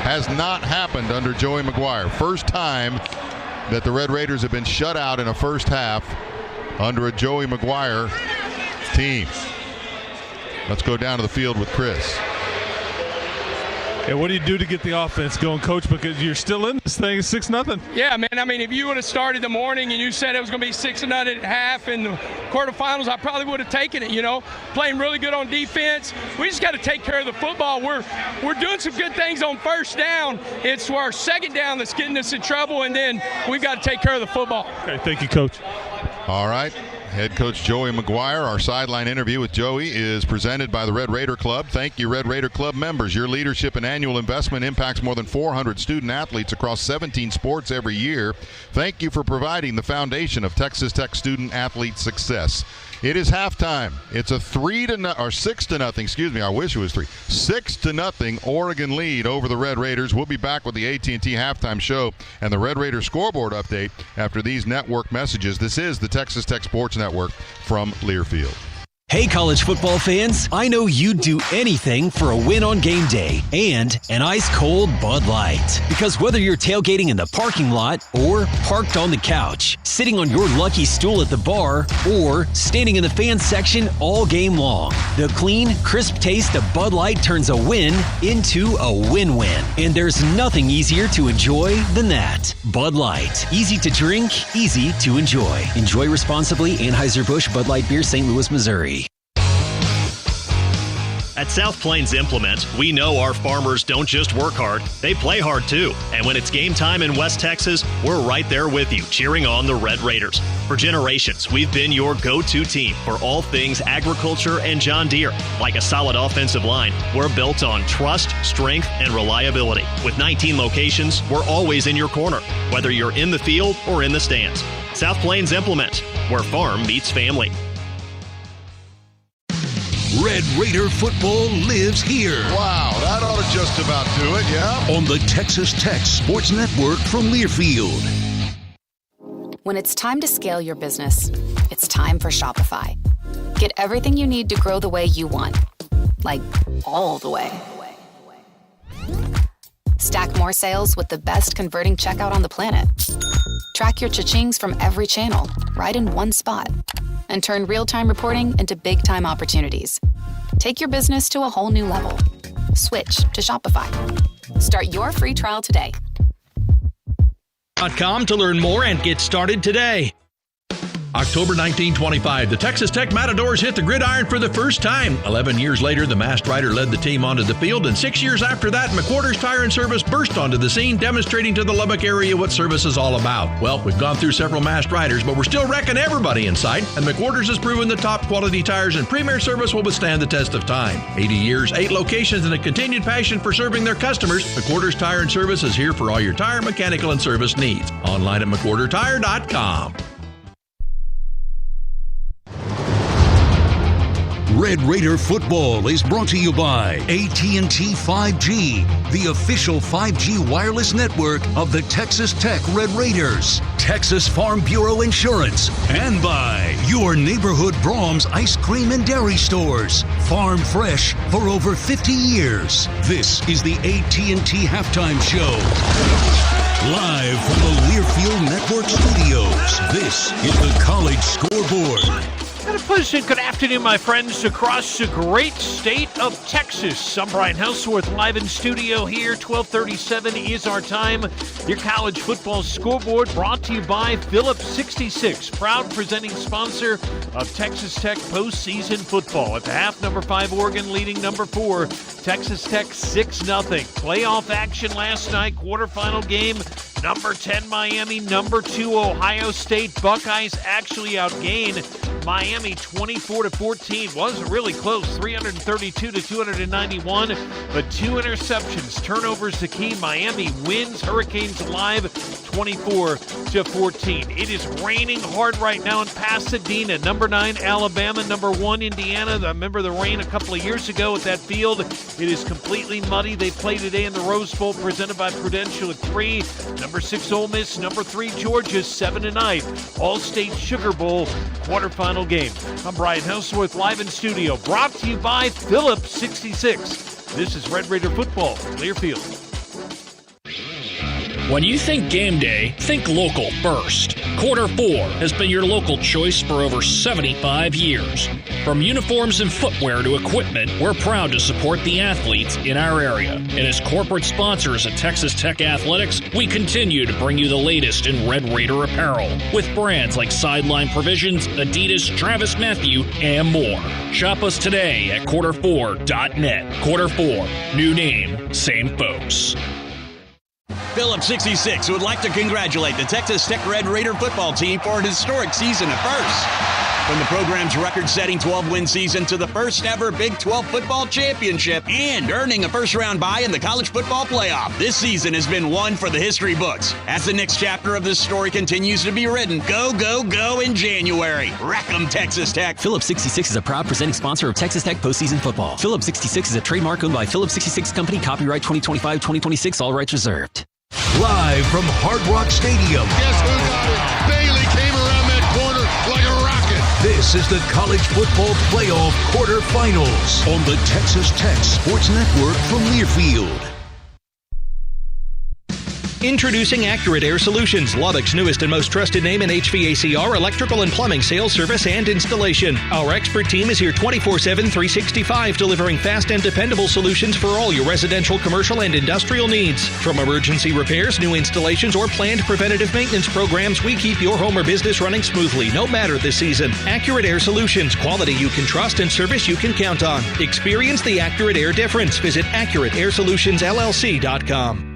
S25: Has not happened under Joey McGuire. First time that the Red Raiders have been shut out in a first half under a Joey McGuire team. Let's go down to the field with Chris.
S4: Yeah, what do you do to get the offense going, Coach? Because you're still in this thing, 6-0.
S2: Yeah, man. I mean, if you would have started the morning and you said it was going to be 6-0 at half in the quarterfinals, I probably would have taken it. Playing really good on defense. We just got to take care of the football. We're doing some good things on first down. It's our second down that's getting us in trouble, and then we've got to take care of the football.
S4: Okay, thank you, Coach.
S25: All right. Head coach Joey McGuire. Our sideline interview with Joey is presented by the Red Raider Club. Thank you, Red Raider Club members. Your leadership and annual investment impacts more than 400 student athletes across 17 sports every year. Thank you for providing the foundation of Texas Tech student athlete success. It is halftime. It's a 6-0. Excuse me. I wish it was 3. 6-0 Oregon lead over the Red Raiders. We'll be back with the AT&T halftime show and the Red Raider scoreboard update after these network messages. This is the Texas Tech Sports Network from Learfield.
S7: Hey, college football fans, I know you'd do anything for a win on game day and an ice-cold Bud Light. Because whether you're tailgating in the parking lot or parked on the couch, sitting on your lucky stool at the bar, or standing in the fan section all game long, the clean, crisp taste of Bud Light turns a win into a win-win. And there's nothing easier to enjoy than that. Bud Light. Easy to drink, easy to enjoy. Enjoy responsibly. Anheuser-Busch Bud Light Beer, St. Louis, Missouri.
S9: At South Plains Implement, we know our farmers don't just work hard, they play hard too. And when it's game time in West Texas, we're right there with you, cheering on the Red Raiders. For generations, we've been your go-to team for all things agriculture and John Deere. Like a solid offensive line, we're built on trust, strength, and reliability. With 19 locations, we're always in your corner, whether you're in the field or in the stands. South Plains Implement, where farm meets family.
S13: Red Raider football lives here.
S25: Wow, that ought to just about do it, yeah?
S13: On the Texas Tech Sports Network from Learfield.
S11: When it's time to scale your business, it's time for Shopify. Get everything you need to grow the way you want. Like, all the way. Stack more sales with the best converting checkout on the planet. Track your cha-chings from every channel, right in one spot. And turn real-time reporting into big-time opportunities. Take your business to a whole new level. Switch to Shopify. Start your free trial today.
S14: .com to learn more and get started today.
S3: October 1925, the Texas Tech Matadors hit the gridiron for the first time. 11 years later, the masked rider led the team onto the field, and 6 years after that, McWhorter's Tire and Service burst onto the scene, demonstrating to the Lubbock area what service is all about. Well, we've gone through several masked riders, but we're still wrecking everybody in sight, and McWhorter's has proven the top quality tires and premier service will withstand the test of time. 80 years, 8 locations, and a continued passion for serving their customers. McWhorter's Tire and Service is here for all your tire, mechanical, and service needs. Online at McWhorterTire.com.
S12: Red Raider football is brought to you by AT&T 5G, the official 5G wireless network of the Texas Tech Red Raiders, Texas Farm Bureau Insurance, and by your neighborhood Brahms ice cream and dairy stores, farm fresh for over 50 years. This is the AT&T Halftime Show. Live from the Learfield Network Studios, this is the College Scoreboard.
S17: And a pleasant good afternoon, my friends, across the great state of Texas. I'm Brian Houseworth, live in studio here. 12:37 is our time. Your college football scoreboard brought to you by Phillips 66, proud presenting sponsor of Texas Tech postseason football. At the half, number 5 Oregon leading number 4 Texas Tech 6-0. Playoff action last night, quarterfinal game. Number 10 Miami, number 2 Ohio State. Buckeyes actually outgained Miami 24-14. Wasn't really close, 332-291, but 2 interceptions. Turnovers the key. Miami wins. Hurricanes alive 24-14. It is raining hard right now in Pasadena. Number 9 Alabama, number 1 Indiana. I remember the rain a couple of years ago at that field. It is completely muddy. They play today in the Rose Bowl presented by Prudential at 3. Number 6 Ole Miss, number 3 Georgia, 7 tonight. All-State Sugar Bowl quarterfinal game. I'm Brian Houseworth, live in studio, brought to you by Phillips 66. This is Red Raider football, Learfield.
S1: When you think game day, think local first. Quarter 4 has been your local choice for over 75 years. From uniforms and footwear to equipment, we're proud to support the athletes in our area. And as corporate sponsors of Texas Tech Athletics, we continue to bring you the latest in Red Raider apparel with brands like Sideline Provisions, Adidas, Travis Matthew, and more. Shop us today at quarter4.net. Quarter 4, new name, same folks.
S24: Phillips 66 would like to congratulate the Texas Tech Red Raider football team for an historic season of firsts. From the program's record-setting 12-win season to the first ever Big 12 football championship and earning a first-round bye in the college football playoff, this season has been one for the history books. As the next chapter of this story continues to be written, go, go, go in January. Wreck 'em, Texas Tech.
S15: Phillips 66 is a proud presenting sponsor of Texas Tech postseason football. Phillips 66 is a trademark owned by Phillips 66 Company, copyright 2025-2026, all rights reserved.
S12: Live from Hard Rock Stadium.
S19: Guess who got it? Bailey came around that corner like a rocket.
S12: This is the College Football Playoff quarterfinals on the Texas Tech Sports Network from Learfield.
S6: Introducing Accurate Air Solutions, Lubbock's newest and most trusted name in HVACR, electrical and plumbing sales, service, and installation. Our expert team is here 24/7, 365, delivering fast and dependable solutions for all your residential, commercial, and industrial needs. From emergency repairs, new installations, or planned preventative maintenance programs, we keep your home or business running smoothly, no matter the season. Accurate Air Solutions, quality you can trust and service you can count on. Experience the Accurate Air difference. Visit AccurateAirSolutionsLLC.com.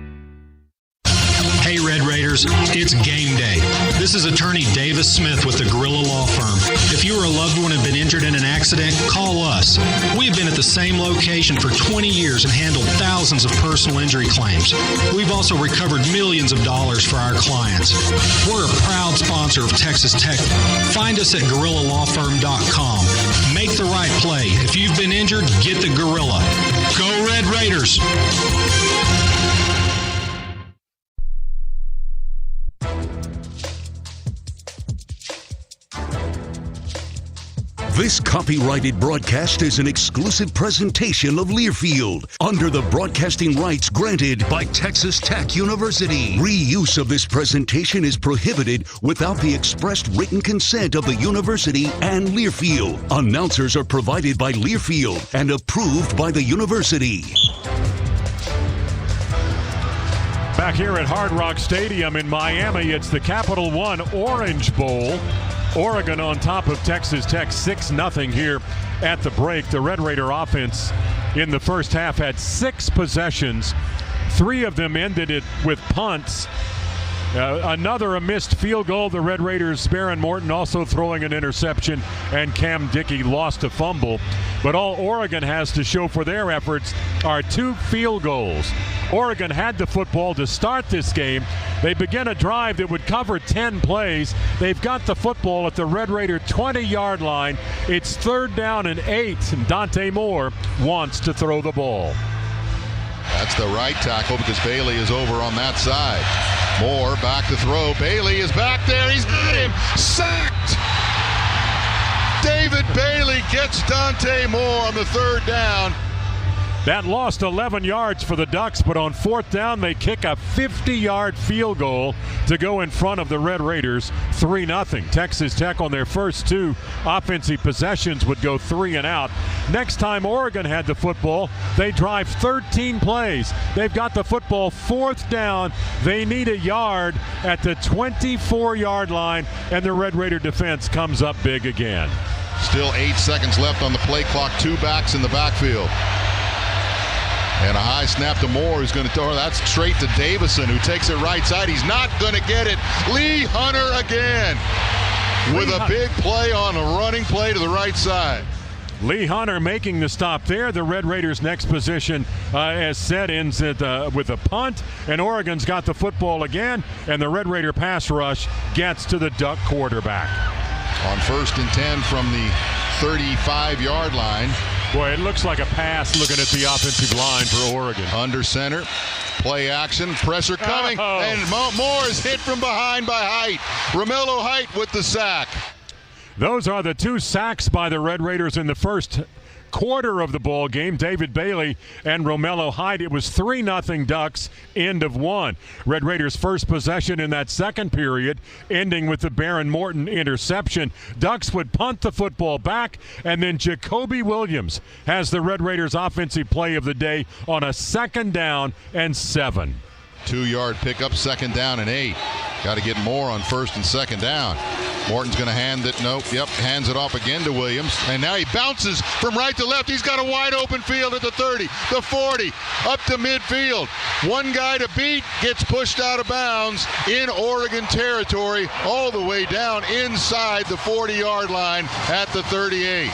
S20: Hey Red Raiders, it's game day. This is attorney Davis Smith with the Gorilla Law Firm. If you or a loved one have been injured in an accident, call us. We've been at the same location for 20 years and handled thousands of personal injury claims. We've also recovered millions of dollars for our clients. We're a proud sponsor of Texas Tech. Find us at GorillaLawFirm.com. Make the right play. If you've been injured, get the Gorilla. Go Red Raiders!
S12: This copyrighted broadcast is an exclusive presentation of Learfield under the broadcasting rights granted by Texas Tech University. Reuse of this presentation is prohibited without the expressed written consent of the university and Learfield. Announcers are provided by Learfield and approved by the university.
S26: Back here at Hard Rock Stadium in Miami, it's the Capital One Orange Bowl. Oregon on top of Texas Tech 6-0 here at the break. The Red Raider offense in the first half had 6 possessions. 3 of them ended it with punts. Another a missed field goal. The Red Raiders, Baron Morton also throwing an interception, and Cam Dickey lost a fumble. But all Oregon has to show for their efforts are 2 field goals. Oregon had the football to start this game. They begin a drive that would cover 10 plays. They've got the football at the Red Raider 20-yard line. It's 3rd down and 8, and Dante Moore wants to throw the ball.
S25: That's the right tackle because Bailey is over on that side. Moore back to throw. Bailey is back there. He's got him. Sacked. David Bailey gets Dante Moore on the 3rd down.
S26: That lost 11 yards for the Ducks, but on 4th down, they kick a 50-yard field goal to go in front of the Red Raiders, 3-0. Texas Tech on their first 2 offensive possessions would go 3 and out. Next time Oregon had the football, they drive 13 plays. They've got the football 4th down. They need a yard at the 24-yard line, and the Red Raider defense comes up big again.
S25: Still 8 seconds left on the play clock. 2 backs in the backfield. And a high snap to Moore, who's going to throw that straight to Davison, who takes it right side. He's not going to get it. Lee Hunter again with a big play on a running play to the right side.
S26: Lee Hunter making the stop there. The Red Raiders' next position, as said, ends with a punt. And Oregon's got the football again. And the Red Raider pass rush gets to the Duck quarterback.
S25: On 1st and 10 from the 35-yard line.
S26: Boy, it looks like a pass looking at the offensive line for Oregon.
S25: Under center, play action, pressure coming, and Moore is hit from behind by Height. Romello Height with the sack.
S26: Those are the 2 sacks by the Red Raiders in the first quarter of the ball game. David Bailey and Romello Height. It was 3-0 Ducks, end of 1. Red Raiders' first possession in that second period, ending with the Baron Morton interception. Ducks would punt the football back, and then Jacoby Williams has the Red Raiders' offensive play of the day on a 2nd down and 7.
S25: 2-yard pickup, 2nd down and 8. Got to get more on 1st and 2nd down. Morton's going to hand it. Hands it off again to Williams. And now he bounces from right to left. He's got a wide open field at the 30, the 40, up to midfield. One guy to beat, gets pushed out of bounds in Oregon territory, all the way down inside the 40-yard line at the 38.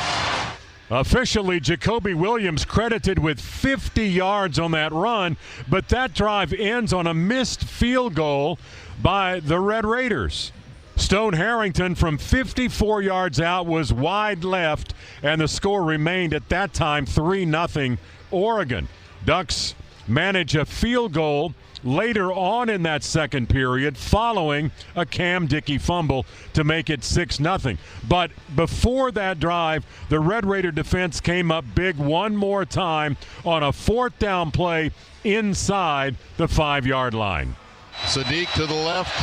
S26: Officially, Jacoby Williams credited with 50 yards on that run, but that drive ends on a missed field goal by the Red Raiders. Stone Harrington from 54 yards out was wide left, and the score remained at that time 3-0 Oregon. Ducks manage a field goal later on in that second period following a Cam Dickey fumble to make it 6-0. But before that drive, the Red Raider defense came up big one more time on a 4th down play inside the 5-yard line.
S25: Sadiq to the left,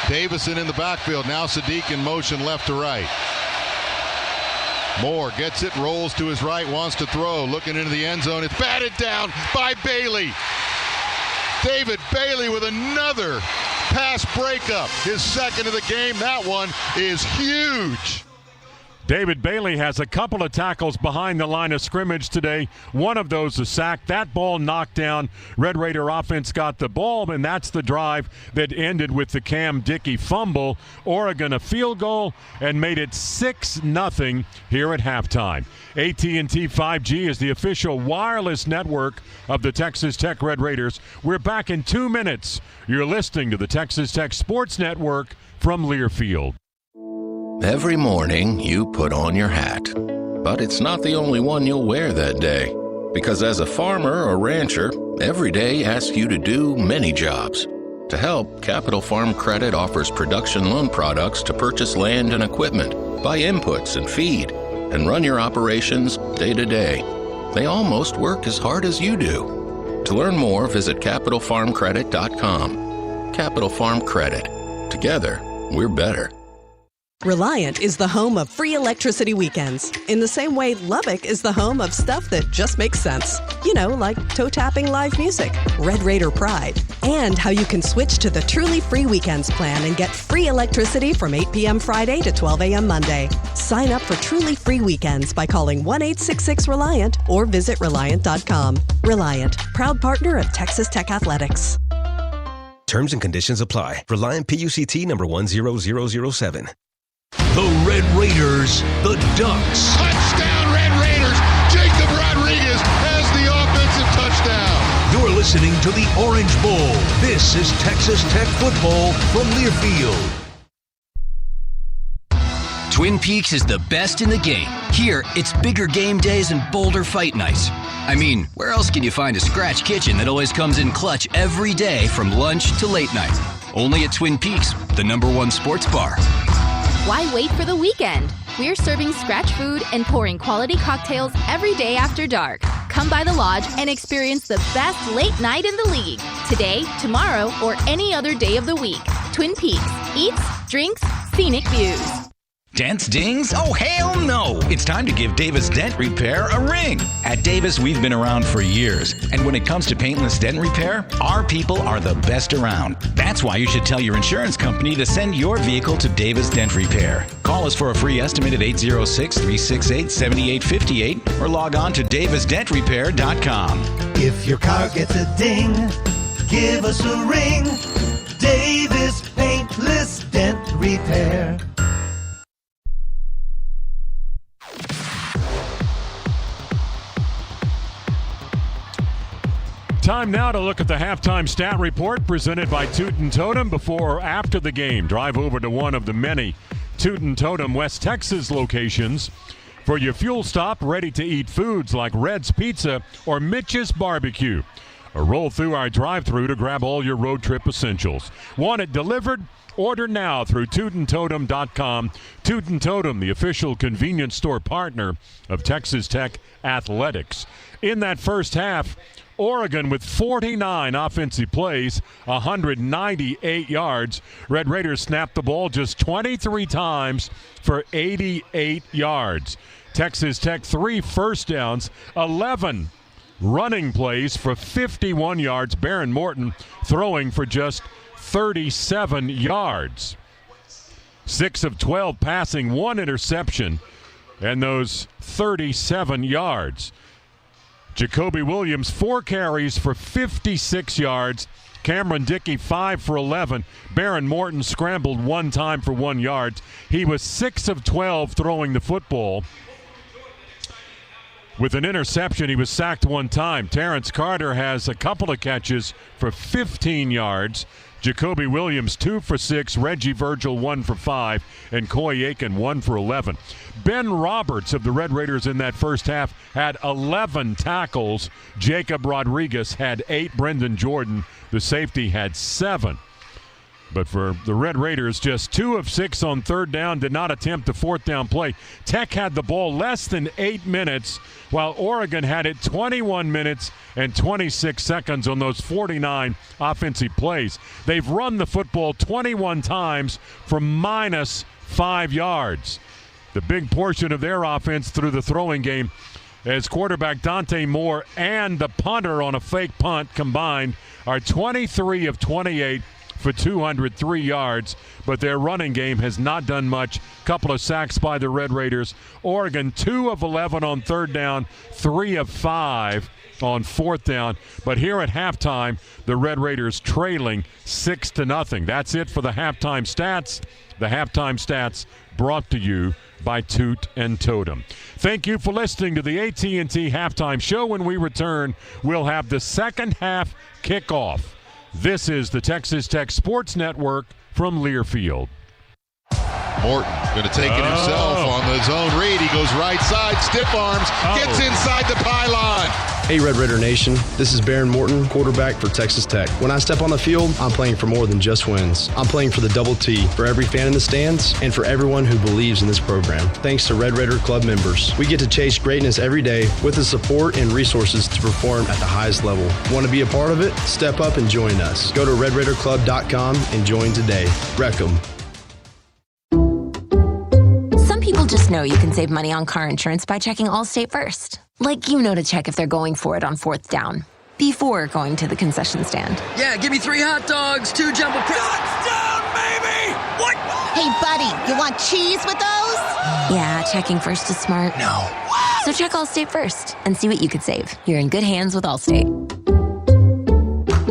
S25: Davison in the backfield. Now Sadiq in motion left to right. Moore gets it, rolls to his right, wants to throw, looking into the end zone. It's batted down by Bailey. David Bailey with another pass breakup, his 2nd of the game. That one is huge.
S26: David Bailey has a couple of tackles behind the line of scrimmage today. One of those a sack. That ball knocked down. Red Raider offense got the ball, and that's the drive that ended with the Cam Dickey fumble. Oregon a field goal and made it 6-0 here at halftime. AT&T 5G is the official wireless network of the Texas Tech Red Raiders. We're back in 2 minutes. You're listening to the Texas Tech Sports Network from Learfield.
S5: Every morning you put on your hat, but it's not the only one you'll wear that day. Because as a farmer or rancher, every day asks you to do many jobs. To help, Capital Farm Credit offers production loan products to purchase land and equipment, buy inputs and feed, and run your operations day to day. They almost work as hard as you do. To learn more, visit CapitalFarmCredit.com. Capital Farm Credit. Together, we're better.
S8: Reliant is the home of free electricity weekends. In the same way, Lubbock is the home of stuff that just makes sense. You know, like toe-tapping live music, Red Raider Pride, and how you can switch to the Truly Free Weekends plan and get free electricity from 8 p.m. Friday to 12 a.m. Monday. Sign up for Truly Free Weekends by calling 1-866-RELIANT or visit Reliant.com. Reliant, proud partner of Texas Tech Athletics.
S10: Terms and conditions apply. Reliant PUCT number 10007.
S12: The Red Raiders, the Ducks.
S19: Touchdown, Red Raiders. Jacob Rodriguez has the offensive touchdown.
S12: You're listening to the Orange Bowl. This is Texas Tech football from Learfield.
S16: Twin Peaks is the best in the game. Here, it's bigger game days and bolder fight nights. I mean, where else can you find a scratch kitchen that always comes in clutch every day from lunch to late night? Only at Twin Peaks, the #1 sports bar.
S21: Why wait for the weekend? We're serving scratch food and pouring quality cocktails every day after dark. Come by the lodge and experience the best late night in the league. Today, tomorrow, or any other day of the week. Twin Peaks. Eats, drinks, scenic views.
S22: Dents, dings? Oh, hell no! It's time to give Davis Dent Repair a ring. At Davis, we've been around for years, and when it comes to paintless dent repair, our people are the best around. That's why you should tell your insurance company to send your vehicle to Davis Dent Repair. Call us for a free estimate at 806-368-7858 or log on to davisdentrepair.com.
S23: If your car gets a ding, give us a ring. Davis Paintless Dent Repair.
S26: Time now to look at the halftime stat report presented by Tootin' Totem. Before or after the game, drive over to one of the many Tootin' Totem West Texas locations for your fuel stop, ready-to-eat foods like Red's Pizza or Mitch's Barbecue. Or roll through our drive-thru to grab all your road trip essentials. Want it delivered? Order now through TootinTotem.com. Tootin' Totem, the official convenience store partner of Texas Tech Athletics. In that first half, Oregon with 49 offensive plays, 198 yards. Red Raiders snapped the ball just 23 times for 88 yards. Texas Tech 3 first downs, 11 running plays for 51 yards. Baron Morton throwing for just 37 yards. 6 of 12 passing, 1 interception, and those 37 yards. Jacoby Williams, 4 carries for 56 yards. Cameron Dickey, 5 for 11. Baron Morton scrambled 1 time for 1 yard. He was 6 of 12 throwing the football. With an interception, he was sacked 1 time. Terrence Carter has a couple of catches for 15 yards. Jacoby Williams, 2 for 6. Reggie Virgil, 1 for 5. And Coy Aiken, 1 for 11. Ben Roberts of the Red Raiders in that first half had 11 tackles. Jacob Rodriguez had 8. Brendan Jordan, the safety, had 7. But for the Red Raiders, just 2 of 6 on third down, did not attempt the fourth down play. Tech had the ball less than 8 minutes, while Oregon had it 21 minutes and 26 seconds on those 49 offensive plays. They've run the football 21 times for minus 5 yards. The big portion of their offense through the throwing game as quarterback Dante Moore and the punter on a fake punt combined are 23 of 28 for 203 yards, but their running game has not done much. Couple of sacks by the Red Raiders. Oregon 2 of 11 on third down, 3 of 5 on fourth down. But here at halftime, the Red Raiders trailing 6-0. That's it for the halftime stats. The halftime stats brought to you by Toot and Totem. Thank you for listening to the AT&T Halftime Show. When we return, we'll have the second half kickoff. This is the Texas Tech Sports Network from Learfield.
S25: Morton going to take it himself on the zone read. He goes right side, stiff arms, gets inside the pylon.
S27: Hey, Red Raider Nation. This is Baron Morton, quarterback for Texas Tech. When I step on the field, I'm playing for more than just wins. I'm playing for the double T, for every fan in the stands, and for everyone who believes in this program. Thanks to Red Raider Club members. We get to chase greatness every day with the support and resources to perform at the highest level. Want to be a part of it? Step up and join us. Go to RedRaiderClub.com and join today. Wreck 'em.
S2: know you can save money on car insurance by checking Allstate first. Like to check if they're going for it on 4th down before going to the concession stand.
S4: Yeah, give me 3 hot dogs, 2 jumbo
S7: Touchdown, baby! What?
S9: Hey, buddy, you want cheese with those?
S2: Yeah, checking first is smart.
S7: No.
S2: So check Allstate first and see what you could save. You're in good hands with Allstate.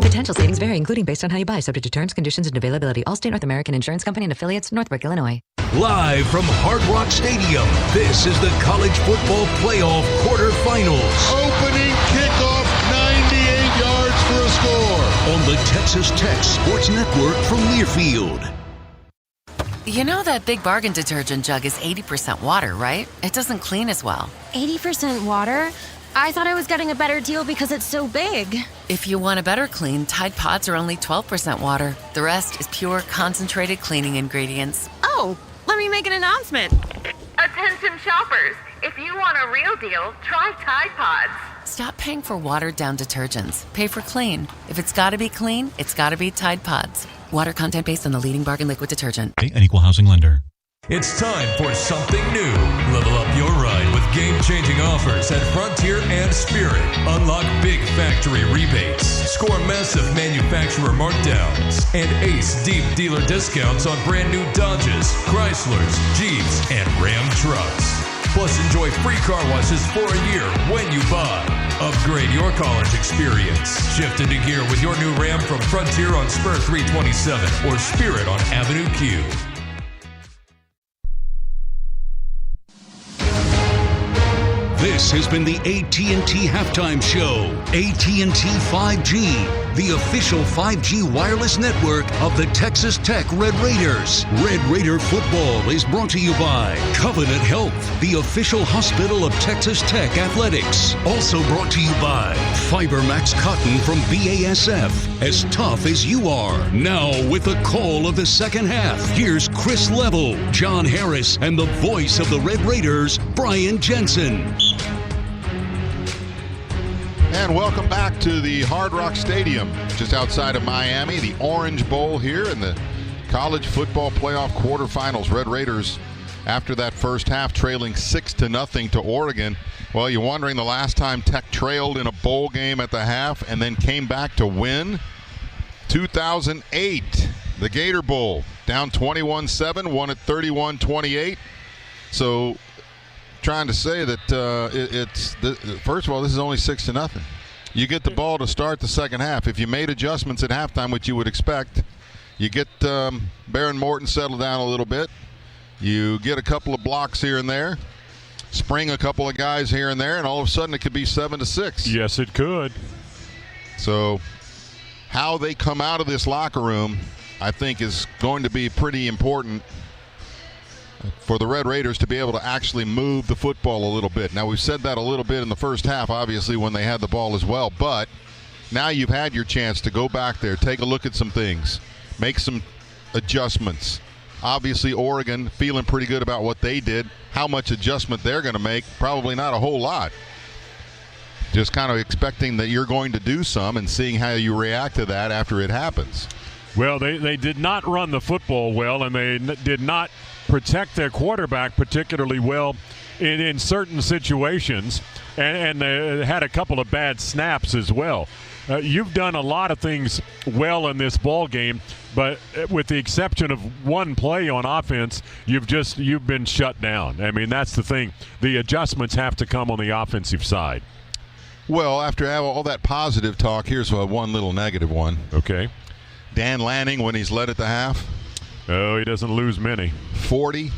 S11: Potential savings vary, including based on how you buy, subject to terms, conditions, and availability. Allstate North American Insurance Company and affiliates, Northbrook, Illinois.
S12: Live from Hard Rock Stadium, this is the College Football Playoff Quarterfinals.
S19: Opening kickoff, 98 yards for a score.
S12: On the Texas Tech Sports Network from Learfield.
S13: You know that Big Bargain detergent jug is 80% water, right? It doesn't clean as well.
S18: 80% water? I thought I was getting a better deal because it's so big.
S13: If you want a better clean, Tide Pods are only 12% water. The rest is pure, concentrated cleaning ingredients.
S18: Oh, let me make an announcement.
S28: Attention shoppers, if you want a real deal, try Tide Pods.
S13: Stop paying for watered-down detergents. Pay for clean. If it's gotta be clean, it's gotta be Tide Pods. Water content based on the leading bargain liquid detergent.
S29: An equal housing lender.
S30: It's time for something new. Level up your ride with game-changing offers at Frontier and Spirit. Unlock big factory rebates, score massive manufacturer markdowns, and ace deep dealer discounts on brand new Dodges, Chryslers, Jeeps, and Ram trucks. Plus, enjoy free car washes for a year when you buy. Upgrade your college experience. Shift into gear with your new Ram from Frontier on Spur 327 or Spirit on Avenue Q.
S12: This has been the AT&T Halftime Show. AT&T 5G, the official 5G wireless network of the Texas Tech Red Raiders. Red Raider football is brought to you by Covenant Health, the official hospital of Texas Tech Athletics. Also brought to you by FiberMax Cotton from BASF, as tough as you are. Now with the call of the second half, here's Chris Level, John Harris, and the voice of the Red Raiders, Brian Jensen.
S25: And welcome back to the Hard Rock Stadium, just outside of Miami, the Orange Bowl here in the College Football Playoff quarterfinals. Red Raiders, after that first half, trailing 6-0 to Oregon. Well, you're wondering the last time Tech trailed in a bowl game at the half and then came back to win? 2008, the Gator Bowl, down 21-7, won at 31-28. So, trying to say that first of all, this is only 6-0. You get the ball to start the second half. If you made adjustments at halftime, which you would expect, you get Baron Morton settled down a little bit. You get a couple of blocks here and there, spring a couple of guys here and there, and all of a sudden it could be 7-6.
S26: Yes, it could.
S25: So how they come out of this locker room, I think, is going to be pretty important for the Red Raiders to be able to actually move the football a little bit. Now, we've said that a little bit in the first half, obviously, when they had the ball as well. But now you've had your chance to go back there, take a look at some things, make some adjustments. Obviously, Oregon feeling pretty good about what they did. How much adjustment they're going to make? Probably not a whole lot. Just kind of expecting that you're going to do some and seeing how you react to that after it happens.
S26: Well, they did not run the football well, and they did not protect their quarterback particularly well in certain situations, and they had a couple of bad snaps as well. You've done a lot of things well in this ball game, but with the exception of one play on offense, you've been shut down. I mean, that's the thing. The adjustments have to come on the offensive side.
S25: Well, after all that positive talk, here's one little negative one.
S26: Okay.
S25: Dan Lanning, when he's led at the half.
S26: Oh, he doesn't lose many.
S25: 42-1.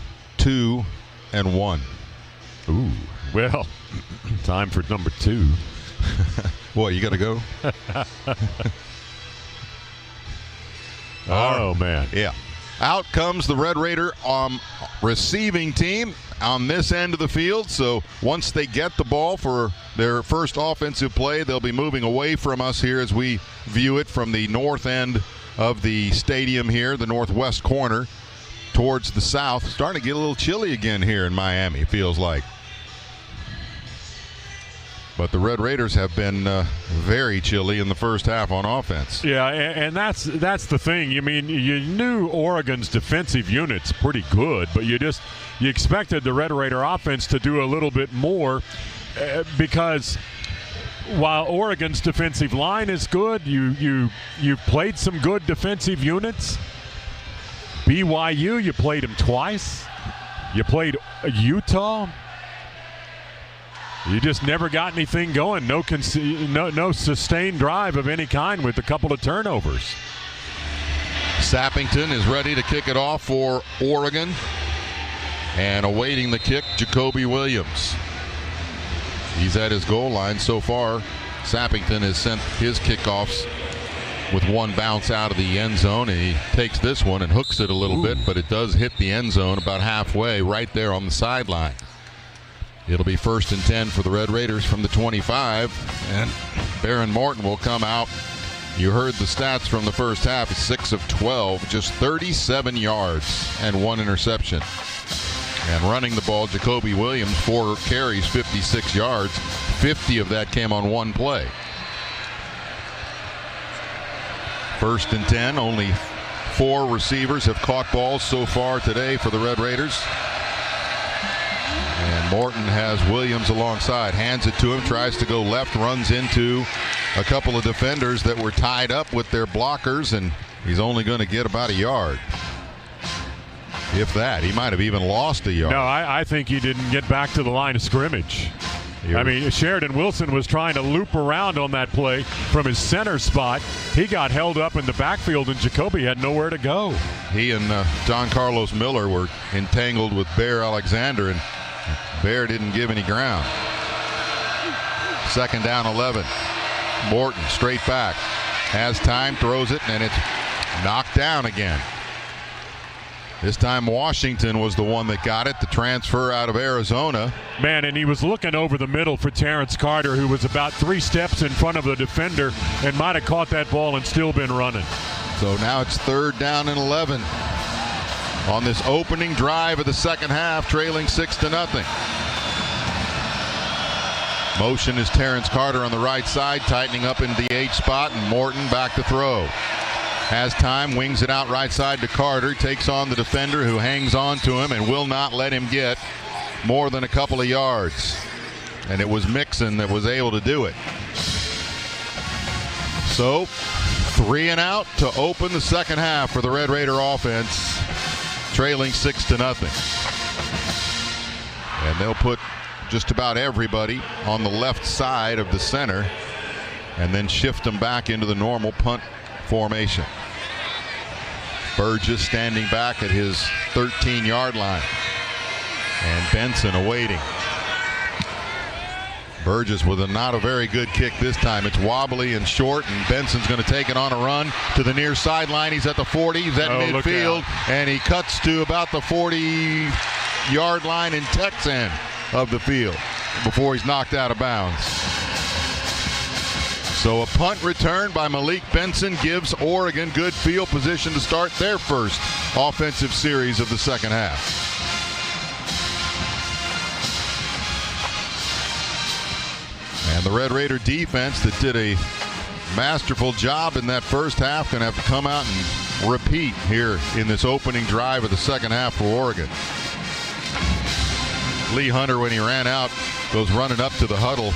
S26: Ooh. Well, time for number 2.
S25: Boy, you got to go?
S26: Oh, man.
S25: Yeah. Out comes the Red Raider receiving team on this end of the field. So once they get the ball for their first offensive play, they'll be moving away from us here as we view it from the north end of the stadium here, the northwest corner, towards the south. Starting to get a little chilly again here in Miami, feels like. But the Red Raiders have been very chilly in the first half on offense.
S26: Yeah, and that's the thing. You mean, you knew Oregon's defensive unit's pretty good, but you expected the Red Raider offense to do a little bit more because while Oregon's defensive line is good, you've played some good defensive units. BYU, you played them twice. You played Utah. You just never got anything going. No sustained drive of any kind with a couple of turnovers.
S25: Sappington is ready to kick it off for Oregon. And awaiting the kick, Jacoby Williams. He's at his goal line so far. Sappington has sent his kickoffs with one bounce out of the end zone. And he takes this one and hooks it a little bit, but it does hit the end zone about halfway right there on the sideline. It'll be 1st and 10 for the Red Raiders from the 25, and Baron Morton will come out. You heard the stats from the first half. It's 6 of 12, just 37 yards and 1 interception. And running the ball, Jacoby Williams, 4 carries, 56 yards. 50 of that came on one play. 1st and 10, only 4 receivers have caught balls so far today for the Red Raiders. And Morton has Williams alongside, hands it to him, tries to go left, runs into a couple of defenders that were tied up with their blockers, and he's only going to get about a yard. If that, he might have even lost a yard.
S26: No, I think he didn't get back to the line of scrimmage. I mean, Sheridan Wilson was trying to loop around on that play from his center spot. He got held up in the backfield, and Jacoby had nowhere to go.
S25: He and John Carlos Miller were entangled with Bear Alexander, and Bear didn't give any ground. 2nd down, 11. Morton straight back. Has time, throws it, and it's knocked down again. This time Washington was the one that got it, the transfer out of Arizona.
S26: Man, and he was looking over the middle for Terrence Carter, who was about 3 steps in front of the defender and might have caught that ball and still been running.
S25: So now it's 3rd down and 11 on this opening drive of the second half, trailing 6-0. Motion is Terrence Carter on the right side, tightening up into the H spot, and Morton back to throw. Has time, wings it out right side to Carter, takes on the defender who hangs on to him and will not let him get more than a couple of yards. And it was Mixon that was able to do it. So 3 and out to open the second half for the Red Raider offense, trailing 6-0. And they'll put just about everybody on the left side of the center and then shift them back into the normal punt formation. Burgess standing back at his 13-yard line. And Benson awaiting. Burgess with not a very good kick this time. It's wobbly and short, and Benson's going to take it on a run to the near sideline. He's at the 40, he's at midfield, and he cuts to about the 40-yard line in Tech's end of the field before he's knocked out of bounds. So a punt return by Malik Benson gives Oregon good field position to start their first offensive series of the second half. And the Red Raider defense that did a masterful job in that first half going to have to come out and repeat here in this opening drive of the second half for Oregon. Lee Hunter, when he ran out, goes running up to the huddle,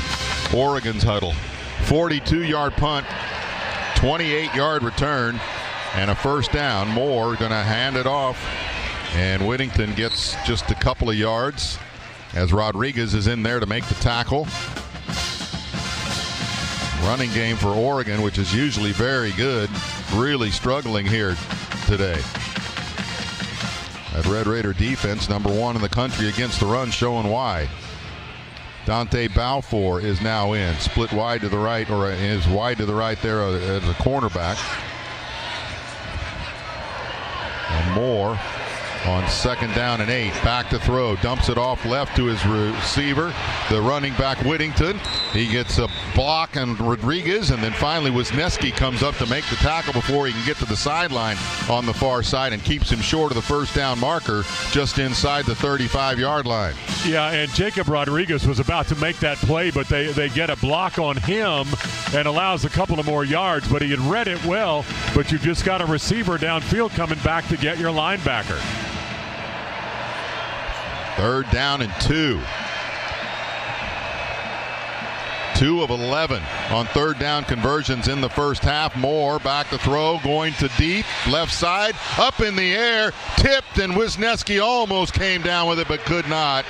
S25: Oregon's huddle. 42-yard punt, 28-yard return, and a first down. Moore going to hand it off, and Whittington gets just a couple of yards as Rodriguez is in there to make the tackle. Running game for Oregon, which is usually very good, really struggling here today. That Red Raider defense, #1 in the country against the run, showing why. Dante Balfour is now in, split wide to the right, or is wide to the right there as a cornerback. And Moore On 2nd down and 8, back to throw, dumps it off left to his receiver, the running back Whittington. He gets a block on Rodriguez, and then finally Wisniewski comes up to make the tackle before he can get to the sideline on the far side and keeps him short of the first down marker just inside the 35-yard line.
S26: Yeah, and Jacob Rodriguez was about to make that play, but they get a block on him and allows a couple of more yards, but he had read it well, but you've just got a receiver downfield coming back to get your linebacker.
S25: 3rd down and 2. 2 of 11 on 3rd down conversions in the first half. Moore back to throw, going to deep, left side, up in the air, tipped, and Wisniewski almost came down with it but could not.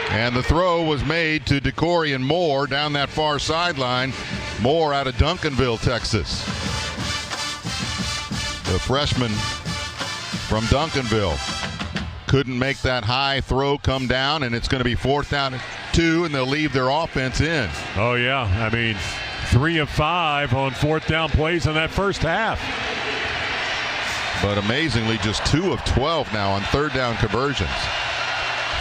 S25: And the throw was made to DeCorian Moore down that far sideline. Moore out of Duncanville, Texas. The freshman from Duncanville couldn't make that high throw come down, and it's going to be 4th down and 2, and they'll leave their offense in.
S26: Oh, yeah. I mean, 3 of 5 on 4th down plays in that first half.
S25: But amazingly, just 2 of 12 now on 3rd down conversions.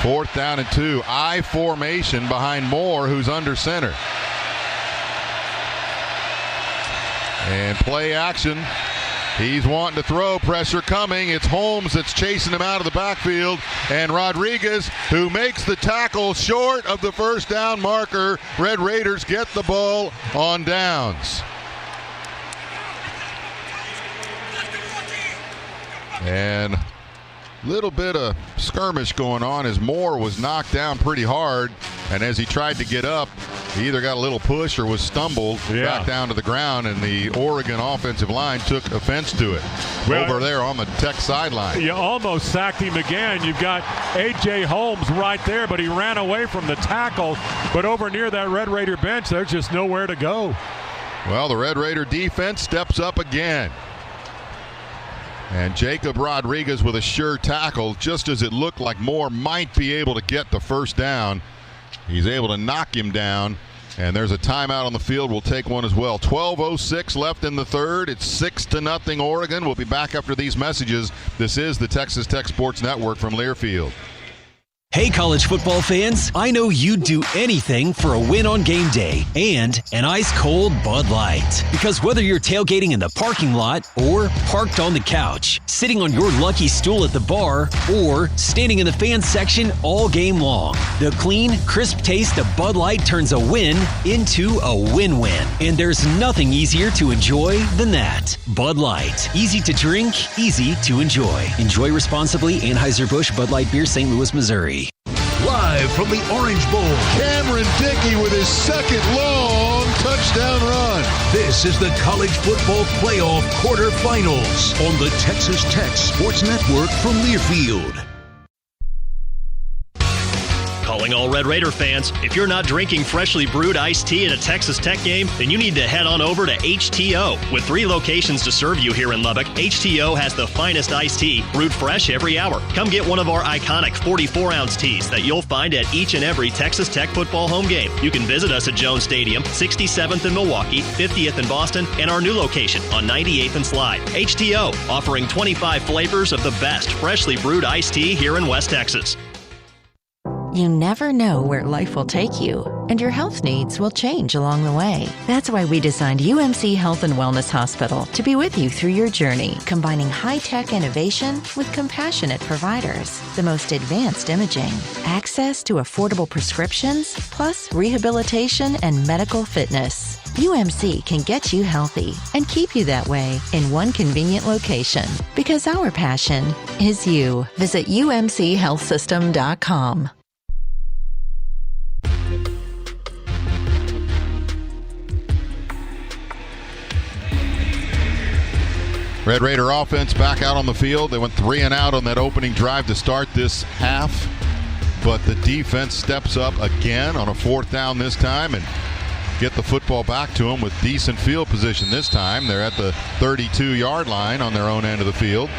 S25: 4th down and 2. I formation behind Moore, who's under center. And play action. He's wanting to throw, pressure coming. It's Holmes that's chasing him out of the backfield. And Rodriguez, who makes the tackle short of the first down marker. Red Raiders get the ball on downs. And a little bit of skirmish going on as Moore was knocked down pretty hard. And as he tried to get up, he either got a little push or was stumbled back down to the ground, and the Oregon offensive line took offense to it over there on the Tech sideline.
S26: You almost sacked him again. You've got A.J. Holmes right there, but he ran away from the tackle. But over near that Red Raider bench, there's just nowhere to go.
S25: Well, the Red Raider defense steps up again. And Jacob Rodriguez with a sure tackle, just as it looked like Moore might be able to get the first down. He's able to knock him down, and there's a timeout on the field. We'll take one as well. 12:06 left in the third. It's 6-0 Oregon. We'll be back after these messages. This is the Texas Tech Sports Network from Learfield.
S1: Hey, college football fans, I know you'd do anything for a win on game day and an ice-cold Bud Light. Because whether you're tailgating in the parking lot or parked on the couch, sitting on your lucky stool at the bar, or standing in the fan section all game long, the clean, crisp taste of Bud Light turns a win into a win-win. And there's nothing easier to enjoy than that. Bud Light. Easy to drink, easy to enjoy. Enjoy responsibly. Anheuser-Busch Bud Light Beer, St. Louis, Missouri.
S12: Live from the Orange Bowl,
S19: Cameron Dickey with his second long touchdown run.
S12: This is the College Football Playoff Quarterfinals on the Texas Tech Sports Network from Learfield.
S3: Calling all Red Raider fans, if you're not drinking freshly brewed iced tea at a Texas Tech game, then you need to head on over to HTO. With 3 locations to serve you here in Lubbock, HTO has the finest iced tea brewed fresh every hour. Come get one of our iconic 44-ounce teas that you'll find at each and every Texas Tech football home game. You can visit us at Jones Stadium, 67th in Milwaukee, 50th in Boston, and our new location on 98th and Slide. HTO, offering 25 flavors of the best freshly brewed iced tea here in West Texas.
S5: You never know where life will take you, and your health needs will change along the way. That's why we designed UMC Health and Wellness Hospital to be with you through your journey, combining high-tech innovation with compassionate providers, the most advanced imaging, access to affordable prescriptions, plus rehabilitation and medical fitness. UMC can get you healthy and keep you that way in one convenient location, because our passion is you. Visit umchealthsystem.com.
S25: Red Raider offense back out on the field. They went 3 and out on that opening drive to start this half. But the defense steps up again on a 4th down this time and get the football back to them with decent field position this time. They're at the 32-yard line on their own end of the field.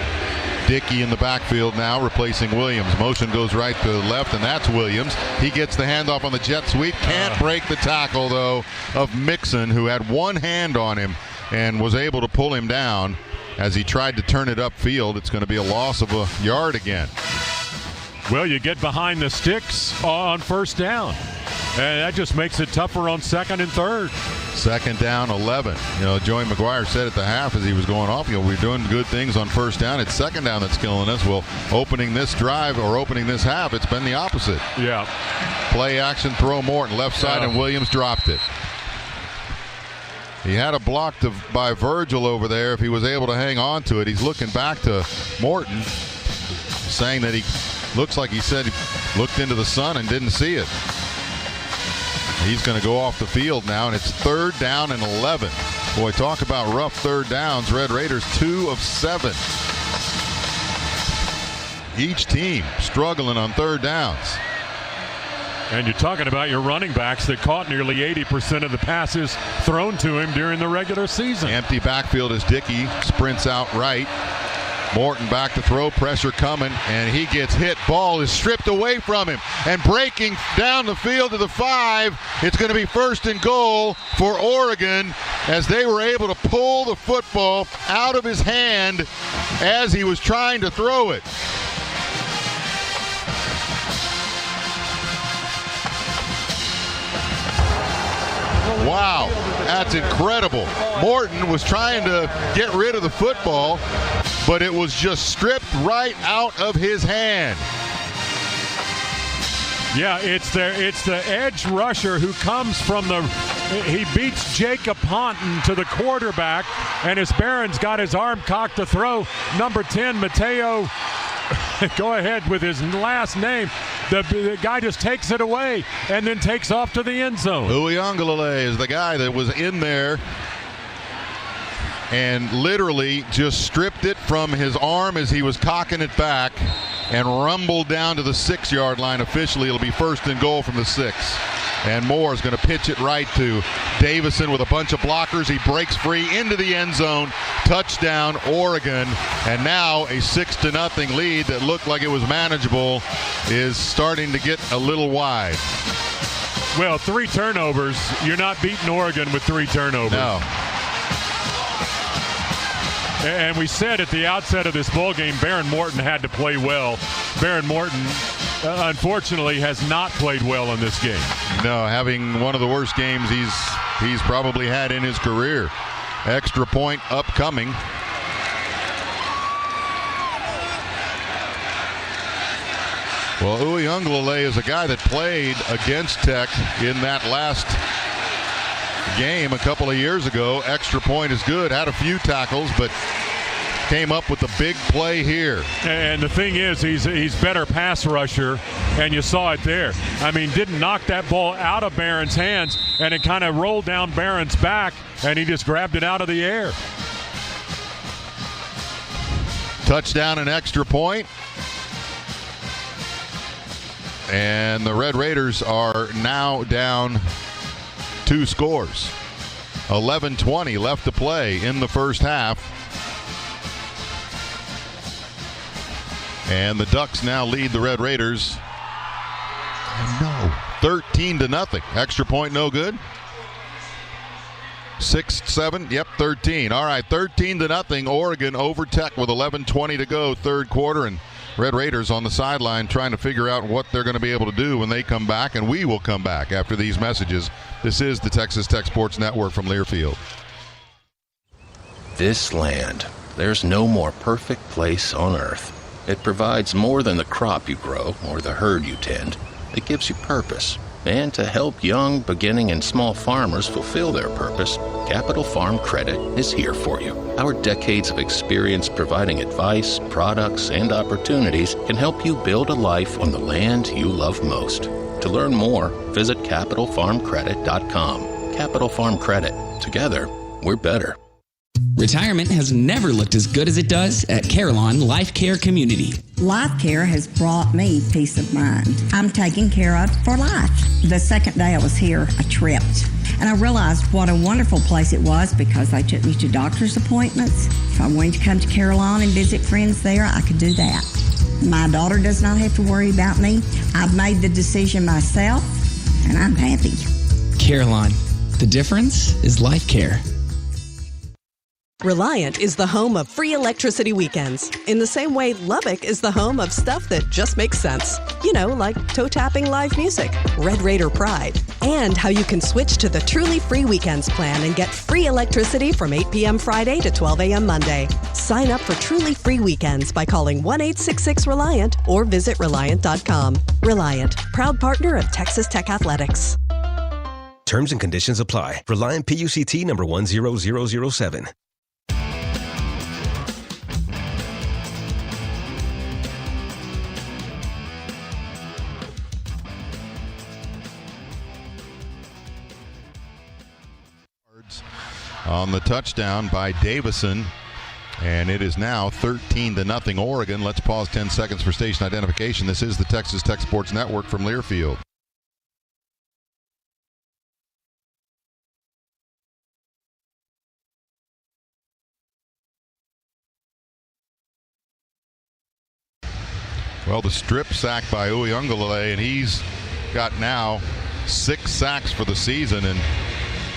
S25: Dickey in the backfield now replacing Williams. Motion goes right to the left, and that's Williams. He gets the handoff on the jet sweep. Can't break the tackle, though, of Mixon, who had one hand on him and was able to pull him down. as he tried to turn it upfield. It's going to be a loss of a yard again.
S26: Well, you get behind the sticks on first down, and that just makes it tougher on second and third.
S25: Second down, 11. Joey McGuire said at the half as he was going off, we're doing good things on first down. It's second down that's killing us. Well, opening this drive or opening this half, it's been the opposite.
S26: Yeah.
S25: Play action, throw Morton, left side, and Williams dropped it. He had a block by Virgil over there if he was able to hang on to it. He's looking back to Morton, saying that he looks like he said he looked into the sun and didn't see it. He's going to go off the field now, and it's third down and 11. Boy, talk about rough third downs. Red Raiders 2 of 7. Each team struggling on third downs.
S26: And you're talking about your running backs that caught nearly 80% of the passes thrown to him during the regular season.
S25: Empty backfield as Dickey sprints out right. Morton back to throw, pressure coming, and he gets hit. Ball is stripped away from him, and breaking down the field to the 5. It's going to be first and goal for Oregon as they were able to pull the football out of his hand as he was trying to throw it. Wow, that's incredible. Morton was trying to get rid of the football, but it was just stripped right out of his hand.
S26: Yeah, it's the edge rusher who comes from he beats Jacob Ponton to the quarterback, and as Barron's got his arm cocked to throw, number 10, Mateo, go ahead with his last name. The guy just takes it away and then takes off to the end zone.
S25: Uiagalelei is the guy that was in there and literally just stripped it from his arm as he was cocking it back and rumbled down to the 6-yard line. Officially, it'll be first and goal from the 6. And Moore is going to pitch it right to Davison with a bunch of blockers. He breaks free into the end zone. Touchdown, Oregon. And now a 6-0 lead that looked like it was manageable is starting to get a little wide.
S26: Well, 3 turnovers. You're not beating Oregon with 3 turnovers.
S25: No.
S26: And we said at the outset of this ball game, Baron Morton had to play well. Baron Morton, unfortunately, has not played well in this game.
S25: No, having one of the worst games he's probably had in his career. Extra point upcoming. Well, Uiagalelei is a guy that played against Tech in that last game a couple of years ago. Extra point is good. Had a few tackles, but came up with the big play here.
S26: And the thing is, he's better pass rusher, and you saw it there. I mean, didn't knock that ball out of Barron's hands, and it kind of rolled down Barron's back, and he just grabbed it out of the air.
S25: Touchdown and extra point. And the Red Raiders are now down 2 scores. 11:20 left to play in the first half. And the Ducks now lead the Red Raiders. No. 13-0. Extra point no good. 6-7. Yep, 13. All right, 13-0. Oregon over Tech with 11:20 to go, third quarter. And Red Raiders on the sideline trying to figure out what they're going to be able to do when they come back, and we will come back after these messages. This is the Texas Tech Sports Network from Learfield.
S6: This land, there's no more perfect place on earth. It provides more than the crop you grow or the herd you tend. It gives you purpose. And to help young, beginning, and small farmers fulfill their purpose, Capital Farm Credit is here for you. Our decades of experience providing advice, products, and opportunities can help you build a life on the land you love most. To learn more, visit CapitalFarmCredit.com. Capital Farm Credit. Together, we're better.
S8: Retirement has never looked as good as it does at Carillon Life Care Community.
S10: Life Care has brought me peace of mind. I'm taken care of for life. The second day I was here, I tripped. And I realized what a wonderful place it was because they took me to doctor's appointments. If I wanted to come to Carillon and visit friends there, I could do that. My daughter does not have to worry about me. I've made the decision myself, and I'm happy.
S8: Carillon. The difference is Life Care.
S14: Reliant is the home of free electricity weekends. In the same way Lubbock is the home of stuff that just makes sense. You know, like toe-tapping live music, Red Raider Pride, and how you can switch to the Truly Free Weekends plan and get free electricity from 8 p.m. Friday to 12 a.m. Monday. Sign up for Truly Free Weekends by calling 1-866-RELIANT or visit Reliant.com. Reliant, proud partner of Texas Tech Athletics.
S15: Terms and conditions apply. Reliant PUCT number 10007.
S25: On the touchdown by Davison, and it is now 13-0 Oregon. Let's pause 10 seconds for station identification. This is the Texas Tech Sports Network from Learfield. Well, the strip sack by Uyunglele, and he's got now 6 sacks for the season, and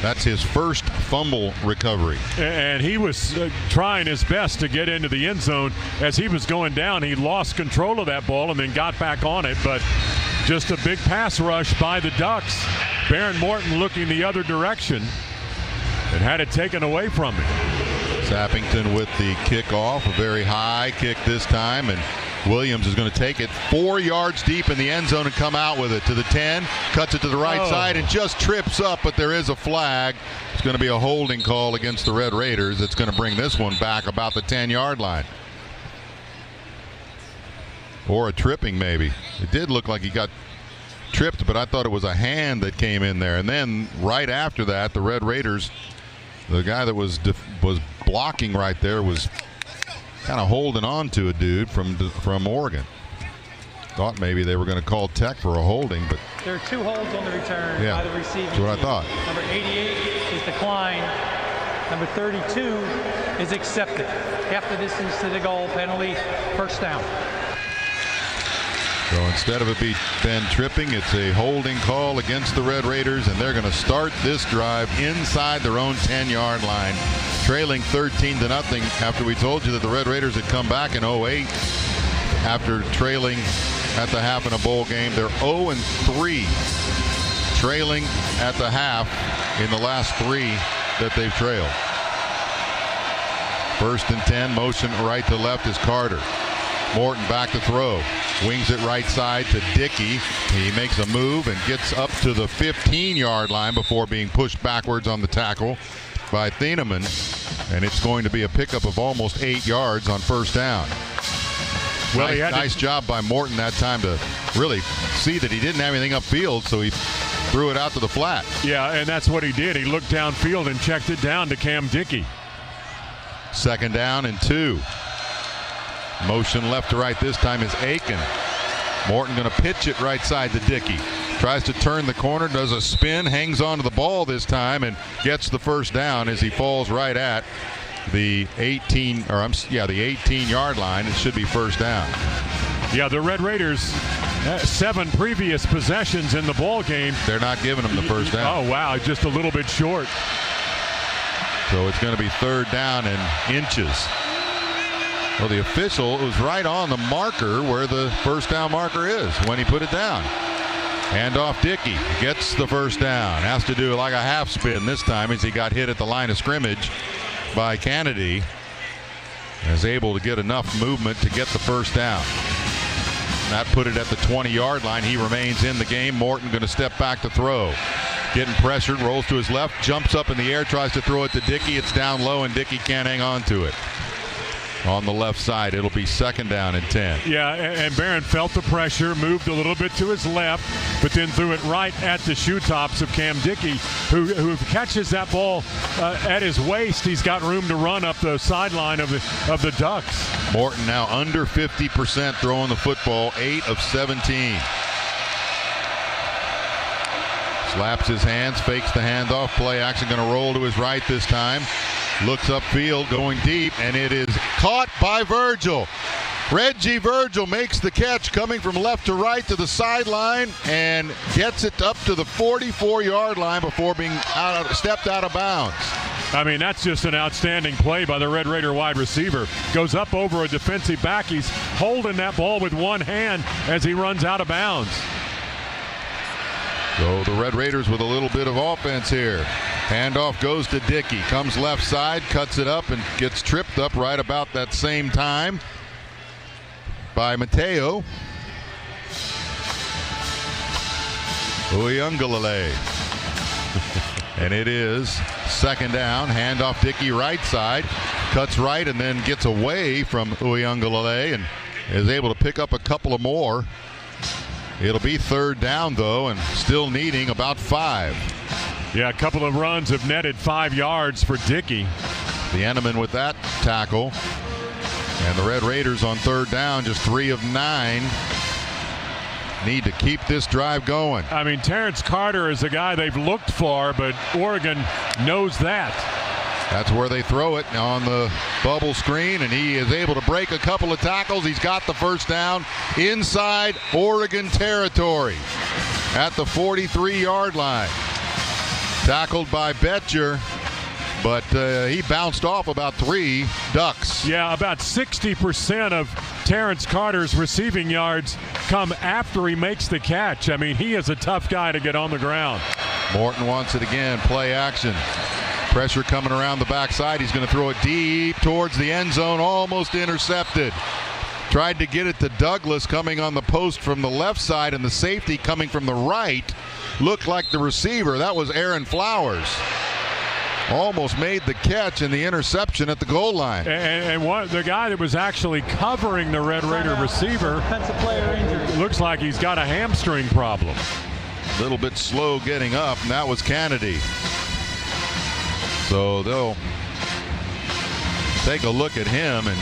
S25: that's his first fumble recovery.
S26: And he was trying his best to get into the end zone. As he was going down, he lost control of that ball and then got back on it. But just a big pass rush by the Ducks. Baron Morton looking the other direction and had it taken away from him.
S25: Sappington with the kickoff, a very high kick this time, and Williams is going to take it 4 yards deep in the end zone and come out with it to the 10, cuts it to the right side and just trips up, but there is a flag. It's going to be a holding call against the Red Raiders. It's going to bring this one back about the 10-yard line. Or a tripping maybe. It did look like he got tripped, but I thought it was a hand that came in there. And then right after that, the Red Raiders, the guy that was blocking right there was kind of holding on to a dude from Oregon. Thought maybe they were going to call Tech for a holding, but
S16: there are 2 holds on the return by the receiving
S25: that's what
S16: team.
S25: I thought.
S16: Number 88 is declined. Number 32 is accepted. Half the distance to the goal, penalty, first down.
S25: So instead of it being tripping, it's a holding call against the Red Raiders, and they're going to start this drive inside their own 10-yard line, trailing 13-0 after we told you that the Red Raiders had come back in 08 after trailing at the half in a bowl game. They're 0-3, trailing at the half in the last 3 that they've trailed. 1st and 10, motion right to left is Carter. Morton back to throw. Wings it right side to Dickey. He makes a move and gets up to the 15-yard line before being pushed backwards on the tackle by Thieneman. And it's going to be a pickup of almost 8 yards on first down. Well, nice job by Morton that time to really see that he didn't have anything upfield, so he threw it out to the flat.
S26: Yeah, and that's what he did. He looked downfield and checked it down to Cam Dickey.
S25: 2nd down and 2. Motion left to right this time is Aiken. Morton going to pitch it right side to Dickey. Tries to turn the corner, does a spin, hangs onto the ball this time, and gets the first down as he falls right at the 18-yard line. It should be first down.
S26: Yeah, the Red Raiders, 7 previous possessions in the ball game.
S25: They're not giving them the first down.
S26: Oh, wow, just a little bit short.
S25: So it's going to be 3rd down and inches. Well, the official was right on the marker where the first down marker is when he put it down. Hand off Dickey. Gets the first down. Has to do like a half spin this time as he got hit at the line of scrimmage by Kennedy. Is able to get enough movement to get the first down. That put it at the 20-yard line. He remains in the game. Morton going to step back to throw. Getting pressured, rolls to his left, jumps up in the air, tries to throw it to Dickey. It's down low, and Dickey can't hang on to it. On the left side, it'll be 2nd down and 10.
S26: Yeah, and Barron felt the pressure, moved a little bit to his left, but then threw it right at the shoe tops of Cam Dickey, who catches that ball at his waist. He's got room to run up the sideline of the Ducks.
S25: Morton now under 50% throwing the football, 8 of 17. Slaps his hands, fakes the handoff, play action, going to roll to his right this time. Looks upfield, going deep, and it is caught by Virgil. Reggie Virgil makes the catch, coming from left to right to the sideline, and gets it up to the 44-yard line before being stepped out of bounds.
S26: I mean, that's just an outstanding play by the Red Raider wide receiver. Goes up over a defensive back. He's holding that ball with one hand as he runs out of bounds.
S25: So the Red Raiders with a little bit of offense here. Handoff goes to Dickey. Comes left side, cuts it up, and gets tripped up right about that same time by Mateo Uyunglele. And it is second down. Handoff Dickey right side. Cuts right and then gets away from Uyunglele and is able to pick up a couple of more. It'll be third down, though, and still needing about 5.
S26: Yeah, a couple of runs have netted 5 yards for Dickey.
S25: The Enneman with that tackle. And the Red Raiders on third down, just 3 of 9. Need to keep this drive going.
S26: I mean, Terrence Carter is a guy they've looked for, but Oregon knows that.
S25: That's where they throw it on the bubble screen, and he is able to break a couple of tackles. He's got the first down inside Oregon territory at the 43-yard line. Tackled by Betcher, but he bounced off about 3 ducks.
S26: Yeah, about 60% of Terrence Carter's receiving yards come after he makes the catch. I mean, he is a tough guy to get on the ground.
S25: Morton wants it again, play action. Pressure coming around the backside. He's going to throw it deep towards the end zone, almost intercepted. Tried to get it to Douglas coming on the post from the left side, and the safety coming from the right looked like the receiver. That was Aaron Flowers. Almost made the catch and the interception at the goal line.
S26: And the guy that was actually covering the Red Raider receiver,
S16: defensive player injured.
S26: Looks like he's got a hamstring problem.
S25: A little bit slow getting up, and that was Kennedy. So they'll take a look at him, and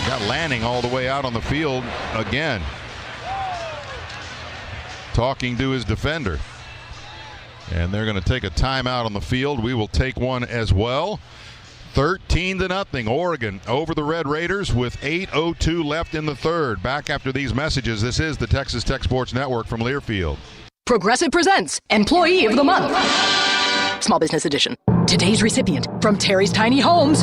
S25: got Lanning all the way out on the field again, talking to his defender. And they're going to take a timeout on the field. We will take one as well. 13-0, Oregon over the Red Raiders with 8:02 left in the third. Back after these messages. This is the Texas Tech Sports Network from Learfield.
S4: Progressive presents Employee of the Month. Small Business Edition. Today's recipient from Terry's Tiny Homes,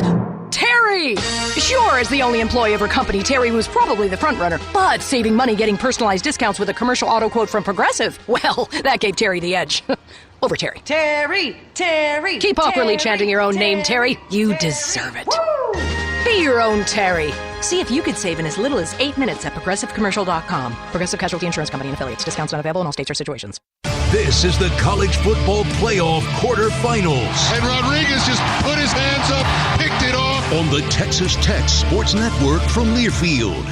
S4: Terry! Sure, as the only employee of her company, Terry was probably the front runner, but saving money getting personalized discounts with a commercial auto quote from Progressive, well, that gave Terry the edge. Over Terry.
S9: Terry!
S4: Keep awkwardly chanting your own name, Terry. You deserve it. Woo! Be your own Terry. See if you could save in as little as 8 minutes at ProgressiveCommercial.com. Progressive Casualty Insurance Company and Affiliates. Discounts not available in all states or situations.
S12: This is the college football playoff quarterfinals.
S19: And Rodriguez just put his hands up, picked it off.
S12: On the Texas Tech Sports Network from Learfield.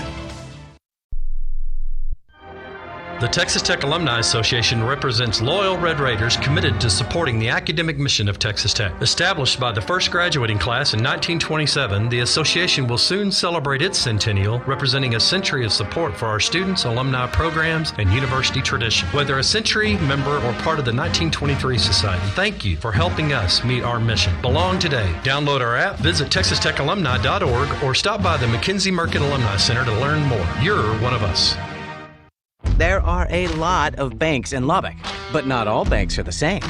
S3: The Texas Tech Alumni Association represents loyal Red Raiders committed to supporting the academic mission of Texas Tech. Established by the first graduating class in 1927, the association will soon celebrate its centennial, representing a century of support for our students, alumni programs, and university tradition. Whether a century member or part of the 1923 Society, thank you for helping us meet our mission. Belong today. Download our app, visit texastechalumni.org, or stop by the McKenzie Merkin Alumni Center to learn more. You're one of us.
S17: There are a lot of banks in Lubbock, but not all banks are the same.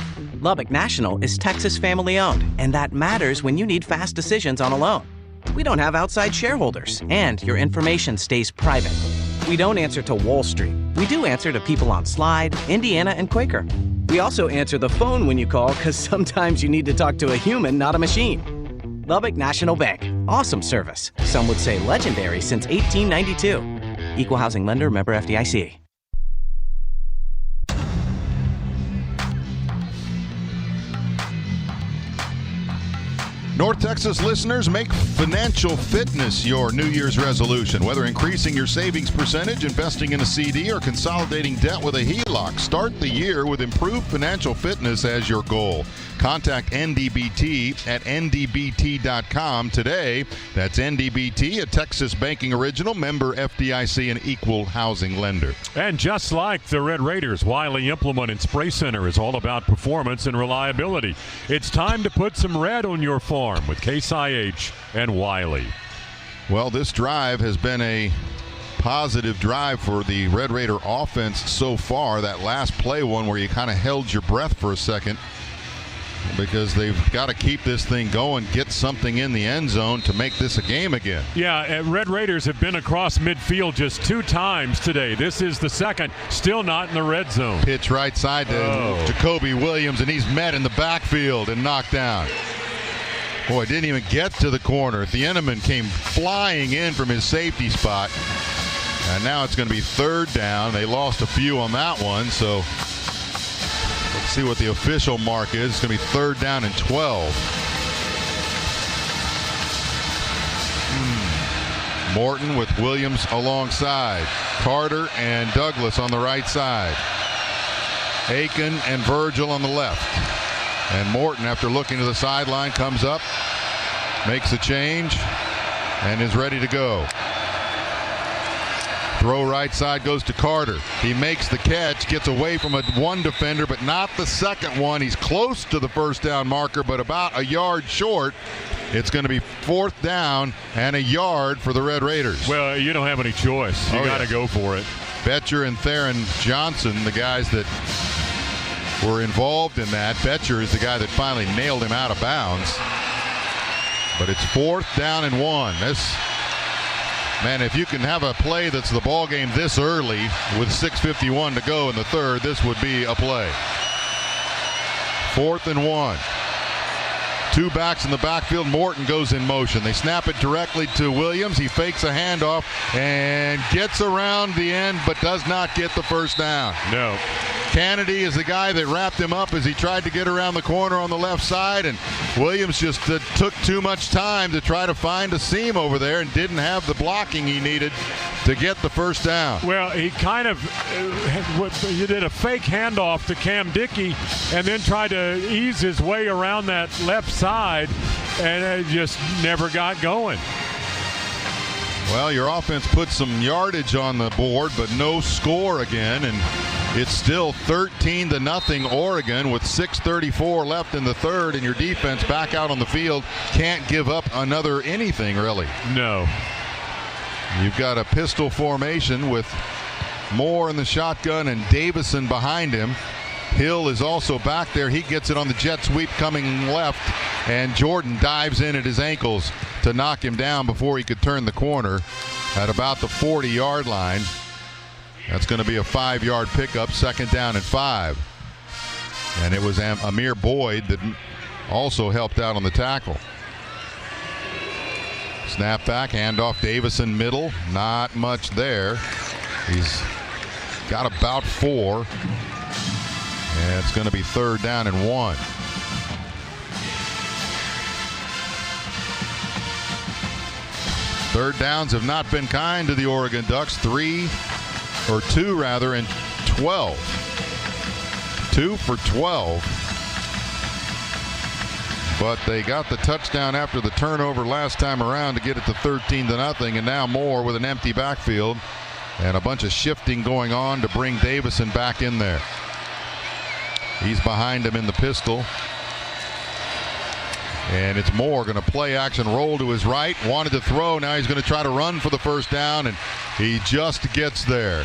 S17: Lubbock National is Texas family owned, and that matters when you need fast decisions on a loan. We don't have outside shareholders, and your information stays private. We don't answer to Wall Street. We do answer to people on Slide, Indiana, and Quaker. We also answer the phone when you call, because sometimes you need to talk to a human, not a machine. Lubbock National Bank. Awesome service. Some would say legendary since 1892. Equal housing lender, member FDIC.
S25: North Texas listeners, make financial fitness your New Year's resolution. Whether increasing your savings percentage, investing in a CD, or consolidating debt with a HELOC, start the year with improved financial fitness as your goal. Contact NDBT at ndbt.com today. That's NDBT, a Texas banking original, member FDIC, and equal housing lender.
S26: And just like the Red Raiders, Wiley Implement and Spray Center is all about performance and reliability. It's time to put some red on your farm with Case IH and Wiley.
S25: Well, this drive has been a positive drive for the Red Raider offense so far. That last play one where you kind of held your breath for a second because they've got to keep this thing going, get something in the end zone to make this a game again.
S26: Yeah, Red Raiders have been across midfield just 2 times today. This is the second, still not in the red zone.
S25: Pitch right side to Jacoby Williams, and he's met in the backfield and knocked down. Boy, didn't even get to the corner. Thieneman came flying in from his safety spot. And now it's going to be 3rd down. They lost a few on that one, so let's see what the official mark is. It's going to be 3rd down and 12. Morton with Williams alongside. Carter and Douglas on the right side. Aiken and Virgil on the left. And Morton, after looking to the sideline, comes up, makes a change, and is ready to go. Throw right side goes to Carter. He makes the catch, gets away from one defender, but not the second one. He's close to the first down marker, but about a yard short. It's going to be 4th down and a yard for the Red Raiders.
S26: Well, you don't have any choice. You got to go for it.
S25: Betcher and Theron Johnson, the guys that were involved in that. Betcher is the guy that finally nailed him out of bounds. But it's 4th down and 1. Man, if you can have a play that's the ball game this early with 6:51 to go in the 3rd, this would be a play. 4th and 1. 2 backs in the backfield. Morton goes in motion. They snap it directly to Williams. He fakes a handoff and gets around the end, but does not get the first down.
S26: No.
S25: Kennedy is the guy that wrapped him up as he tried to get around the corner on the left side, and Williams just took too much time to try to find a seam over there and didn't have the blocking he needed to get the first down.
S26: Well, he kind of he did a fake handoff to Cam Dickey and then tried to ease his way around that left side, and it just never got going.
S25: Well, your offense put some yardage on the board, but no score again, and it's still 13-0 Oregon with 6:34 left in the 3rd, and your defense back out on the field can't give up another anything, really.
S26: No.
S25: You've got a pistol formation with Moore in the shotgun and Davison behind him. Hill is also back there. He gets it on the jet sweep coming left, and Jordan dives in at his ankles to knock him down before he could turn the corner at about the 40-yard line. That's going to be a 5-yard pickup, 2nd down and 5. And it was Amir Boyd that also helped out on the tackle. Snap back, handoff, Davison middle. Not much there. He's got about 4. And it's going to be 3rd down and 1. Third downs have not been kind to the Oregon Ducks. 2 and 12. 2 for 12. But they got the touchdown after the turnover last time around to get it to 13-0, and now Moore with an empty backfield and a bunch of shifting going on to bring Davison back in there. He's behind him in the pistol. And it's Moore going to play action, roll to his right, wanted to throw. Now he's going to try to run for the first down, and he just gets there.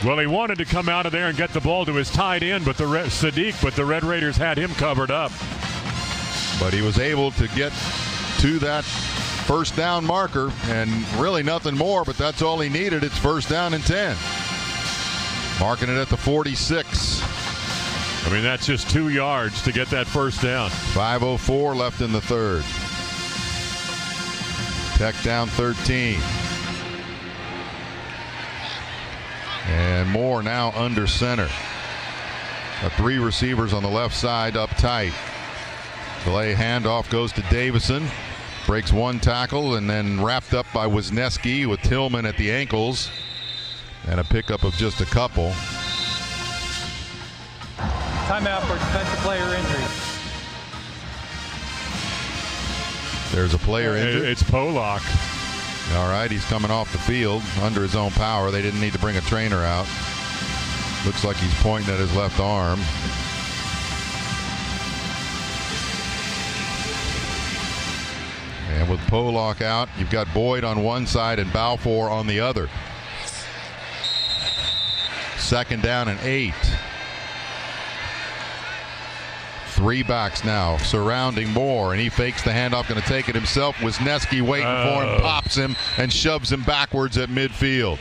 S26: Well, he wanted to come out of there and get the ball to his tight end, but the Red Raiders had him covered up.
S25: But he was able to get to that first down marker, and really nothing more, but that's all he needed. It's 1st down and 10. Marking it at the 46.
S26: I mean, that's just 2 yards to get that first down.
S25: 5:04 left in the 3rd. Tech down 13. And Moore now under center. 3 receivers on the left side up tight. Delay handoff goes to Davison. Breaks 1 tackle and then wrapped up by Wisniewski with Tillman at the ankles. And a pickup of just a couple.
S16: Timeout for defensive player injury.
S25: There's a player injured.
S26: It's Polak.
S25: All right, he's coming off the field under his own power. They didn't need to bring a trainer out. Looks like he's pointing at his left arm. And with Polak out, you've got Boyd on one side and Balfour on the other. 2nd down and 8. 3 backs now surrounding Moore, and he fakes the handoff, going to take it himself. Wisniewski waiting for him, pops him, and shoves him backwards at midfield.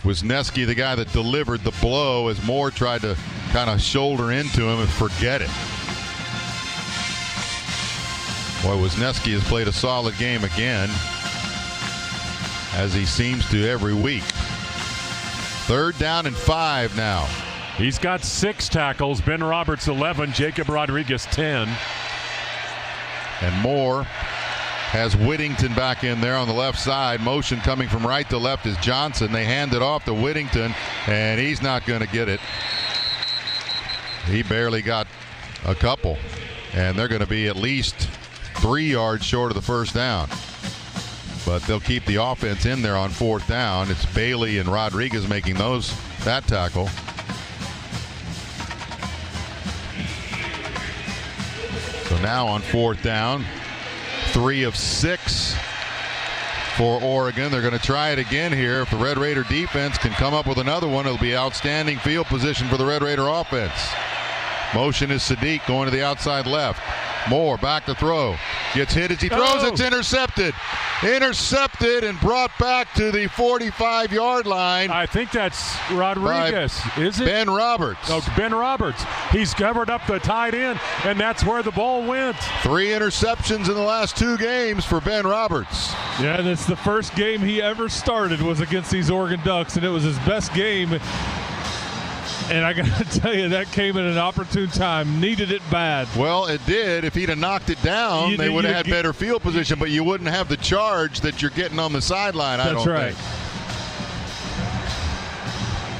S25: Wisniewski, the guy that delivered the blow as Moore tried to kind of shoulder into him and forget it. Boy, Wisniewski has played a solid game again, as he seems to every week. 3rd down and 5 now.
S26: He's got 6 tackles. Ben Roberts 11, Jacob Rodriguez 10.
S25: And Moore has Whittington back in there on the left side. Motion coming from right to left is Johnson. They hand it off to Whittington, and he's not going to get it. He barely got a couple, and they're going to be at least 3 yards short of the first down. But they'll keep the offense in there on 4th down. It's Bailey and Rodriguez making that tackle. So now on 4th down, 3 of 6 for Oregon. They're going to try it again here. If the Red Raider defense can come up with another one, it'll be outstanding field position for the Red Raider offense. Motion is Sadiq going to the outside left. Moore back to throw. Gets hit as he throws. It's intercepted. Intercepted and brought back to the 45-yard line.
S26: I think that's Rodriguez, is it?
S25: Ben Roberts.
S26: Oh, Ben Roberts. He's covered up the tight end, and that's where the ball went.
S25: 3 interceptions in the last 2 games for Ben Roberts.
S2: Yeah, and it's the first game he ever started was against these Oregon Ducks, and it was his best game. And I got to tell you, that came at an opportune time. Needed it bad.
S25: Well, it did. If he'd have knocked it down, they would have had better field position, but you wouldn't have the charge that you're getting on the sideline, I don't think.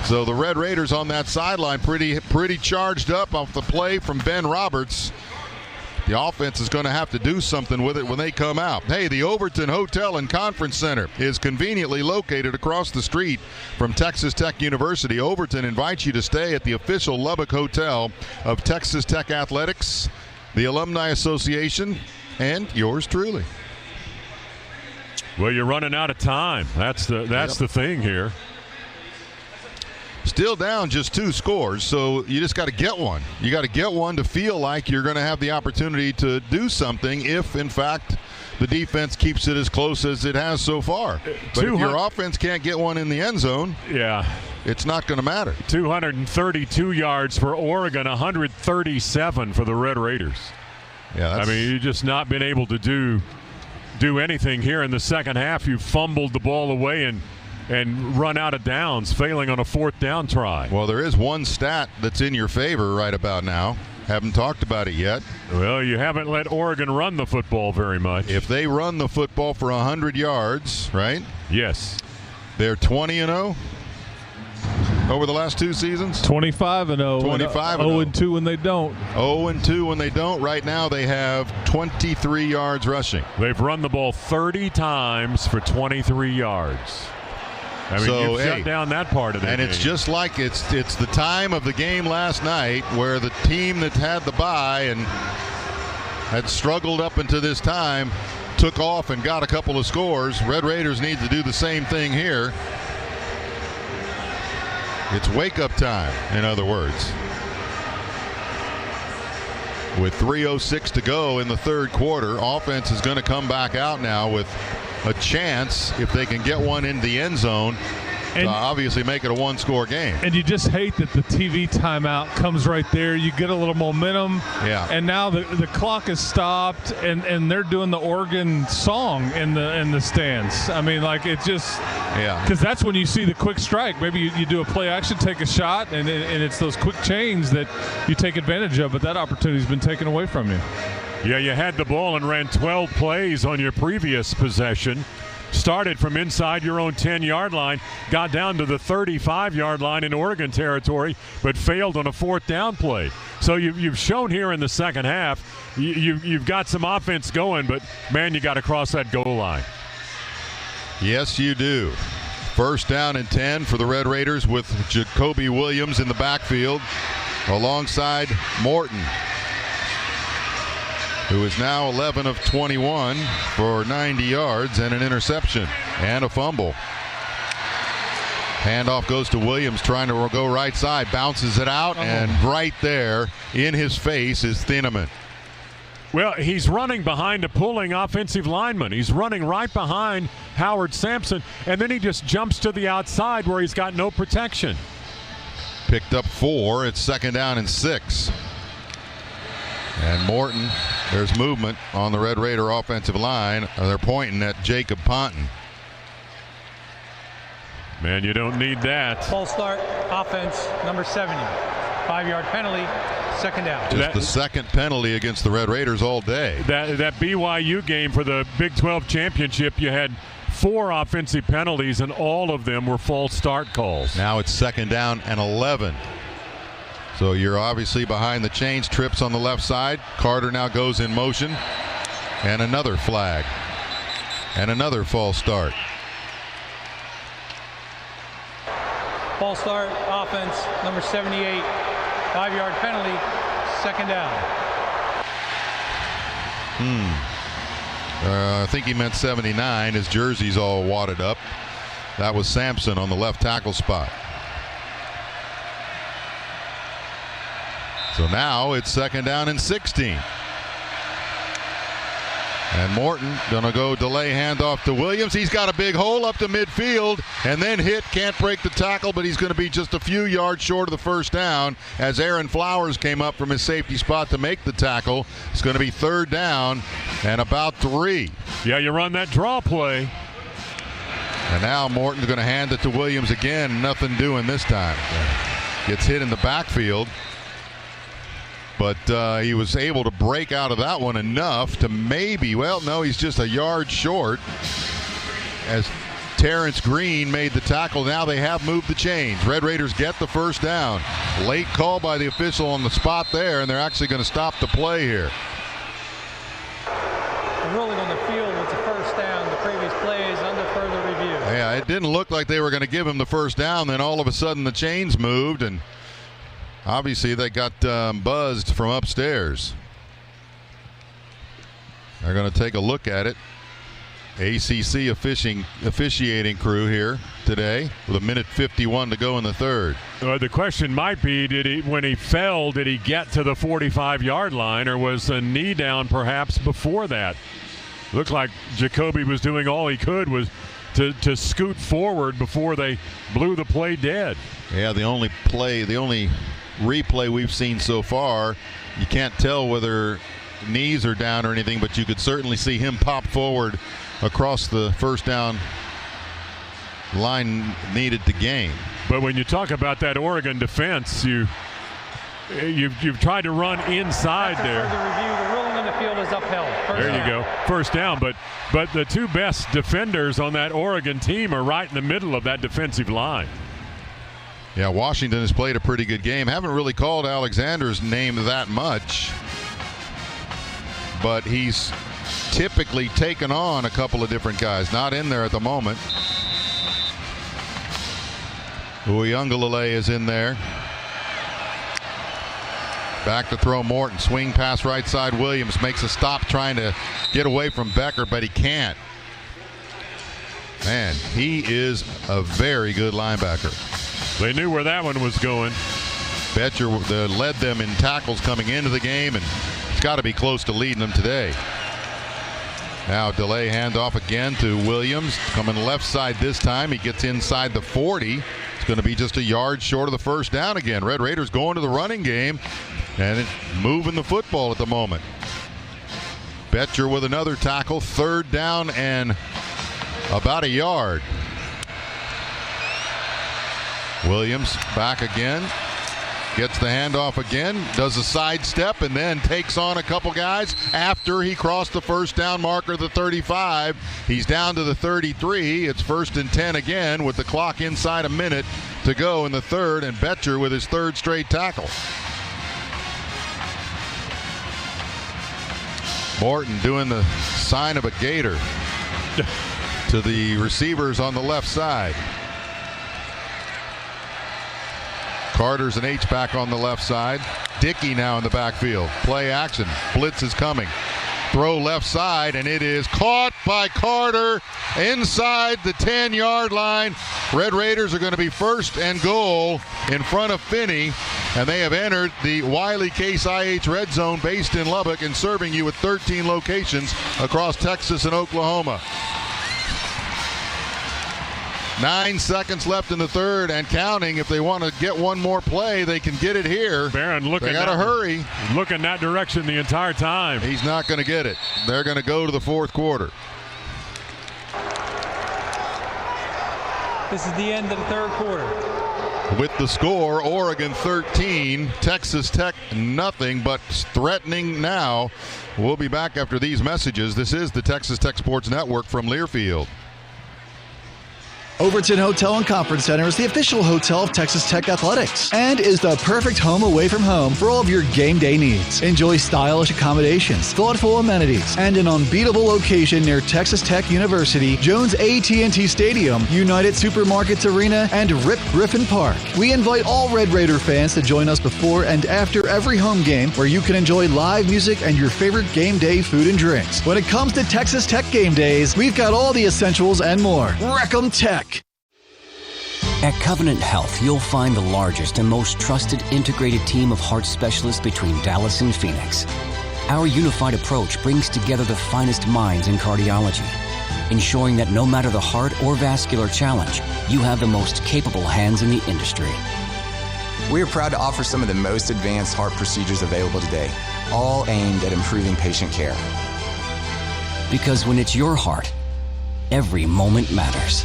S25: So the Red Raiders on that sideline pretty charged up off the play from Ben Roberts. The offense is going to have to do something with it when they come out. Hey, the Overton Hotel and Conference Center is conveniently located across the street from Texas Tech University. Overton invites you to stay at the official Lubbock Hotel of Texas Tech Athletics, the Alumni Association, and yours truly.
S26: Well, you're running out of time. That's the thing here.
S25: Still down just 2 scores, so you just got to get one. You got to get one to feel like you're going to have the opportunity to do something if, in fact, the defense keeps it as close as it has so far. But if your offense can't get one in the end zone, it's not going to matter.
S26: 232 yards for Oregon, 137 for the Red Raiders.
S25: Yeah,
S26: I mean, you've just not been able to do anything here in the second half. You fumbled the ball away and run out of downs, failing on a 4th down try.
S25: Well, there is one stat that's in your favor right about now. Haven't talked about it yet.
S26: Well, you haven't let Oregon run the football very much.
S25: If they run the football for 100 yards, right?
S26: Yes.
S25: They're 20-0 over the last 2 seasons.
S2: 25-0.
S25: 25-0.
S2: 0-2 when they don't.
S25: 0-2 when they don't. Right now they have 23 yards rushing.
S26: They've run the ball 30 times for 23 yards. I mean,
S25: so,
S26: you've shut down that part of the game.
S25: And it's just like it's the time of the game last night where the team that had the bye and had struggled up until this time took off and got a couple of scores. Red Raiders need to do the same thing here. It's wake-up time, in other words. With 3:06 to go in the 3rd quarter, offense is going to come back out now with a chance, if they can get one in the end zone, to obviously make it a 1-score game.
S2: And you just hate that the TV timeout comes right there. You get a little momentum.
S25: Yeah.
S2: And now the clock is stopped, and they're doing the Oregon song in the stands. I mean, like, it just –
S25: yeah.
S2: Because that's when you see the quick strike. Maybe you do a play action, take a shot, and it's those quick chains that you take advantage of, but that opportunity's been taken away from you.
S26: Yeah, you had the ball and ran 12 plays on your previous possession. Started from inside your own 10-yard line, got down to the 35-yard line in Oregon territory, but failed on a 4th down play. So you've shown here in the second half, you've got some offense going, but, man, you got to cross that goal line.
S25: Yes, you do. 1st down and 10 for the Red Raiders with Jacoby Williams in the backfield alongside Morton, who is now 11 of 21 for 90 yards and an interception and a fumble. Handoff goes to Williams, trying to go right side, bounces it out, and right there in his face is Thieneman.
S26: Well, he's running behind a pulling offensive lineman. He's running right behind Howard Sampson, and then he just jumps to the outside where he's got no protection.
S25: Picked up 4. It's 2nd down and 6. And Morton, there's movement on the Red Raider offensive line. They're pointing at Jacob Ponton.
S26: Man, you don't need that.
S16: False start, offense, number 70. 5-yard penalty, 2nd down.
S25: Just the second penalty against the Red Raiders all day.
S26: That BYU game for the Big 12 championship, you had 4 offensive penalties, and all of them were false start calls.
S25: Now it's 2nd down and 11. So you're obviously behind the chains. Trips on the left side. Carter now goes in motion. And another flag. And another false start.
S16: False start, offense, number 78. 5-yard penalty, 2nd down.
S25: I think he meant 79. His jersey's all wadded up. That was Sampson on the left tackle spot. So now it's 2nd down and 16. And Morton gonna go delay handoff to Williams. He's got a big hole up to midfield and then hit, can't break the tackle, but he's going to be just a few yards short of the 1st down as Aaron Flowers came up from his safety spot to make the tackle. It's going to be 3rd down and about 3.
S26: Yeah, you run that draw play.
S25: And now Morton's going to hand it to Williams again. Nothing doing this time. Gets hit in the backfield. But he was able to break out of that one enough to maybe, well, no, he's just a yard short as Terrence Green made the tackle. Now they have moved the chains. Red Raiders get the 1st down. Late call by the official on the spot there, and they're actually going to stop the play here.
S16: The ruling on the field was the 1st down. The previous play is under further review.
S25: Yeah, it didn't look like they were going to give him the 1st down. Then all of a sudden the chains moved, and obviously they got buzzed from upstairs. They're going to take a look at it. ACC officiating crew here today with 1:51 to go in the 3rd.
S26: The question might be, when he fell, did he get to the 45-yard line, or was a knee down perhaps before that? Looked like Jacoby was doing all he could was to scoot forward before they blew the play dead.
S25: Yeah, the only replay we've seen so far, you can't tell whether knees are down or anything, but you could certainly see him pop forward across the 1st down line needed to gain.
S26: But when you talk about that Oregon defense, you've tried to run inside there.
S16: After further review, the ruling on the field is upheld.
S26: There you go. 1st down. But the 2 best defenders on that Oregon team are right in the middle of that defensive line.
S25: Yeah, Washington has played a pretty good game. Haven't really called Alexander's name that much, but he's typically taken on a couple of different guys. Not in there at the moment. Uyunglele is in there. Back to throw Morton. Swing pass right side. Williams makes a stop trying to get away from Becker, but he can't. Man, he is a very good linebacker.
S26: They knew where that one was going.
S25: Betcher led them in tackles coming into the game, and it's got to be close to leading them today. Now delay handoff again to Williams. Coming left side this time. He gets inside the 40. It's going to be just a yard short of the 1st down again. Red Raiders going to the running game and moving the football at the moment. Betcher with another tackle. 3rd down and about a yard. Williams back again. Gets the handoff again, does a sidestep, and then takes on a couple guys after he crossed the 1st down marker, the 35. He's down to the 33. It's 1st and 10 again with the clock inside a minute to go in the 3rd, and Betcher with his 3rd straight tackle. Morton doing the sign of a gator to the receivers on the left side. Carter's an H-back on the left side. Dickey now in the backfield. Play action. Blitz is coming. Throw left side, and it is caught by Carter inside the 10-yard line. Red Raiders are going to be first and goal in front of Finney, and they have entered the Wiley Case IH Red Zone based in Lubbock and serving you with 13 locations across Texas and Oklahoma. 9 seconds left in the third and counting. If they want to get one more play, they can get it here.
S26: Barron
S25: they got to hurry.
S26: Look in that direction the entire time.
S25: He's not going to get it. They're going to go to the fourth quarter.
S16: This is the end of the third quarter.
S25: With the score, Oregon 13, Texas Tech nothing, but threatening now. We'll be back after these messages. This is the Texas Tech Sports Network from Learfield.
S7: Overton Hotel and Conference Center is the official hotel of Texas Tech Athletics and is the perfect home away from home for all of your game day needs. Enjoy stylish accommodations, thoughtful amenities, and an unbeatable location near Texas Tech University, Jones AT&T Stadium, United Supermarkets Arena, and Rip Griffin Park. We invite all Red Raider fans to join us before and after every home game, where you can enjoy live music and your favorite game day food and drinks. When it comes to Texas Tech game days, we've got all the essentials and more. Wreck 'em Tech!
S9: At Covenant Health, you'll find the largest and most trusted integrated team of heart specialists between Dallas and Phoenix. Our unified approach brings together the finest minds in cardiology, ensuring that no matter the heart or vascular challenge, you have the most capable hands in the industry.
S11: We are proud to offer some of the most advanced heart procedures available today, all aimed at improving patient care.
S9: Because when it's your heart, every moment matters.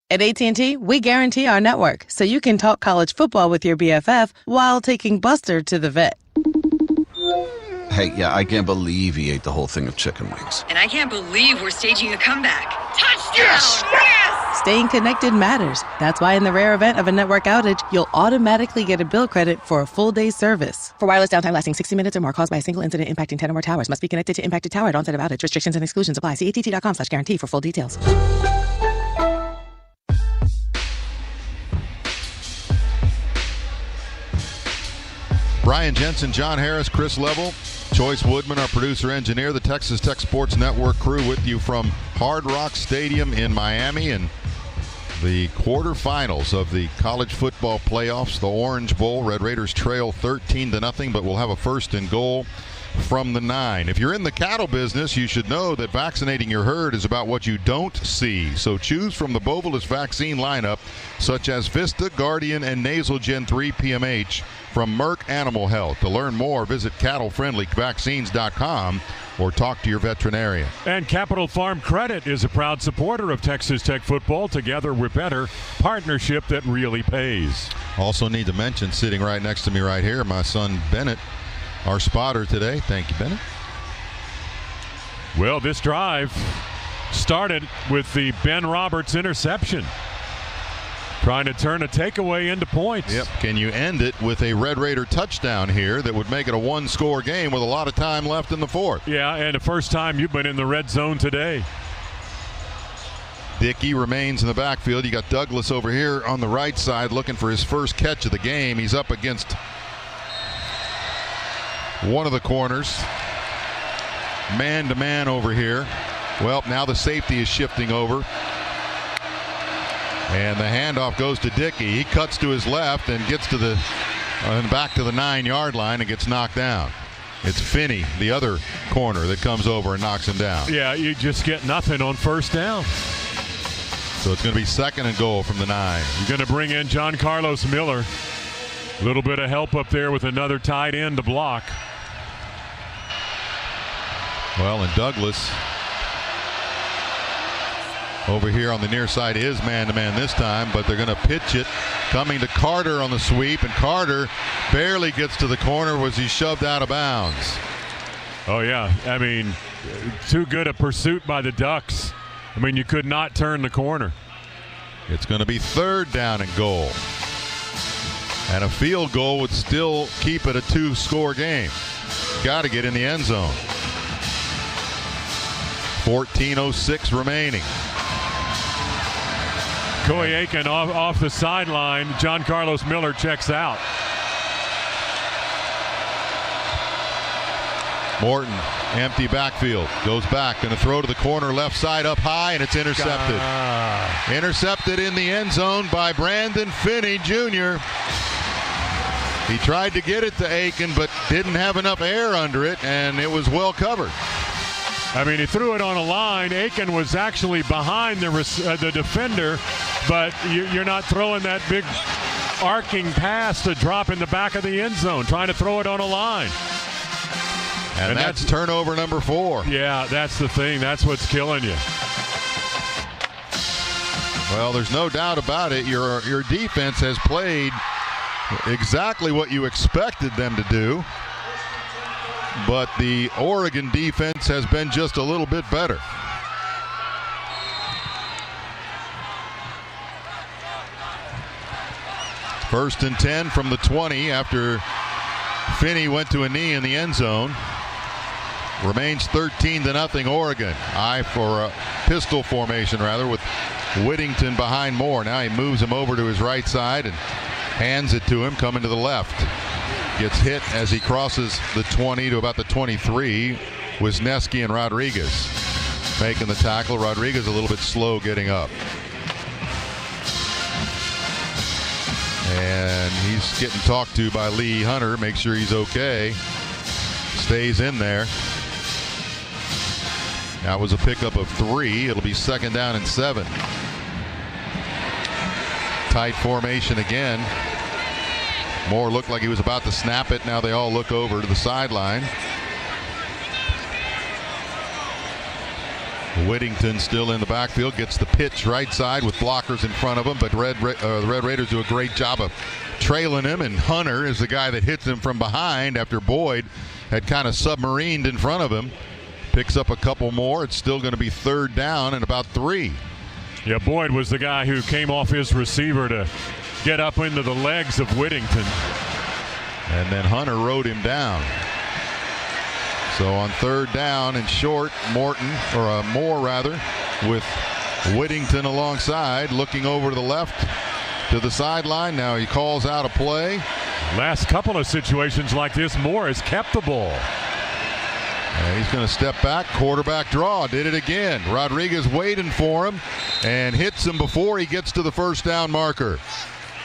S20: At AT&T, we guarantee our network so you can talk college football with your BFF while taking Buster to the vet.
S21: Hey, yeah, I can't believe he ate the whole thing of chicken wings.
S22: And I can't believe we're staging a comeback. Touchdown!
S21: Yes!
S22: Yes!
S20: Staying connected matters. That's why in the rare event of a network outage, you'll automatically get a bill credit for a full day's service. For wireless downtime lasting 60 minutes or more caused by a single incident impacting 10 or more towers, must be connected to impacted tower at onset of outage. Restrictions and exclusions apply. See att.com/guarantee for full details.
S25: Brian Jensen, John Harris, Chris Level, Choice Woodman, our producer-engineer, the Texas Tech Sports Network crew with you from Hard Rock Stadium in Miami and the quarterfinals of the college football playoffs, the Orange Bowl. Red Raiders trail 13-0, but we'll have a first and goal from the 9. If you're in the cattle business, you should know that vaccinating your herd is about what you don't see. So choose from the Bovalus vaccine lineup, such as Vista, Guardian, and Nasal Gen 3 PMH from Merck Animal Health. To learn more, visit cattlefriendlyvaccines.com or talk to your veterinarian.
S26: And Capital Farm Credit is a proud supporter of Texas Tech football. Together we're better. Partnership that really pays.
S25: Also need to mention, sitting right next to me right here, my son Bennett, our spotter today. Thank you, Bennett.
S26: Well, this drive started with the Ben Roberts interception. Trying to turn a takeaway into points.
S25: Yep. Can you end it with a Red Raider touchdown here that would make it a one-score game with a lot of time left in the fourth?
S26: Yeah, and the first time you've been in the red zone today.
S25: Dickey remains in the backfield. You got Douglas over here on the right side looking for his first catch of the game. He's up against one of the corners. Man-to-man over here. Well, now the safety is shifting over. And the handoff goes to Dickey. He cuts to his left and gets to the back to the 9-yard line and gets knocked down. It's Finney, the other corner, that comes over and knocks him down.
S26: Yeah, you just get nothing on first down.
S25: So it's going to be second and goal from the 9.
S26: You're going to bring in John Carlos Miller. A little bit of help up there with another tight end to block.
S25: Well, and Douglas over here on the near side is man-to-man this time, but they're going to pitch it. Coming to Carter on the sweep, and Carter barely gets to the corner. Was he shoved out of bounds?
S26: Oh, yeah. I mean, too good a pursuit by the Ducks. I mean, you could not turn the corner.
S25: It's going to be third down and goal. And a field goal would still keep it a 2-score game. Got to get in the end zone. 14:06 remaining.
S26: Coy Aiken off the sideline. John Carlos Miller checks out.
S25: Morton, empty backfield, goes back, going to throw to the corner left side up high, and it's intercepted. Intercepted in the end zone by Brandon Finney Jr. He tried to get it to Aiken, but didn't have enough air under it, and it was well covered.
S26: I mean, he threw it on a line. Aiken was actually behind the defender, but you're not throwing that big arcing pass to drop in the back of the end zone, trying to throw it on a line.
S25: And that's turnover number 4.
S26: Yeah, that's the thing. That's what's killing you.
S25: Well, there's no doubt about it. Your defense has played exactly what you expected them to do. But the Oregon defense has been just a little bit better. First and 10 from the 20 after Finney went to a knee in the end zone. Remains 13-0 Oregon. Pistol formation rather, with Whittington behind Moore. Now he moves him over to his right side and hands it to him coming to the left. Gets hit as he crosses the 20 to about the 23. Wisniewski and Rodriguez making the tackle. Rodriguez a little bit slow getting up. And he's getting talked to by Lee Hunter. Make sure he's okay. Stays in there. That was a pickup of 3. It'll be 2nd down and 7. Tight formation again. Moore looked like he was about to snap it. Now they all look over to the sideline. Whittington still in the backfield, gets the pitch right side with blockers in front of him, but the Red Raiders do a great job of trailing him, and Hunter is the guy that hits him from behind after Boyd had kind of submarined in front of him. Picks up a couple more. It's still going to be 3rd down and about 3.
S26: Yeah, Boyd was the guy who came off his receiver to get up into the legs of Whittington.
S25: And then Hunter rode him down. So on 3rd down and short, Moore rather, with Whittington alongside, looking over to the left to the sideline. Now he calls out a play.
S26: Last couple of situations like this, Moore has kept the ball.
S25: And he's going to step back, quarterback draw, did it again. Rodriguez waiting for him and hits him before he gets to the 1st down marker.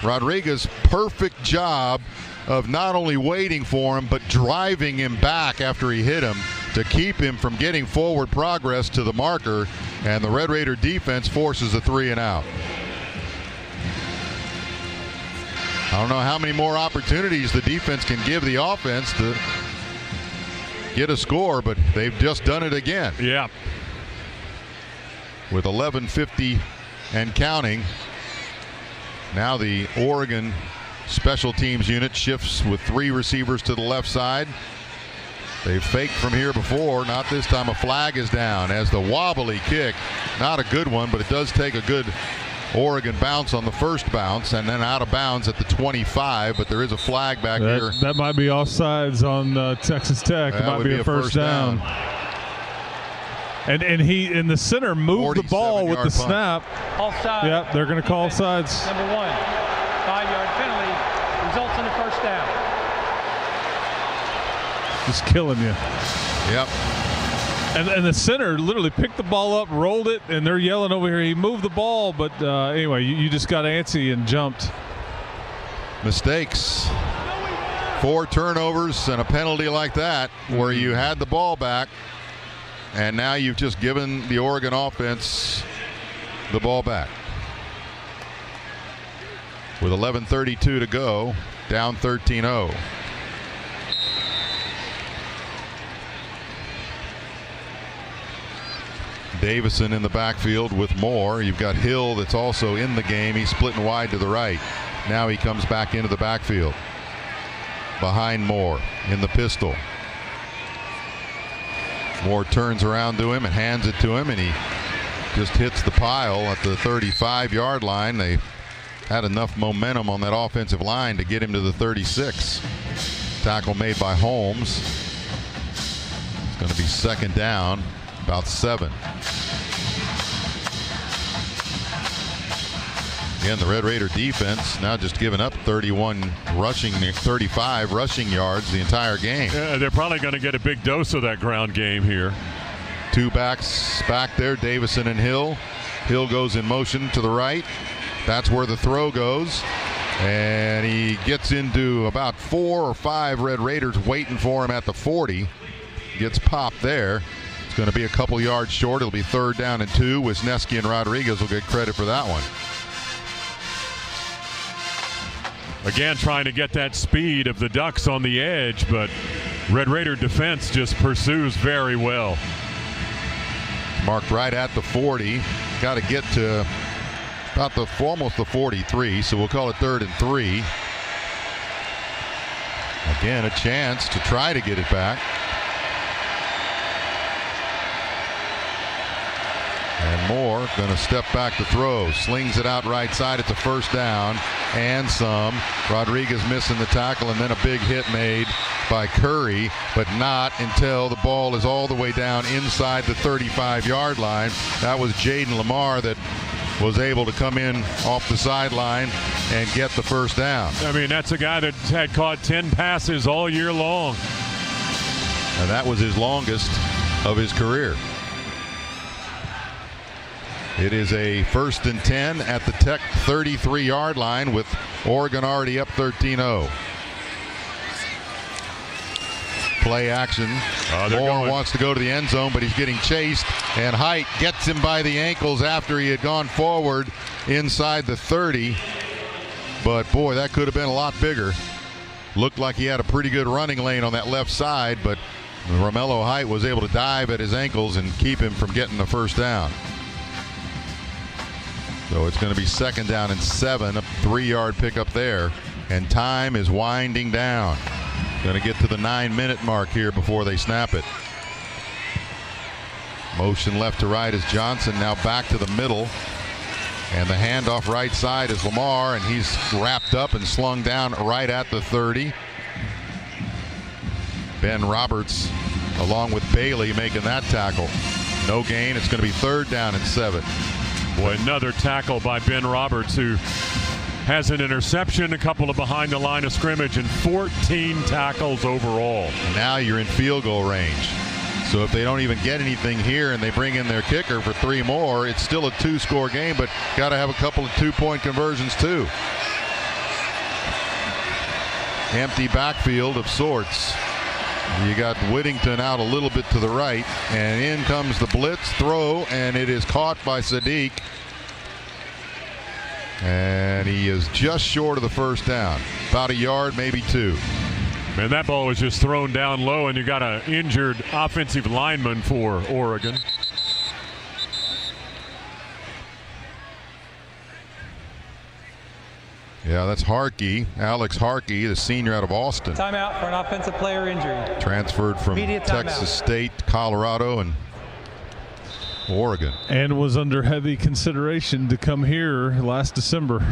S25: Rodriguez, perfect job of not only waiting for him, but driving him back after he hit him to keep him from getting forward progress to the marker. And the Red Raider defense forces a 3 and out. I don't know how many more opportunities the defense can give the offense to get a score, but they've just done it again.
S26: Yeah.
S25: With 11:50 and counting. Now the Oregon special teams unit shifts with 3 receivers to the left side. They've faked from here before. Not this time. A flag is down as the wobbly kick. Not a good one, but it does take a good Oregon bounce on the first bounce and then out of bounds at the 25, but there is a flag back here.
S2: That might be offsides on Texas Tech. It might be a first down. And he in the center moved the ball with the snap.
S16: Offside.
S2: Yep, they're going to call sides.
S16: Number 1, 5-yard penalty results in a first down.
S2: Just killing you.
S25: Yep.
S2: And the center literally picked the ball up, rolled it, and they're yelling over here. He moved the ball, but anyway, you just got antsy and jumped.
S25: Mistakes. 4 turnovers and a penalty like that where you had the ball back, and now you've just given the Oregon offense the ball back. With 11:32 to go, down 13-0. Davison in the backfield with Moore. You've got Hill that's also in the game. He's splitting wide to the right. Now he comes back into the backfield behind Moore in the pistol. Moore turns around to him and hands it to him, and he just hits the pile at the 35-yard line. They had enough momentum on that offensive line to get him to the 36. Tackle made by Holmes. It's going to be 2nd down, about 7. Again, the Red Raider defense now just giving up 35 rushing yards the entire game.
S26: Yeah, they're probably going to get a big dose of that ground game here.
S25: Two backs back there, Davison and Hill. Hill goes in motion to the right. That's where the throw goes. And he gets into about 4 or 5 Red Raiders waiting for him at the 40. Gets popped there. It's going to be a couple yards short. It'll be 3rd down and 2. Wisniewski and Rodriguez will get credit for that one.
S26: Again, trying to get that speed of the Ducks on the edge, but Red Raider defense just pursues very well.
S25: Marked right at the 40. Got to get to about almost the 43, so we'll call it 3rd and 3. Again, a chance to try to get it back. And Moore going to step back to throw. Slings it out right side. It's a 1st down and some. Rodriguez missing the tackle, and then a big hit made by Curry, but not until the ball is all the way down inside the 35-yard line. That was Jaden Lamar that was able to come in off the sideline and get the 1st down.
S26: I mean, that's a guy that had caught 10 passes all year long.
S25: And that was his longest of his career. It is a 1st and 10 at the Tech 33-yard line with Oregon already up 13-0. Play action. Moore wants to go to the end zone, but he's getting chased, and Height gets him by the ankles after he had gone forward inside the 30. But boy, that could have been a lot bigger. Looked like he had a pretty good running lane on that left side, but Romello Height was able to dive at his ankles and keep him from getting the 1st down. So it's going to be 2nd down and 7, a 3-yard pickup there, and time is winding down. Going to get to the 9-minute mark here before they snap it. Motion left to right is Johnson, now back to the middle, and the handoff right side is Lamar, and he's wrapped up and slung down right at the 30. Ben Roberts along with Bailey making that tackle. No gain. It's going to be 3rd down and 7.
S26: Boy, another tackle by Ben Roberts, who has an interception, a couple of behind the line of scrimmage, and 14 tackles overall.
S25: Now you're in field goal range. So if they don't even get anything here and they bring in their kicker for 3 more, it's still a 2-score game, but got to have a couple of 2-point conversions too. Empty backfield of sorts. You got Whittington out a little bit to the right, and in comes the blitz throw, and it is caught by Sadiq. And he is just short of the 1st down. About a yard, maybe 2.
S26: Man, that ball was just thrown down low, and you got an injured offensive lineman for Oregon.
S25: Yeah, that's Harkey, Alex Harkey, the senior out of Austin.
S16: Timeout for an offensive player injury.
S25: Transferred from Texas State, Colorado, and Oregon.
S2: And was under heavy consideration to come here last December.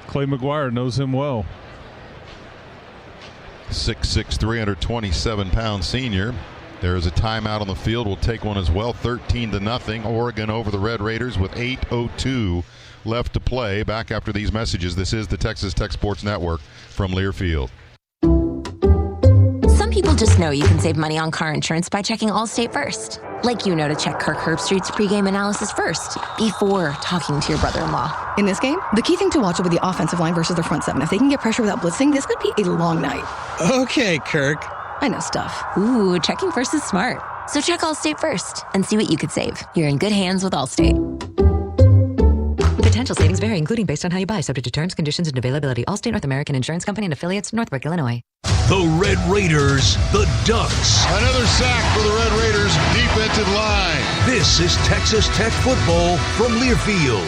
S2: Clay McGuire knows him well.
S25: 6'6", 327-pound senior. There is a timeout on the field. We'll take one as well. 13-0. Oregon over the Red Raiders with 8:02 left to play. Back after these messages. This is the Texas Tech Sports Network from Learfield.
S1: Some people just know you can save money on car insurance by checking Allstate first. Like you know to check Kirk Herbstreit's pregame analysis first before talking to your brother-in-law.
S5: In this game, the key thing to watch will be the offensive line versus their front seven. If they can get pressure without blitzing, this could be a long night.
S13: Okay, Kirk.
S5: I know stuff.
S1: Ooh, checking first is smart. So check Allstate first and see what you could save. You're in good hands with Allstate.
S18: Potential savings vary, including based on how you buy, subject to terms, conditions, and availability. Allstate North American Insurance Company and affiliates, Northbrook, Illinois.
S12: The Red Raiders, the Ducks.
S19: Another sack for the Red Raiders defensive line.
S12: This is Texas Tech football from Learfield.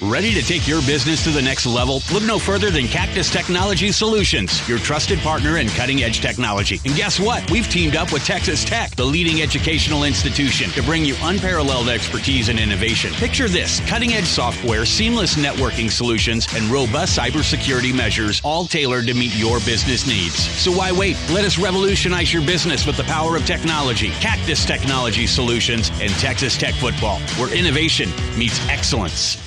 S23: Ready to take your business to the next level? Look no further than Cactus Technology Solutions, your trusted partner in cutting-edge technology. And guess what? We've teamed up with Texas Tech, the leading educational institution, to bring you unparalleled expertise and innovation. Picture this: cutting-edge software, seamless networking solutions, and robust cybersecurity measures, all tailored to meet your business needs. So why wait? Let us revolutionize your business with the power of technology. Cactus Technology Solutions and Texas Tech football, where innovation meets excellence.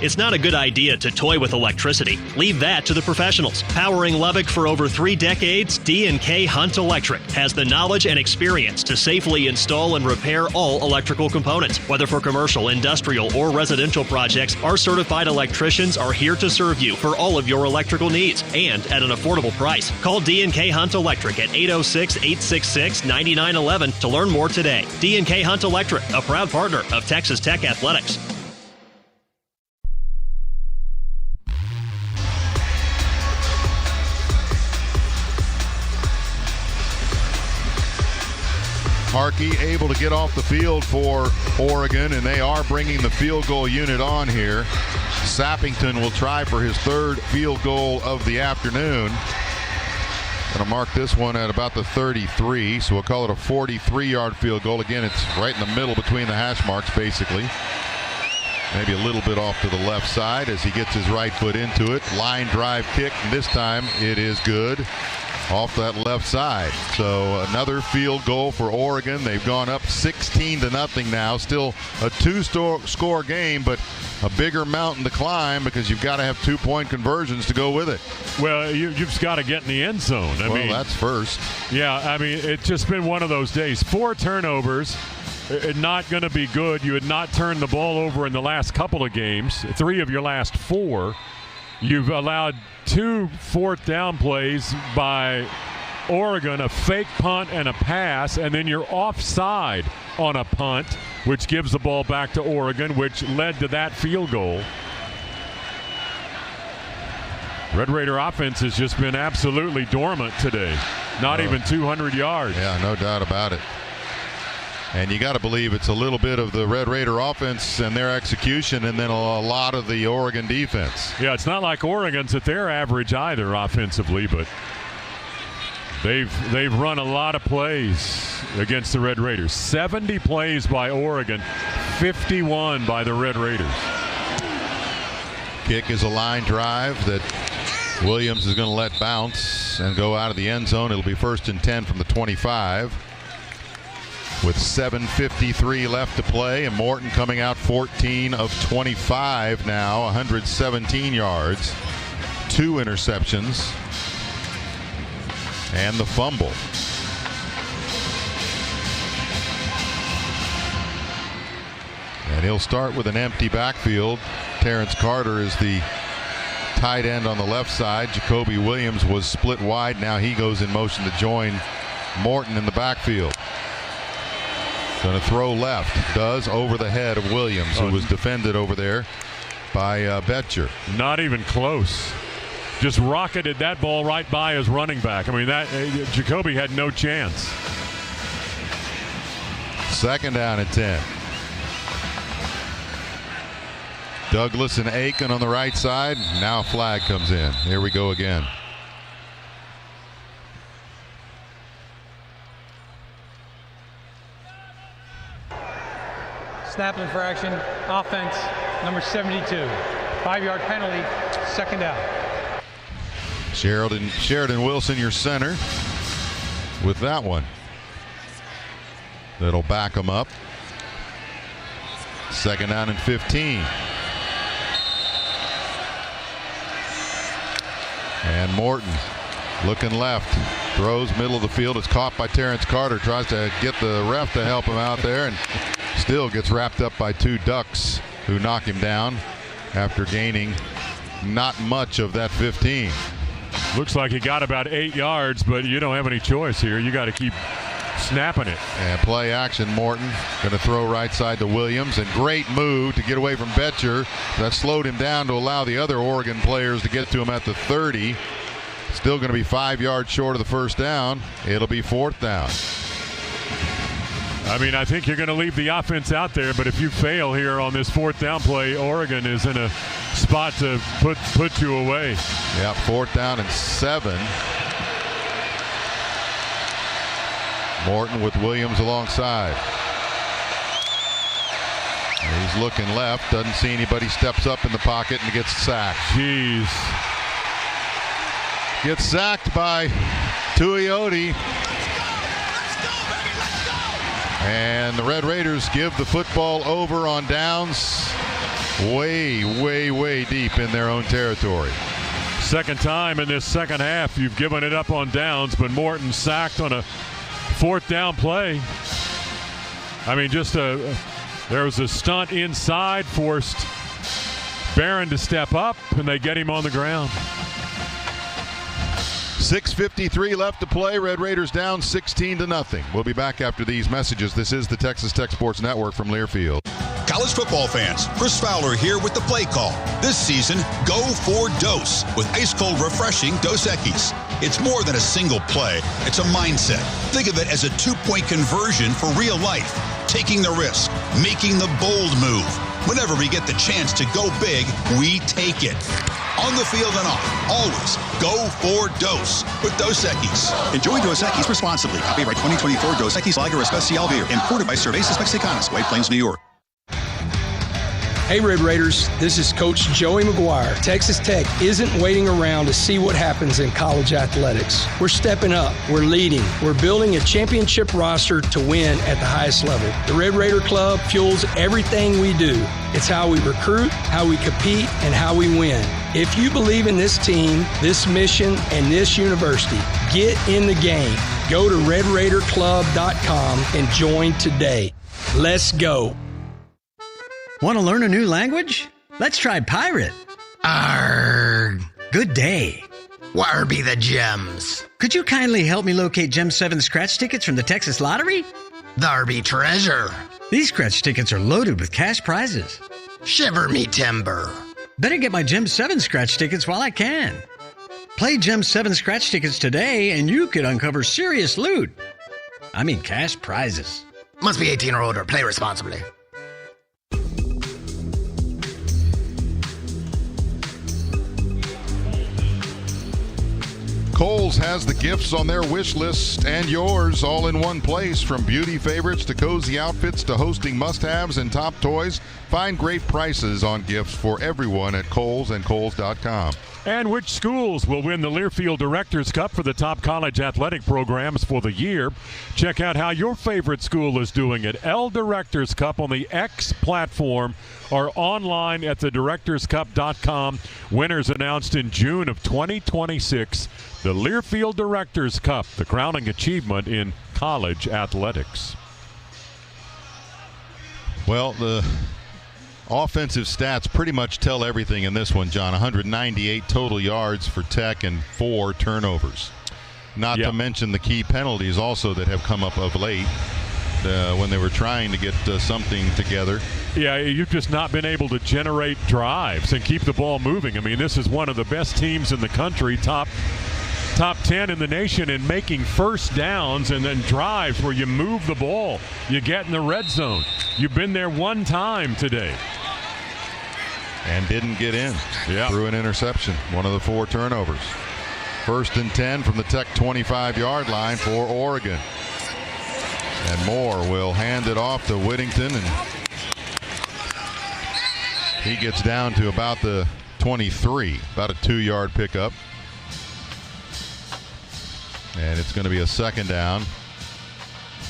S3: It's not a good idea to toy with electricity. Leave that to the professionals. Powering Lubbock for over 3 decades, D&K Hunt Electric has the knowledge and experience to safely install and repair all electrical components. Whether for commercial, industrial, or residential projects, our certified electricians are here to serve you for all of your electrical needs and at an affordable price. Call D&K Hunt Electric at 806-866-9911 to learn more today. D&K Hunt Electric, a proud partner of Texas Tech Athletics.
S25: Harkey able to get off the field for Oregon, and they are bringing the field goal unit on here. Sappington will try for his 3rd field goal of the afternoon. Going to mark this one at about the 33, so we'll call it a 43-yard field goal. Again, it's right in the middle between the hash marks, basically. Maybe a little bit off to the left side as he gets his right foot into it. Line drive kick, and this time it is good. Off that left side. So another field goal for Oregon. They've gone up 16-0 now. Still a 2-score game, but a bigger mountain to climb because you've got to have 2-point conversions to go with it.
S26: Well, you've just got to get in the end zone. I mean,
S25: that's first.
S26: Yeah, I mean, it's just been one of those days. 4 turnovers. Not going to be good. You had not turned the ball over in the last couple of games. 3 of your last 4. You've allowed 2 fourth-down plays by Oregon, a fake punt and a pass, and then you're offside on a punt, which gives the ball back to Oregon, which led to that field goal. Red Raider offense has just been absolutely dormant today. Not even 200 yards.
S25: Yeah, no doubt about it. And you got to believe it's a little bit of the Red Raider offense and their execution, and then a lot of the Oregon defense.
S26: Yeah, it's not like Oregon's at their average either offensively, but they've run a lot of plays against the Red Raiders. 70 plays by Oregon, 51 by the Red Raiders.
S25: Kick is a line drive that Williams is going to let bounce and go out of the end zone. It'll be 1st and 10 from the 25. With 7:53 left to play, and Morton coming out 14 of 25 now, 117 yards, 2 interceptions, and the fumble. And he'll start with an empty backfield. Terrence Carter is the tight end on the left side. Jacoby Williams was split wide. Now he goes in motion to join Morton in the backfield. Going to throw left. Does over the head of Williams, who was defended over there by Betcher.
S26: Not even close. Just rocketed that ball right by his running back. I mean, that Jacoby had no chance.
S25: 2nd down and 10. Douglas and Aiken on the right side. Now a flag comes in. Here we go again.
S16: Snap infraction, offense, number 72. 5-yard penalty, 2nd down.
S25: Sheridan Wilson, your center, with that one. That'll back him up. 2nd down and 15. And Morton looking left. Throws middle of the field. It's caught by Terrence Carter. Tries to get the ref to help him out there, and still gets wrapped up by 2 Ducks who knock him down after gaining not much of that 15.
S26: Looks like he got about 8 yards, but you don't have any choice here. You got to keep snapping it.
S25: And play action. Morton going to throw right side to Williams, and great move to get away from Betcher. That slowed him down to allow the other Oregon players to get to him at the 30. Still going to be 5 yards short of the 1st down. It'll be 4th down.
S26: I mean, I think you're going to leave the offense out there, but if you fail here on this 4th down play, Oregon is in a spot to put you away.
S25: Yeah, 4th down and 7. Morton with Williams alongside. He's looking left, doesn't see anybody, steps up in the pocket and gets sacked.
S26: Jeez.
S25: Gets sacked by Tuioti. And the Red Raiders give the football over on downs way, way, way deep in their own territory.
S26: Second time in this second half you've given it up on downs, but Morton sacked on a fourth down play. I mean, there was a stunt inside, forced Barron to step up, and they get him on the ground.
S25: 6:53 left to play. Red Raiders down 16-0. We'll be back after these messages. This is the Texas Tech Sports Network from Learfield.
S6: College football fans, Chris Fowler here with the play call. This season, go for Dose with ice-cold, refreshing Dos Equis. It's more than a single play. It's a mindset. Think of it as a two-point conversion for real life. Taking the risk, making the bold move. Whenever we get the chance to go big, we take it. On the field and off, always go for Dose with Dos Equis.
S8: Enjoy Dos Equis responsibly. Copyright 2024 Dos Equis Lager Especial Beer. Imported by Cervezas Mexicanas, White Plains, New York.
S10: Hey, Red Raiders, this is Coach Joey McGuire. Texas Tech isn't waiting around to see what happens in college athletics. We're stepping up. We're leading. We're building a championship roster to win at the highest level. The Red Raider Club fuels everything we do. It's how we recruit, how we compete, and how we win. If you believe in this team, this mission, and this university, get in the game. Go to RedRaiderClub.com and join today. Let's go.
S13: Want to learn a new language? Let's try pirate. Arrgh. Good day. Where be the gems? Could you kindly help me locate Gem 7 scratch tickets from the Texas Lottery? There be treasure. These scratch tickets are loaded with cash prizes. Shiver me timber. Better get my Gem 7 scratch tickets while I can. Play Gem 7 scratch tickets today and you could uncover serious loot. I mean cash prizes. Must be 18 or older. Play responsibly.
S25: Kohl's has the gifts on their wish list and yours all in one place. From beauty favorites to cozy outfits to hosting must-haves and top toys. Find great prices on gifts for everyone at Kohl's and Kohl's.com.
S26: And which schools will win the Learfield Directors Cup for the top college athletic programs for the year? Check out how your favorite school is doing it. L Directors Cup on the X platform or online at thedirectorscup.com. Winners announced in June of 2026. The Learfield Directors Cup, the crowning achievement in college athletics.
S25: Well, the offensive stats pretty much tell everything in this one, John. 198 total yards for Tech and 4 turnovers. Not to mention the key penalties also that have come up of late when they were trying to get something together.
S26: Yeah, you've just not been able to generate drives and keep the ball moving. I mean, this is one of the best teams in the country, top 10 in the nation in making first downs and then drives where you move the ball. You get in the red zone. You've been there one time today.
S25: And didn't get in. Yeah. Threw an interception. One of the 4 turnovers. 1st and 10 from the Tech 25-yard line for Oregon. And Moore will hand it off to Whittington, and he gets down to about the 23, about a 2-yard pickup. And it's going to be a 2nd down.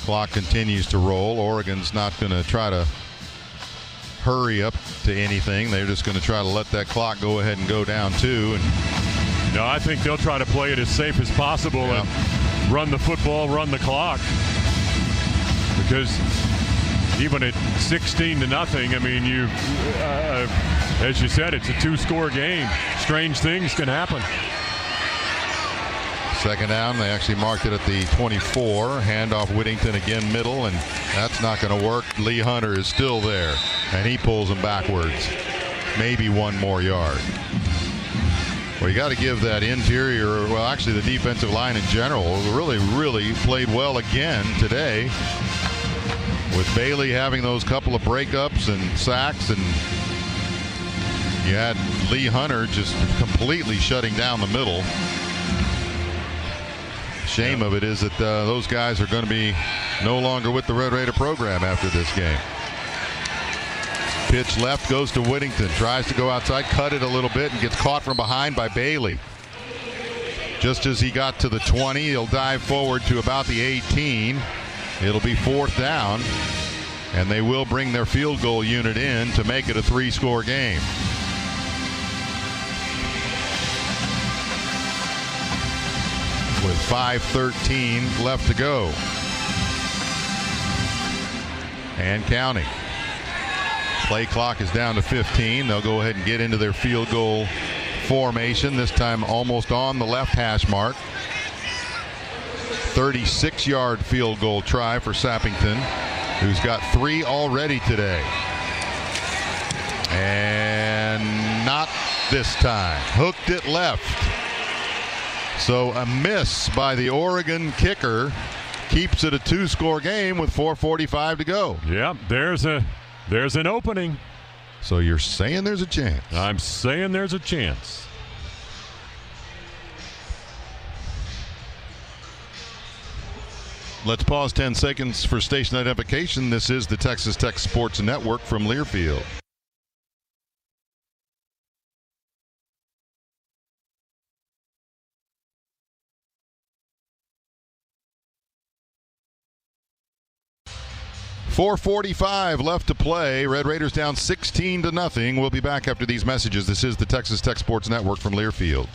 S25: Clock continues to roll. Oregon's not going to try to hurry up to anything. They're just going to try to let that clock go ahead and go down 2. And
S26: no, I think they'll try to play it as safe as possible and run the football, run the clock. Because even at 16-0, I mean, as you said, it's a 2-score game. Strange things can happen.
S25: 2nd down, they actually marked it at the 24. Handoff Whittington again middle, and that's not going to work. Lee Hunter is still there, and he pulls him backwards. Maybe 1 more yard. Well, you got to give that interior, well, actually the defensive line in general, really played well again today. With Bailey having those couple of breakups and sacks, and you had Lee Hunter just completely shutting down the middle. Shame of it is that those guys are going to be no longer with the Red Raider program after this game. Pitch left goes to Whittington. Tries to go outside, cut it a little bit, and gets caught from behind by Bailey. Just as he got to the 20, he'll dive forward to about the 18. It'll be 4th down, and they will bring their field goal unit in to make it a 3-score game. With 5:13 left to go. And counting. Play clock is down to 15. They'll go ahead and get into their field goal formation, this time almost on the left hash mark. 36-yard field goal try for Sappington, who's got 3 already today. And not this time. Hooked it left. So a miss by the Oregon kicker keeps it a 2-score game with 4:45 to go.
S26: Yeah, there's an opening.
S25: So you're saying there's a chance?
S26: I'm saying there's a chance.
S25: Let's pause 10 seconds for station identification. This is the Texas Tech Sports Network from Learfield. .445 left to play. Red Raiders down 16-0. We'll be back after these messages. This is the Texas Tech Sports Network from Learfield.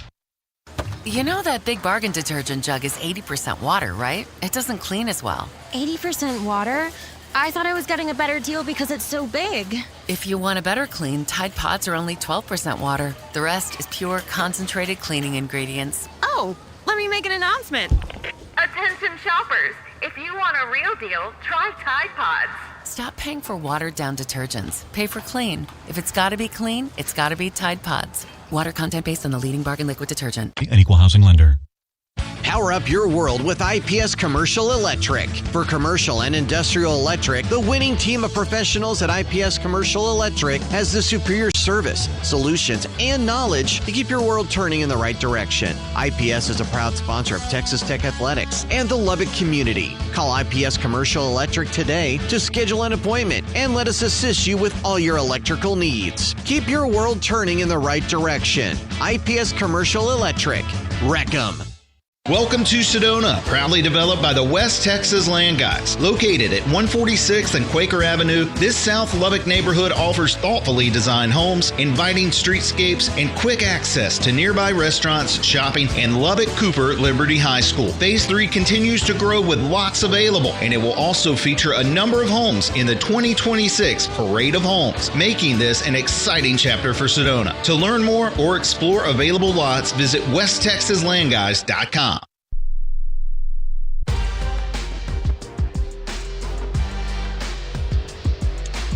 S4: You know that Big Bargain detergent jug is 80% water, right? It doesn't clean as well.
S1: 80% water? I thought I was getting a better deal because it's so big.
S4: If you want a better clean, Tide Pods are only 12% water. The rest is pure, concentrated cleaning ingredients.
S1: Oh, let me make an announcement.
S22: Attention shoppers. If you want a real deal, try Tide Pods.
S4: Stop paying for watered-down detergents. Pay for clean. If it's got to be clean, it's got to be Tide Pods. Water content based on the leading bargain liquid detergent.
S7: An equal housing lender.
S14: Power up your world with IPS Commercial Electric. For commercial and industrial electric, the winning team of professionals at IPS Commercial Electric has the superior service, solutions, and knowledge to keep your world turning in the right direction. IPS is a proud sponsor of Texas Tech Athletics and the Lubbock community. Call IPS Commercial Electric today to schedule an appointment and let us assist you with all your electrical needs. Keep your world turning in the right direction. IPS Commercial Electric. Wreck 'em.
S15: Welcome to Sedona, proudly developed by the West Texas Land Guys. Located at 146th and Quaker Avenue, this South Lubbock neighborhood offers thoughtfully designed homes, inviting streetscapes, and quick access to nearby restaurants, shopping, and Lubbock Cooper Liberty High School. Phase 3 continues to grow with lots available, and it will also feature a number of homes in the 2026 Parade of Homes, making this an exciting chapter for Sedona. To learn more or explore available lots, visit westtexaslandguys.com.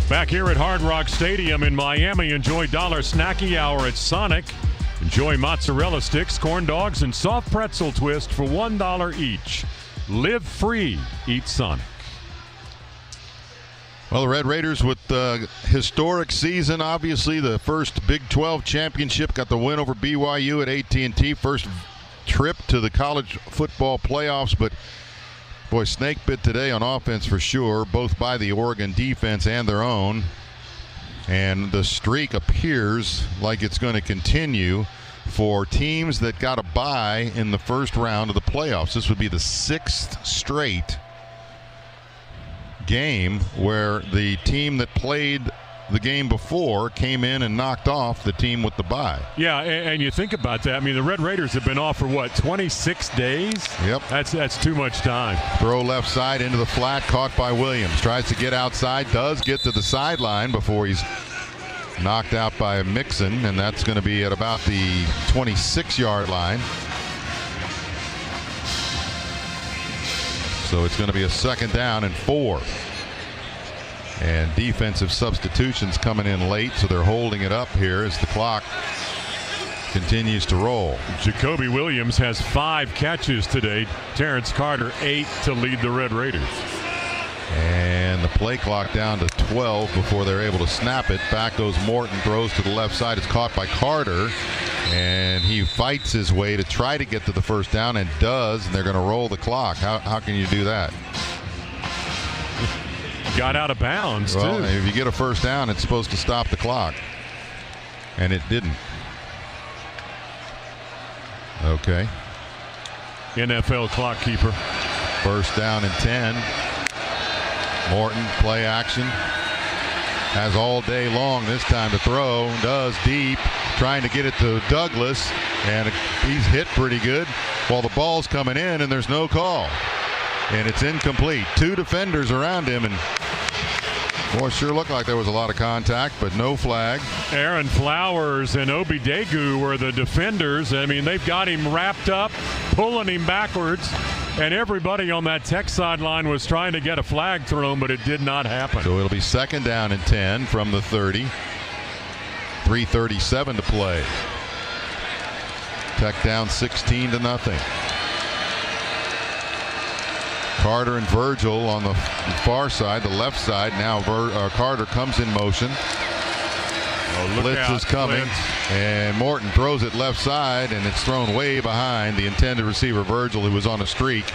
S26: Back here at Hard Rock Stadium in Miami, enjoy Dollar Snacky Hour at Sonic. Enjoy mozzarella sticks, corn dogs, and soft pretzel twist for $1 each. Live free. Eat Sonic.
S25: Well, the Red Raiders with the historic season, obviously the first Big 12 championship, got the win over BYU at AT&T. First trip to the college football playoffs, but boy, snake bit today on offense for sure, both by the Oregon defense and their own. And the streak appears like it's going to continue for teams that got a bye in the first round of the playoffs. This would be the 6th straight game where the team that played the game before came in and knocked off the team with the bye.
S26: Yeah, and you think about that. I mean, the Red Raiders have been off for, what, 26 days?
S25: Yep.
S26: That's too much time.
S25: Throw left side into the flat, caught by Williams. Tries to get outside, does get to the sideline before he's knocked out by Mixon, and that's going to be at about the 26-yard line. So it's going to be a 2nd down and 4. And defensive substitutions coming in late, so they're holding it up here as the clock continues to roll.
S26: Jacoby Williams has 5 catches today. Terrence Carter 8 to lead the Red Raiders.
S25: And the play clock down to 12 before they're able to snap it. Back goes Morton, throws to the left side. It's caught by Carter, and he fights his way to try to get to the first down and does, and they're going to roll the clock. How can you do that?
S26: Got out of bounds,
S25: well,
S26: too.
S25: If you get a first down, it's supposed to stop the clock. And it didn't. Okay.
S26: NFL clock keeper.
S25: First down and 10. Morton, play action. Has all day long this time to throw. Does deep. Trying to get it to Douglas. And he's hit pretty good while the ball's coming in, and there's no call. And it's incomplete. 2 defenders around him, and boy, sure looked like there was a lot of contact, but no flag.
S26: Aaron Flowers and Obi Degu were the defenders. I mean, they've got him wrapped up, pulling him backwards, and everybody on that Tech sideline was trying to get a flag thrown, but it did not happen.
S25: So it'll be 2nd down and 10 from the 30. 3:37 to play. Tech down 16-0. Carter and Virgil on the far side, the left side. Now Carter comes in motion. Blitz is coming. And Morton throws it left side, and it's thrown way behind the intended receiver, Virgil, who was on a streak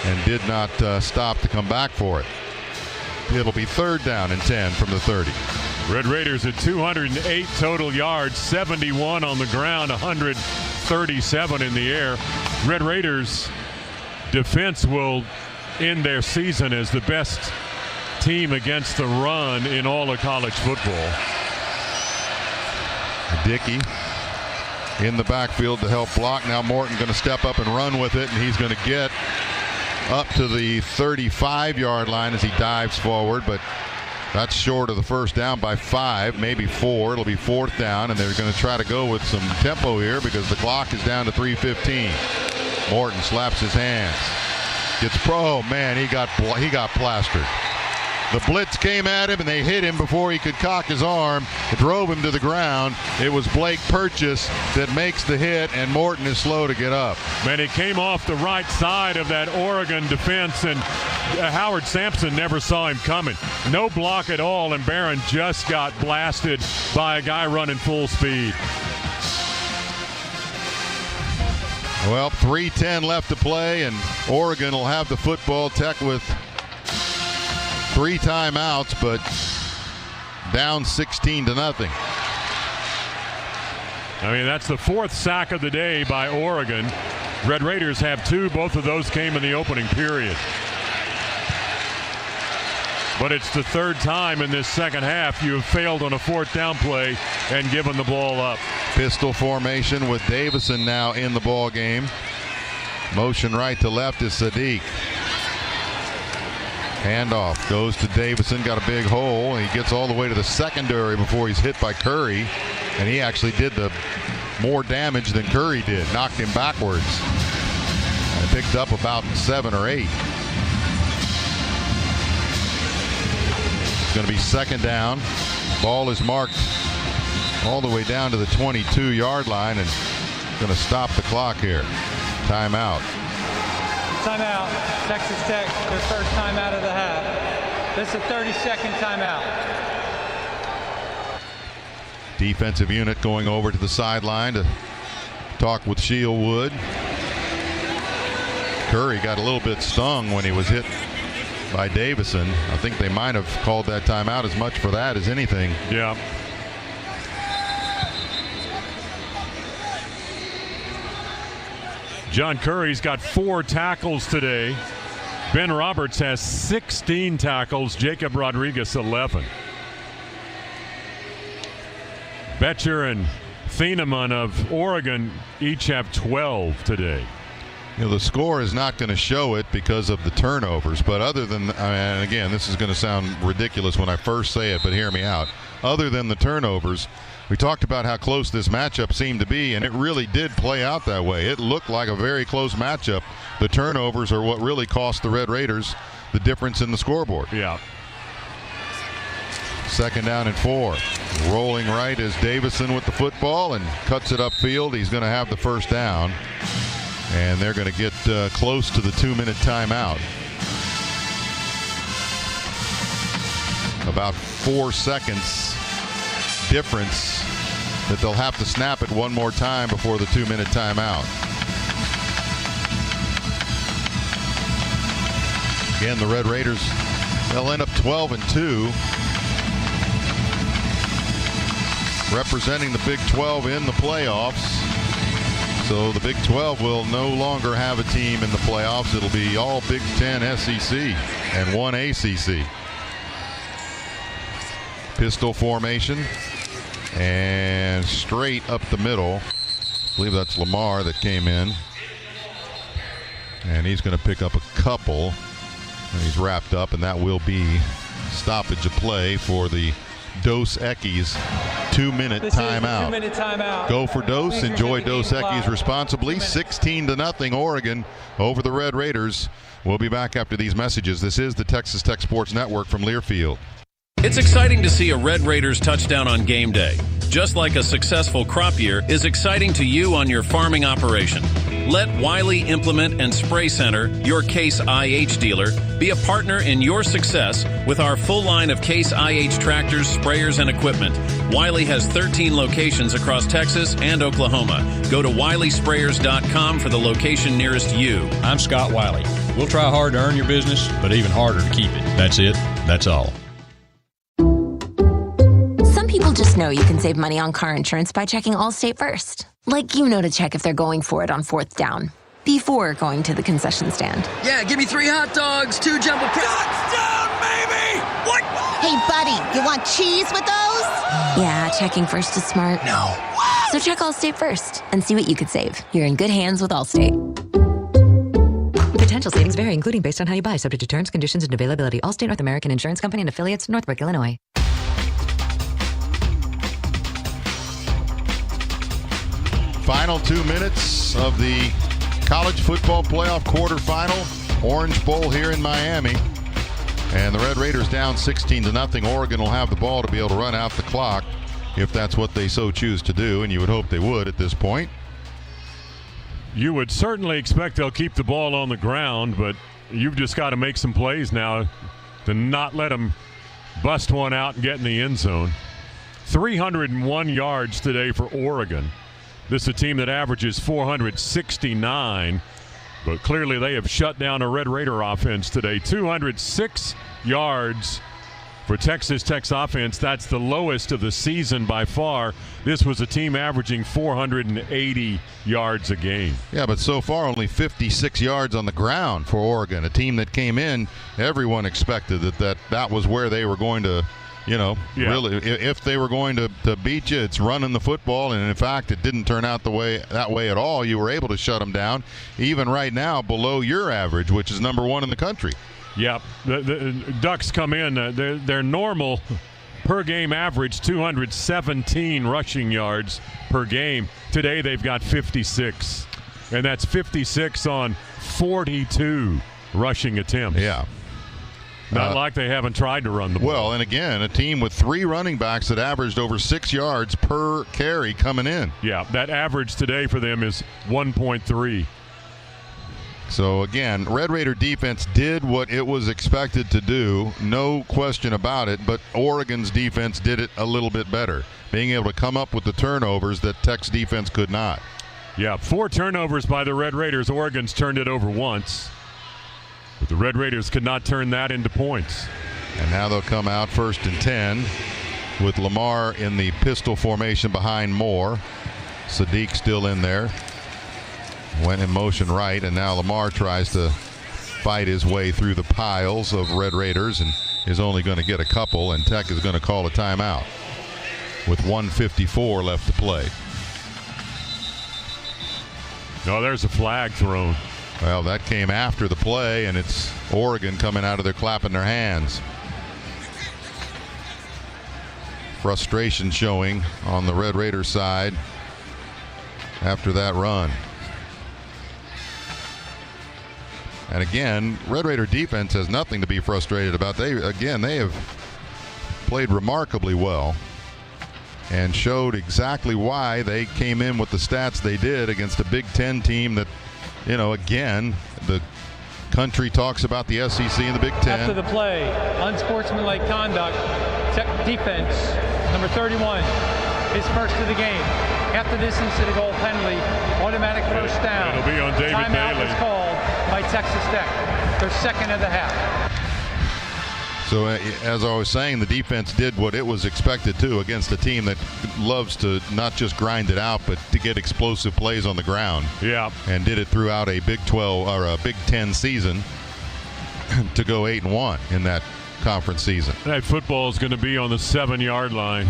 S25: and did not stop to come back for it. It'll be 3rd down and 10 from the 30.
S26: Red Raiders at 208 total yards, 71 on the ground, 137 in the air. Red Raiders defense will end their season as the best team against the run in all of college football.
S25: Dickey in the backfield to help block. Now Morton going to step up and run with it, and he's going to get up to the 35-yard line as he dives forward, but that's short of the 1st down by 5, maybe 4. It'll be 4th down, and they're going to try to go with some tempo here because the clock is down to 3:15. Morton slaps his hands. Gets pro. Man, he got plastered. The blitz came at him, and they hit him before he could cock his arm. It drove him to the ground. It was Blake Purchase that makes the hit, and Morton is slow to get up.
S26: Man, he came off the right side of that Oregon defense, and Howard Sampson never saw him coming. No block at all, and Barron just got blasted by a guy running full speed.
S25: Well, 3:10 left to play, and Oregon will have the football. Tech with 3 timeouts, but down 16-0.
S26: I mean, that's the 4th sack of the day by Oregon. Red Raiders have 2. Both of those came in the opening period. But it's the 3rd time in this second half you have failed on a 4th down play and given the ball up.
S25: Pistol formation with Davison now in the ball game. Motion right to left is Sadiq. Handoff goes to Davison, got a big hole, and he gets all the way to the secondary before he's hit by Curry, and he actually did the more damage than Curry did, knocked him backwards. And picked up about 7 or 8. It's going to be 2nd down. Ball is marked all the way down to the 22-yard line, and going to stop the clock here. Timeout.
S16: Timeout. Texas Tech, their first timeout of the half. This is a 30-second timeout.
S25: Defensive unit going over to the sideline to talk with Shieldwood. Curry got a little bit stung when he was hit by Davison. I think they might have called that timeout as much for that as anything.
S26: Yeah. John Curry's got 4 tackles today. Ben Roberts has 16 tackles. Jacob Rodriguez 11. Betcher and Thieneman of Oregon each have 12 today.
S25: You know, the score is not going to show it because of the turnovers, but other than, and again, this is going to sound ridiculous when I first say it, but hear me out. Other than the turnovers, we talked about how close this matchup seemed to be, and it really did play out that way. It looked like a very close matchup. The turnovers are what really cost the Red Raiders the difference in the scoreboard.
S26: Yeah.
S25: 2nd down and 4. Rolling right is Davison with the football and cuts it upfield. He's going to have the 1st down, and they're going to get close to the 2-minute timeout. About 4 seconds difference that they'll have to snap it one more time before the 2-minute timeout. Again, the Red Raiders, they'll end up 12-2, representing the Big 12 in the playoffs. So the Big 12 will no longer have a team in the playoffs. It'll be all Big 10 SEC. and one ACC. Pistol formation and straight up the middle. I believe that's Lamar that came in. And he's going to pick up a couple. And he's wrapped up, and that will be stoppage of play for the Dos Equis 2-minute timeout.
S7: 2-minute timeout.
S25: Go for Dos. Enjoy Dos Equis responsibly. 16-0 Oregon over the Red Raiders. We'll be back after these messages. This is the Texas Tech Sports Network from Learfield.
S9: It's exciting to see a Red Raiders touchdown on game day. Just like a successful crop year is exciting to you on your farming operation. Let Wiley Implement and Spray Center, your Case IH dealer, be a partner in your success with our full line of Case IH tractors, sprayers, and equipment. Wiley has 13 locations across Texas and Oklahoma. Go to WileySprayers.com for the location nearest you.
S11: I'm Scott Wiley. We'll try hard to earn your business, but even harder to keep it. That's it. That's all.
S1: People just know you can save money on car insurance by checking Allstate first. Like you know to check if they're going for it on 4th down before going to the concession stand.
S17: Yeah, give me 3 hot dogs, 2 jumbo
S21: Touchdown, baby! What?
S24: Hey, buddy, you want cheese with those?
S1: Yeah, checking first is smart.
S17: No.
S1: So check Allstate first and see what you could save. You're in good hands with Allstate.
S18: Potential savings vary, including based on how you buy, subject to terms, conditions, and availability. Allstate North American Insurance Company and affiliates, Northbrook, Illinois.
S25: Final 2 minutes of the college football playoff quarterfinal. Orange Bowl here in Miami. And the Red Raiders down 16-0. Oregon will have the ball to be able to run out the clock if that's what they so choose to do, and you would hope they would at this point.
S26: You would certainly expect they'll keep the ball on the ground, but you've just got to make some plays now to not let them bust one out and get in the end zone. 301 yards today for Oregon. This is a team that averages 469, but clearly they have shut down a Red Raider offense today. 206 yards for Texas Tech's offense. That's the lowest of the season by far. This was a team averaging 480 yards a game.
S25: Yeah, but so far only 56 yards on the ground for Oregon, a team that came in, everyone expected that was where they were going to, really, if they were going to beat you, it's running the football. And in fact, it didn't turn out that way at all. You were able to shut them down, even right now below your average, which is number 1 in the country.
S26: Yep. The Ducks come in, their normal per game average 217 rushing yards per game. Today they've got 56, and that's 56 on 42 rushing attempts.
S25: Yeah.
S26: Not like they haven't tried to run the ball.
S25: Well, and again, a team with 3 running backs that averaged over 6 yards per carry coming in.
S26: Yeah, that average today for them is 1.3.
S25: So, again, Red Raider defense did what it was expected to do, no question about it, but Oregon's defense did it a little bit better, being able to come up with the turnovers that Tech's defense could not.
S26: Yeah, 4 turnovers by the Red Raiders. Oregon's turned it over once. But the Red Raiders could not turn that into points.
S25: And now they'll come out 1st and 10 with Lamar in the pistol formation behind Moore. Sadiq still in there. Went in motion right, and now Lamar tries to fight his way through the piles of Red Raiders and is only going to get a couple, and Tech is going to call a timeout with 1:54 left to play.
S26: No, there's a flag thrown.
S25: Well, that came after the play, and it's Oregon coming out of there clapping their hands. Frustration showing on the Red Raiders side after that run. And again, Red Raider defense has nothing to be frustrated about. They have played remarkably well and showed exactly why they came in with the stats they did against a Big Ten team that, again, the country talks about the SEC and the Big Ten.
S16: After the play, unsportsmanlike conduct, Tech defense, number 31, is first of the game. After this instead of goal penalty, automatic first down.
S26: It'll be on David
S16: Timeout
S26: Bailey.
S16: was called by Texas Tech. Their second of the half.
S25: So as I was saying, the defense did what it was expected to against a team that loves to not just grind it out, but to get explosive plays on the ground.
S26: Yeah.
S25: And did it throughout a Big 12 or a Big 10 season. to go 8-1 in that conference season.
S26: That football is going to be on the 7-yard line.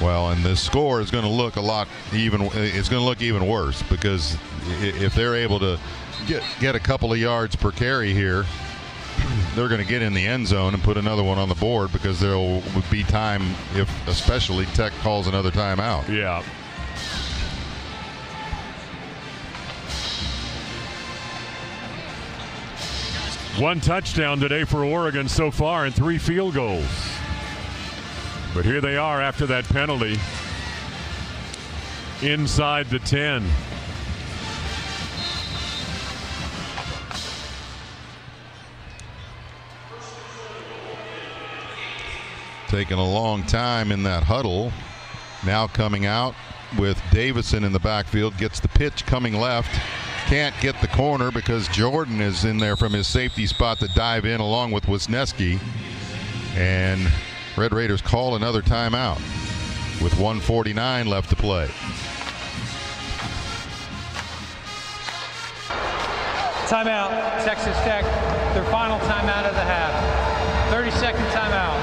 S25: Well, and the score is going to look it's going to look even worse, because if they're able to get a couple of yards per carry here, they're going to get in the end zone and put another one on the board, because there will be time if especially Tech calls another timeout.
S26: Yeah. One touchdown today for Oregon so far and 3 field goals. But here they are after that penalty inside the 10.
S25: Taking a long time in that huddle. Now coming out with Davison in the backfield. Gets the pitch coming left. Can't get the corner because Jordan is in there from his safety spot to dive in along with Wisniewski. And Red Raiders call another timeout with 1:49 left to play.
S16: Timeout, Texas Tech, their final timeout of the half. 30-second timeout.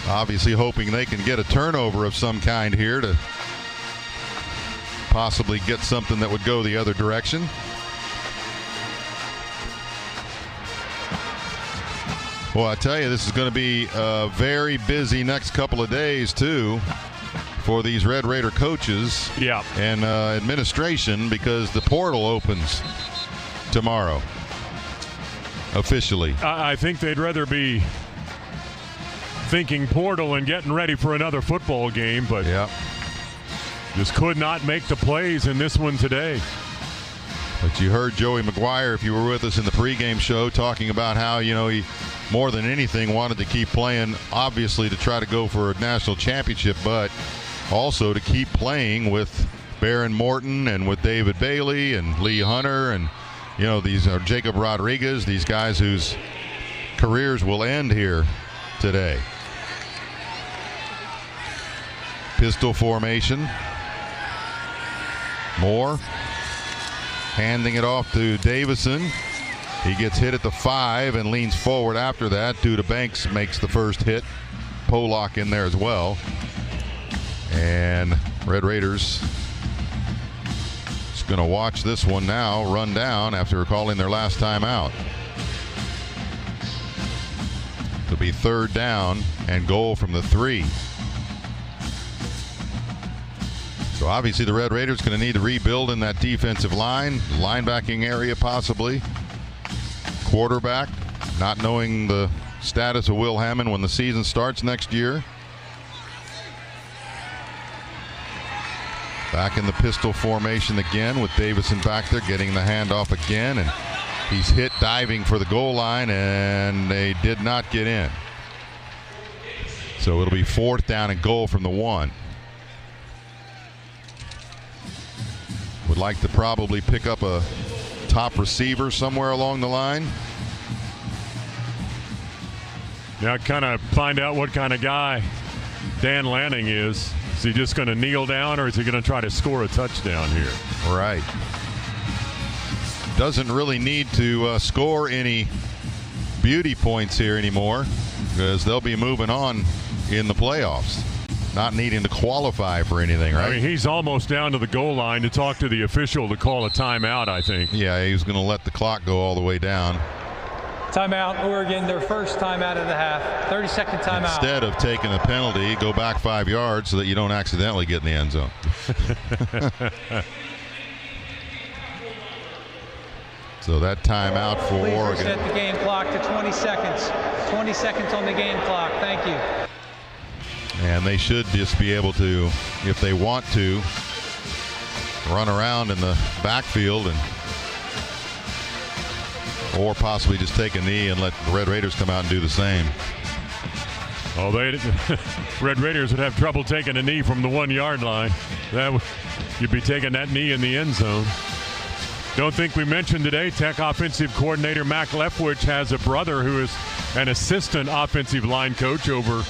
S25: Obviously hoping they can get a turnover of some kind here to possibly get something that would go the other direction. Well, I tell you, this is going to be a very busy next couple of days, too, for these Red Raider coaches and administration, because the portal opens tomorrow, officially.
S26: I think they'd rather be thinking portal and getting ready for another football game, but just could not make the plays in this one today.
S25: But you heard Joey McGuire, if you were with us in the pregame show, talking about how, he more than anything wanted to keep playing, obviously to try to go for a national championship, but also to keep playing with Baron Morton and with David Bailey and Lee Hunter and, these are Jacob Rodriguez, these guys whose careers will end here today. Pistol formation. Moore handing it off to Davison. He gets hit at the 5 and leans forward after that. Duda Banks makes the first hit. Pollock in there as well. And Red Raiders just going to watch this one now run down after calling their last time out. It'll be 3rd down and goal from the 3. So obviously the Red Raiders going to need to rebuild in that defensive line, linebacking area possibly. Quarterback, not knowing the status of Will Hammond when the season starts next year. Back in the pistol formation again with Davison back there getting the handoff again, and he's hit diving for the goal line, and they did not get in. So it'll be 4th down and goal from the 1. Would like to probably pick up a top receiver somewhere along the line.
S26: Now kind of find out what kind of guy Dan Lanning is. Is he just going to kneel down, or is he going to try to score a touchdown here?
S25: Right. Doesn't really need to score any beauty points here anymore, because they'll be moving on in the playoffs. Not needing to qualify for anything, right?
S26: I mean, he's almost down to the goal line to talk to the official to call a timeout, I think.
S25: Yeah, he was going to let the clock go all the way down.
S16: Timeout, Oregon, their first timeout of the half. 30-second timeout.
S25: Instead of taking a penalty, go back 5 yards so that you don't accidentally get in the end zone. So that timeout for
S16: Please
S25: Oregon.
S16: Reset the game clock to 20 seconds. 20 seconds on the game clock. Thank you.
S25: And they should just be able to, if they want to, run around in the backfield or possibly just take a knee and let the Red Raiders come out and do the same.
S26: Oh, Red Raiders would have trouble taking a knee from the 1-yard line. You'd be taking that knee in the end zone. Don't think we mentioned today, Tech offensive coordinator Mac Leftwich has a brother who is an assistant offensive line coach over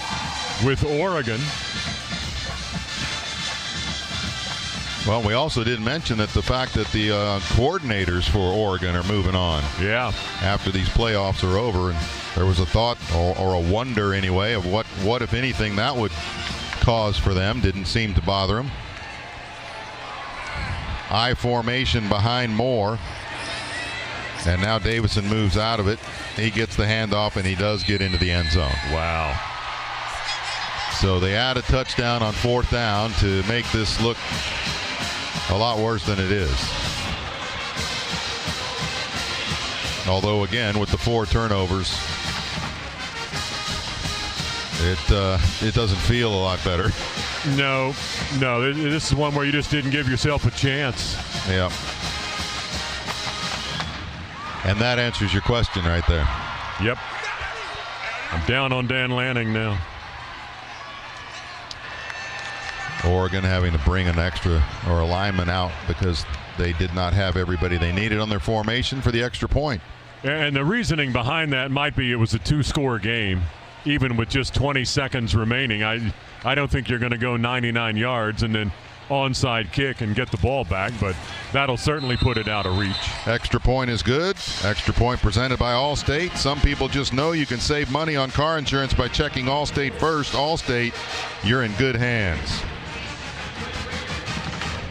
S26: with Oregon.
S25: Well, we also didn't mention that the fact that the coordinators for Oregon are moving on.
S26: Yeah.
S25: After these playoffs are over, and there was a thought or a wonder anyway of what if anything that would cause for them. Didn't seem to bother them. I formation behind Moore, and now Davison moves out of it. He gets the handoff, and he does get into the end zone.
S26: Wow.
S25: So they add a touchdown on 4th down to make this look a lot worse than it is. Although, again, with the 4 turnovers, it doesn't feel a lot better.
S26: No, this is one where you just didn't give yourself a chance.
S25: Yeah. And that answers your question right there.
S26: Yep. I'm down on Dan Lanning now.
S25: Oregon having to bring an extra or a lineman out because they did not have everybody they needed on their formation for the extra point.
S26: And the reasoning behind that might be it was a 2-score game, even with just 20 seconds remaining. I don't think you're going to go 99 yards and then onside kick and get the ball back, but that'll certainly put it out of reach.
S25: Extra point is good. Extra point presented by Allstate. Some people just know you can save money on car insurance by checking Allstate first. Allstate, you're in good hands.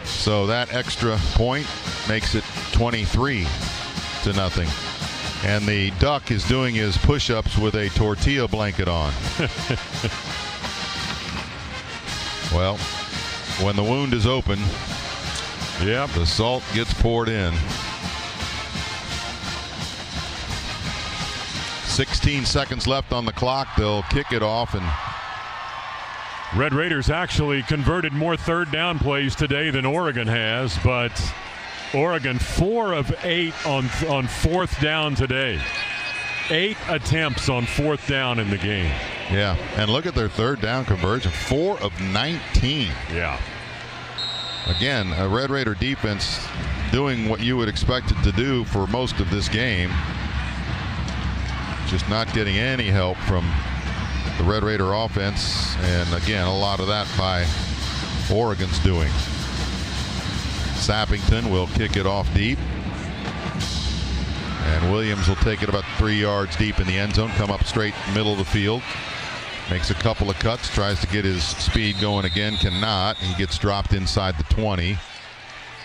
S25: So that extra point makes it 23-0. And the Duck is doing his push-ups with a tortilla blanket on. Well, when the wound is open,
S26: yep,
S25: the salt gets poured in. 16 seconds left on the clock. They'll kick it off, and
S26: Red Raiders actually converted more 3rd down plays today than Oregon has, but Oregon 4 of 8 on 4th down today. 8 attempts on 4th down in the game.
S25: Yeah, and look at their 3rd down conversion, 4 of 19.
S26: Yeah.
S25: Again, a Red Raider defense doing what you would expect it to do for most of this game. Just not getting any help from the Red Raider offense, and again, a lot of that by Oregon's doing. Sappington will kick it off deep, and Williams will take it about 3 yards deep in the end zone, come up straight middle of the field, makes a couple of cuts, tries to get his speed going again, cannot. He gets dropped inside the 20,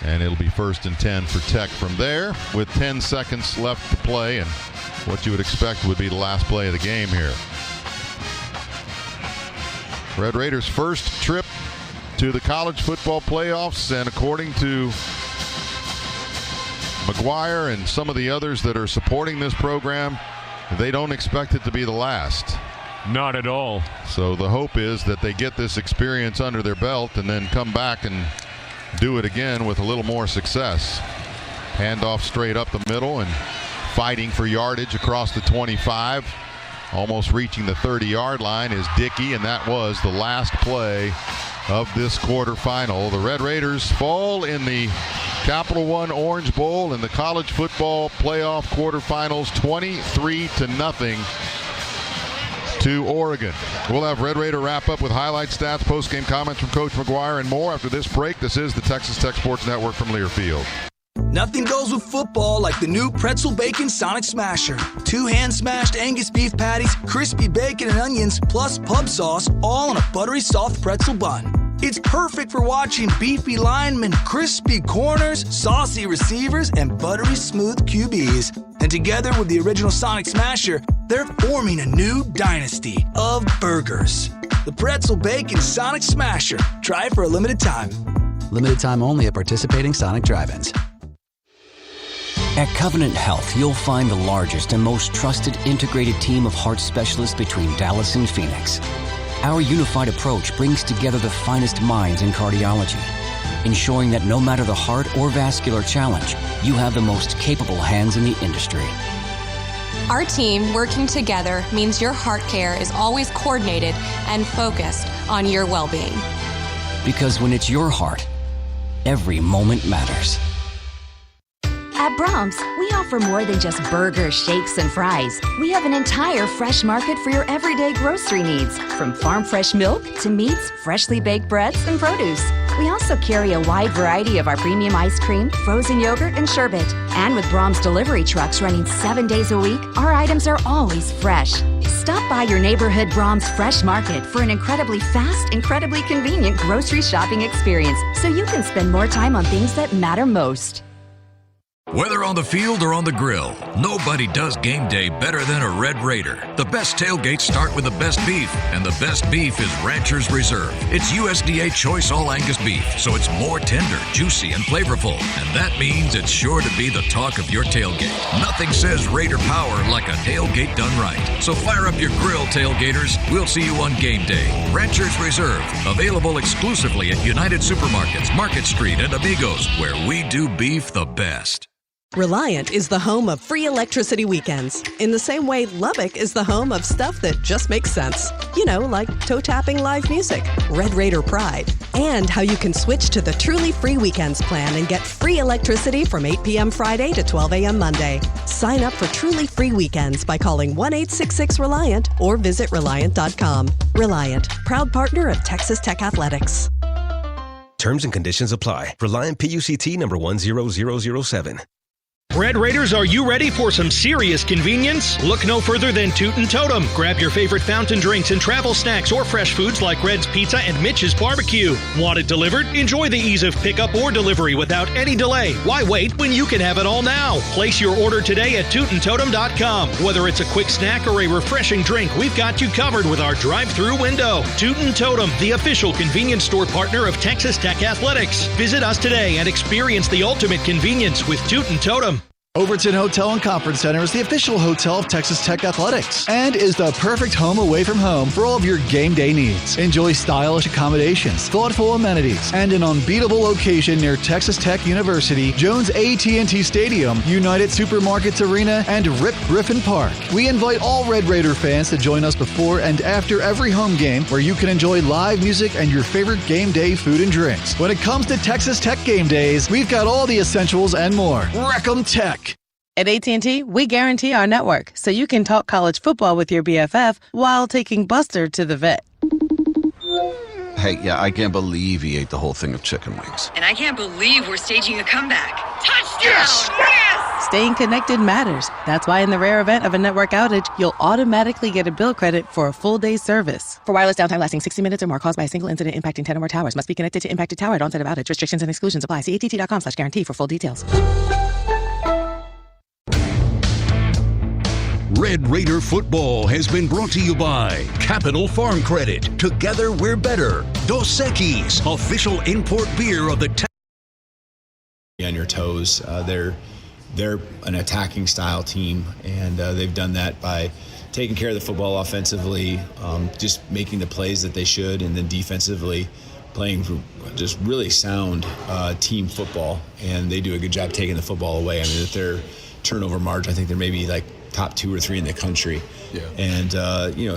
S25: and it'll be 1st and 10 for Tech from there with 10 seconds left to play, and what you would expect would be the last play of the game here. Red Raiders' first trip to the college football playoffs, and according to McGuire and some of the others that are supporting this program, they don't expect it to be the last.
S26: Not at all.
S25: So the hope is that they get this experience under their belt and then come back and do it again with a little more success. Handoff straight up the middle and fighting for yardage across the 25. Almost reaching the 30-yard line is Dickey, and that was the last play of this quarterfinal. The Red Raiders fall in the Capital One Orange Bowl in the college football playoff quarterfinals 23-0 to Oregon. We'll have Red Raider wrap up with highlight stats, post-game comments from Coach McGuire, and more after this break. This is the Texas Tech Sports Network from Learfield.
S17: Nothing goes with football like the new Pretzel Bacon Sonic Smasher. 2 hand-smashed Angus beef patties, crispy bacon and onions, plus pub sauce, all on a buttery soft pretzel bun. It's perfect for watching beefy linemen, crispy corners, saucy receivers, and buttery smooth QBs. And together with the original Sonic Smasher, they're forming a new dynasty of burgers. The Pretzel Bacon Sonic Smasher. Try it for a limited time.
S2: Limited time only at participating Sonic drive-ins.
S5: At Covenant Health, you'll find the largest and most trusted integrated team of heart specialists between Dallas and Phoenix. Our unified approach brings together the finest minds in cardiology, ensuring that no matter the heart or vascular challenge, you have the most capable hands in the industry.
S7: Our team working together means your heart care is always coordinated and focused on your well-being.
S5: Because when it's your heart, every moment matters.
S12: At Brahms, we offer more than just burgers, shakes, and fries. We have an entire fresh market for your everyday grocery needs, from farm fresh milk to meats, freshly baked breads, and produce. We also carry a wide variety of our premium ice cream, frozen yogurt, and sherbet. And with Brahms delivery trucks running 7 days a week, our items are always fresh. Stop by your neighborhood Brahms Fresh Market for an incredibly fast, incredibly convenient grocery shopping experience so you can spend more time on things that matter most.
S3: Whether on the field or on the grill, nobody does game day better than a Red Raider. The best tailgates start with the best beef, and the best beef is Rancher's Reserve. It's USDA Choice All Angus beef, so it's more tender, juicy, and flavorful. And that means it's sure to be the talk of your tailgate. Nothing says Raider power like a tailgate done right. So fire up your grill, tailgaters. We'll see you on game day. Rancher's Reserve, available exclusively at United Supermarkets, Market Street, and Amigos, where we do beef the best.
S6: Reliant is the home of free electricity weekends, in the same way Lubbock is the home of stuff that just makes sense. You know, like toe-tapping live music, Red Raider Pride, and how you can switch to the Truly Free Weekends plan and get free electricity from 8 p.m. Friday to 12 a.m. Monday. Sign up for Truly Free Weekends by calling 1-866-RELIANT or visit Reliant.com. Reliant, proud partner of Texas Tech Athletics.
S8: Terms and conditions apply. Reliant PUCT number 10007.
S19: Red Raiders, are you ready for some serious convenience? Look no further than Toot and Totem. Grab your favorite fountain drinks and travel snacks or fresh foods like Red's Pizza and Mitch's Barbecue. Want it delivered? Enjoy the ease of pickup or delivery without any delay. Why wait when you can have it all now? Place your order today at tootandtotem.com. Whether it's a quick snack or a refreshing drink, we've got you covered with our drive-thru window. Toot and Totem, the official convenience store partner of Texas Tech Athletics. Visit us today and experience the ultimate convenience with Toot and Totem.
S20: Overton Hotel and Conference Center is the official hotel of Texas Tech Athletics and is the perfect home away from home for all of your game day needs. Enjoy stylish accommodations, thoughtful amenities, and an unbeatable location near Texas Tech University, Jones AT&T Stadium, United Supermarkets Arena, and Rip Griffin Park. We invite all Red Raider fans to join us before and after every home game where you can enjoy live music and your favorite game day food and drinks. When it comes to Texas Tech game days, we've got all the essentials and more. Wreck 'em Tech!
S23: At AT&T, we guarantee our network so you can talk college football with your BFF while taking Buster to the vet.
S27: Hey, yeah, I can't believe he ate the whole thing of chicken wings.
S28: And I can't believe we're staging a comeback. Touchdown!
S27: Yes!
S28: Yes!
S23: Staying connected matters. That's why in the rare event of a network outage, you'll automatically get a bill credit for a full day's service. For wireless downtime lasting 60 minutes or more caused by a single incident impacting 10 or more towers, must be connected to impacted tower at onset of outage. Restrictions and exclusions apply. See att.com/guarantee for full details.
S29: Red Raider football has been brought to you by Capital Farm Credit. Together we're better. Dos Equis, official import beer of the
S30: on your toes. They're an attacking style team, and they've done that by taking care of the football offensively, just making the plays that they should, and then defensively playing just really sound team football, and they do a good job taking the football away. I mean, at their turnover margin, I think they're maybe like top 2 or 3 in the country. Yeah. And,